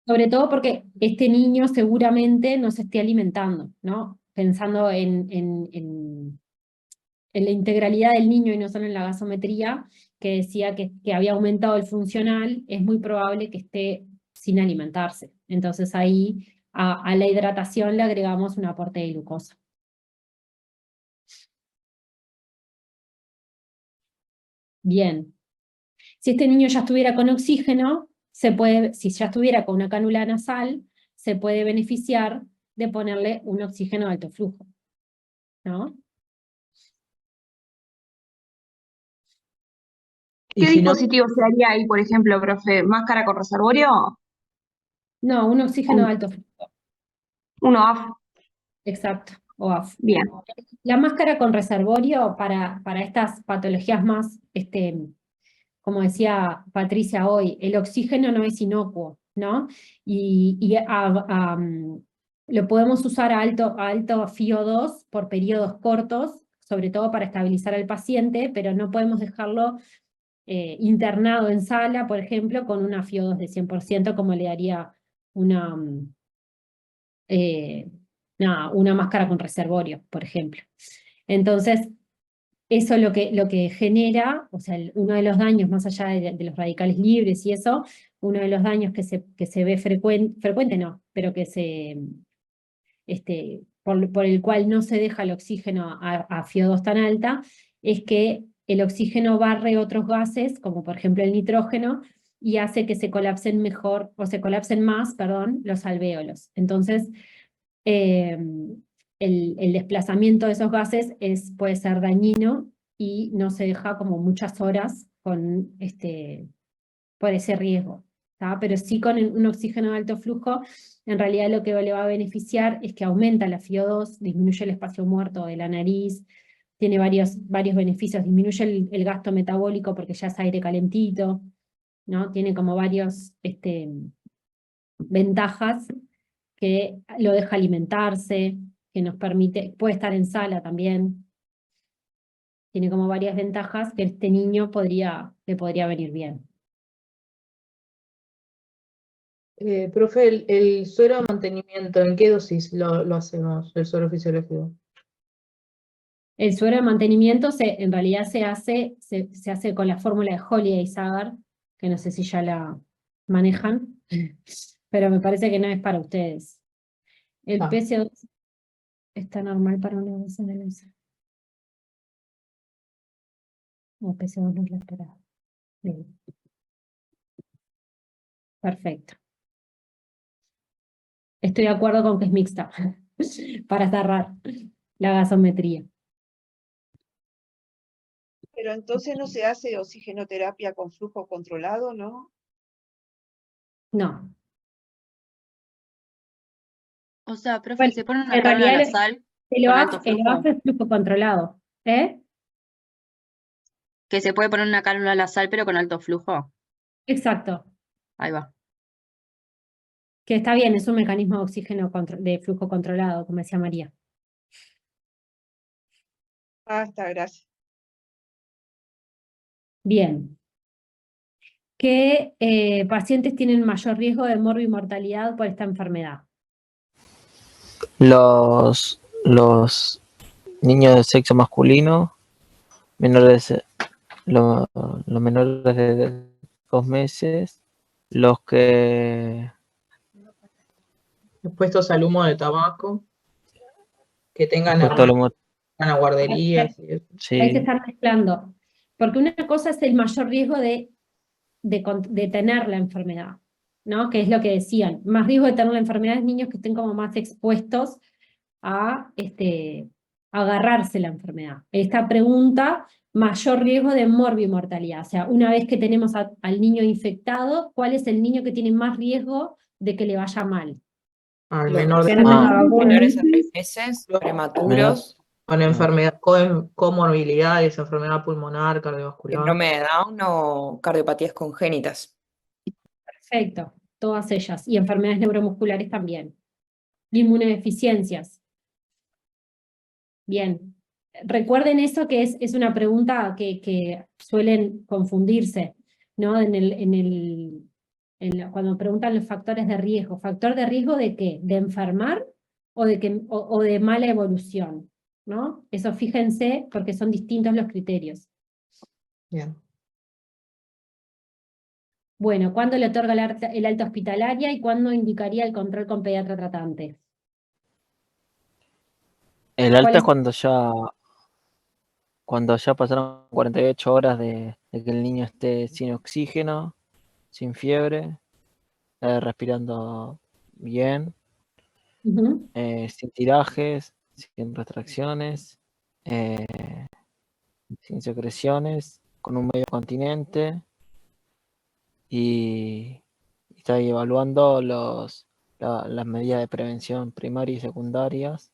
Sobre todo porque este niño seguramente no se esté alimentando, ¿no? Pensando en la integralidad del niño y no solo en la gasometría, que decía que había aumentado el funcional, es muy probable que esté sin alimentarse. Entonces ahí a la hidratación le agregamos un aporte de glucosa. Bien. Si este niño ya estuviera con oxígeno, si ya estuviera con una cánula nasal, se puede beneficiar de ponerle un oxígeno de alto flujo, ¿no? ¿Qué dispositivo se haría ahí, por ejemplo, profe? ¿Máscara con reservorio? No, un oxígeno de alto flujo. Uno off. Exacto, OAF. Bien. La máscara con reservorio para estas patologías más, como decía Patricia hoy, el oxígeno no es inocuo, ¿no? Lo podemos usar a alto FiO2 por periodos cortos, sobre todo para estabilizar al paciente, pero no podemos dejarlo internado en sala, por ejemplo, con una FiO2 de 100%, como le daría una máscara con reservorio, por ejemplo. Entonces, eso lo que genera, o sea, uno de los daños, más allá de los radicales libres y eso, uno de los daños que se ve frecuente no, pero que por el cual no se deja el oxígeno a FiO2 tan alta, es que el oxígeno barre otros gases, como por ejemplo el nitrógeno, y hace que se colapsen más, los alvéolos. Entonces, el desplazamiento de esos gases puede ser dañino y no se deja como muchas horas por ese riesgo, ¿tá? Pero sí con un oxígeno de alto flujo, en realidad lo que le va a beneficiar es que aumenta la FiO2, disminuye el espacio muerto de la nariz, tiene varios beneficios, disminuye el gasto metabólico porque ya es aire calentito, ¿no? Tiene como varios ventajas, que lo deja alimentarse, que nos permite, puede estar en sala también. Tiene como varias ventajas que este niño le podría venir bien. Profe, el suero de mantenimiento, ¿en qué dosis lo hacemos, el suero fisiológico? El suero de mantenimiento en realidad se hace con la fórmula de Holiday-Sagar, que no sé si ya la manejan, pero me parece que no es para ustedes. El PCO2 está normal para una vez en el uso. No, PCO2 no es lo esperado. Bien. Perfecto. Estoy de acuerdo con que es mixta, para cerrar la gasometría. Pero entonces no se hace oxigenoterapia con flujo controlado, ¿no? No. O sea, profe, Bueno, se pone una en cánula realidad nasal el con alto OAF es flujo. flujo controlado. ¿Eh? Que se puede poner una cánula nasal pero con alto flujo. Exacto. Ahí va. Que está bien, es un mecanismo de oxígeno de flujo controlado, como decía María. Está, gracias. Bien. ¿Qué pacientes tienen mayor riesgo de morbimortalidad por esta enfermedad? Los niños de sexo masculino, los menores de 2 meses, los que Expuestos al humo de tabaco, que tengan después todo hermanos, van a guarderías. Y eso. Ahí se sí, están mezclando. Porque una cosa es el mayor riesgo de tener la enfermedad, ¿no? Que es lo que decían. Más riesgo de tener la enfermedad es niños que estén como más expuestos a agarrarse la enfermedad. Esta pregunta, mayor riesgo de morbimortalidad. O sea, una vez que tenemos al niño infectado, ¿cuál es el niño que tiene más riesgo de que le vaya mal? Al Los menor de que edad, menores a 3 meses, prematuros, con enfermedad, comorbilidades, enfermedad pulmonar, cardiovascular. síndrome de Down o cardiopatías congénitas. Perfecto, todas ellas. Y enfermedades neuromusculares también. Y inmunodeficiencias. Bien. Recuerden eso, que es una pregunta que suelen confundirse, ¿no? Cuando preguntan los factores de riesgo. ¿Factor de riesgo de qué? ¿De enfermar o de mala evolución? ¿No? Eso fíjense, porque son distintos los criterios. Bien. Bueno, ¿cuándo le otorga el alta hospitalaria y cuándo indicaría el control con pediatra tratante? El ¿Cuál alta es? es cuando ya pasaron 48 horas de que el niño esté sin oxígeno, sin fiebre, respirando bien, Ujú. sin tirajes, sin retracciones, eh, sin secreciones, con un medio continente y está ahí evaluando las medidas de prevención primarias y secundarias.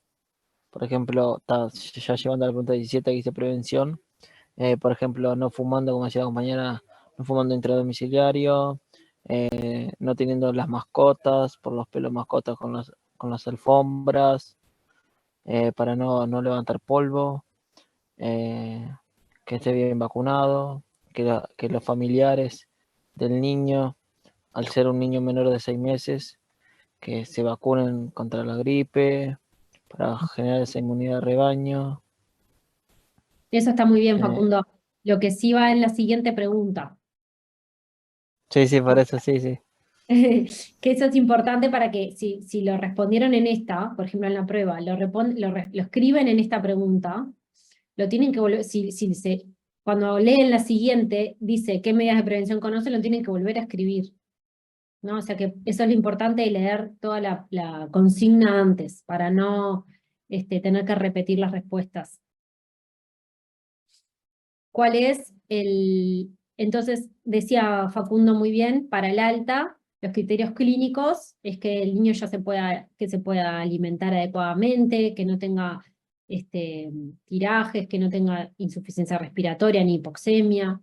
Por ejemplo, está ya llevando a la pregunta 17 que dice prevención. Por ejemplo, no fumando, como decía la compañera, no fumando intradomiciliario, no teniendo las mascotas, por los pelos mascotas con las alfombras, para no levantar polvo, que esté bien vacunado, que los familiares del niño, al ser un niño menor de 6 meses, que se vacunen contra la gripe, para generar esa inmunidad de rebaño. Eso está muy bien, Eh, Facundo. Lo que sí va en la siguiente pregunta. sí, por eso, sí. Que eso es importante para que si lo respondieron en esta, por ejemplo en la prueba, lo escriben en esta pregunta, lo tienen que volver, cuando leen la siguiente, dice qué medidas de prevención conocen, lo tienen que volver a escribir, ¿no? O sea que eso es lo importante de leer toda la consigna antes, para no tener que repetir las respuestas. ¿Cuál es entonces, decía Facundo muy bien, para el alta, los criterios clínicos es que el niño ya que se pueda alimentar adecuadamente, que no tenga tirajes, que no tenga insuficiencia respiratoria ni hipoxemia,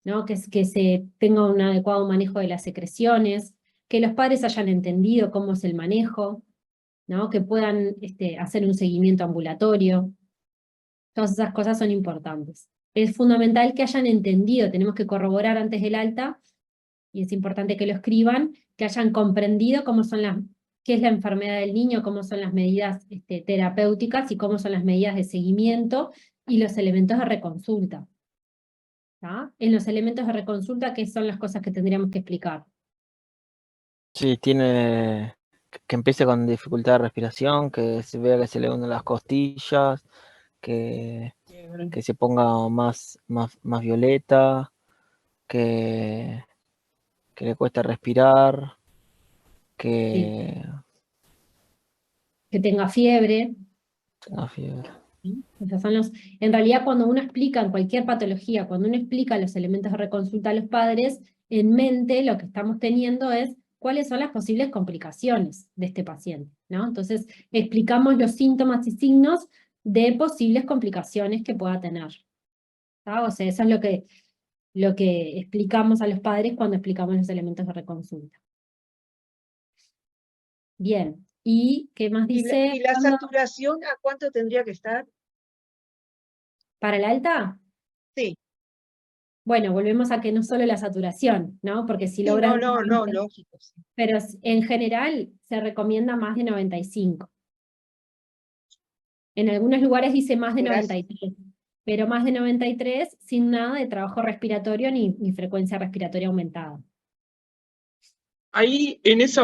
¿no? Que se tenga un adecuado manejo de las secreciones, que los padres hayan entendido cómo es el manejo, ¿no? Que puedan hacer un seguimiento ambulatorio. Todas esas cosas son importantes. Es fundamental que hayan entendido, tenemos que corroborar antes del alta, y es importante que lo escriban, que hayan comprendido qué es la enfermedad del niño, cómo son las medidas terapéuticas y cómo son las medidas de seguimiento y los elementos de reconsulta. ¿Tá? En los elementos de reconsulta, ¿qué son las cosas que tendríamos que explicar? Sí, tiene que empiece con dificultad de respiración, que se vea que se le hunden las costillas, que se ponga más violeta, que le cueste respirar, Sí. que Que tenga fiebre. tenga fiebre. Esos son en realidad, cuando uno explica en cualquier patología, cuando uno explica los elementos de reconsulta a los padres, en mente lo que estamos teniendo es cuáles son las posibles complicaciones de este paciente, ¿no? Entonces, explicamos los síntomas y signos de posibles complicaciones que pueda tener. ¿Tá? O sea, eso es lo que explicamos a los padres cuando explicamos los elementos de reconsulta. Bien, ¿y qué más dice? ¿Y la saturación a cuánto tendría que estar? ¿Para el alta? Sí. Bueno, volvemos a que no solo la saturación, ¿no? Porque si Sí, logran... no, lógico. Sí. Pero en general se recomienda más de 95. En algunos lugares dice más de 93, pero más de 93 sin nada de trabajo respiratorio ni frecuencia respiratoria aumentada. Ahí, en ese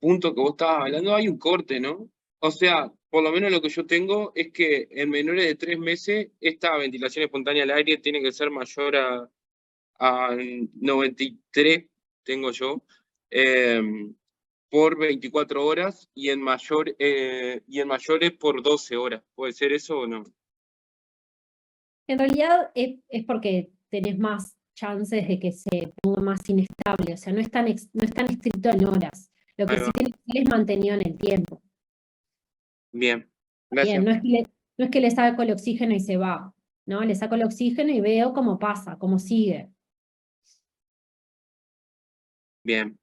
punto que vos estabas hablando, hay un corte, ¿no? O sea, por lo menos lo que yo tengo es que en menores de 3 meses, esta ventilación espontánea al aire tiene que ser mayor a 93, tengo yo, por 24 horas, y en mayores por 12 horas. ¿Puede ser eso o no? En realidad es porque tenés más chances de que se ponga más inestable, o sea, no es tan estricto en horas. Lo que Ahí sí va. tiene que ser es mantenido en el tiempo. Bien, Bien, gracias. no es que le saco el oxígeno y se va, ¿no? Le saco el oxígeno y veo cómo pasa, cómo sigue. Bien.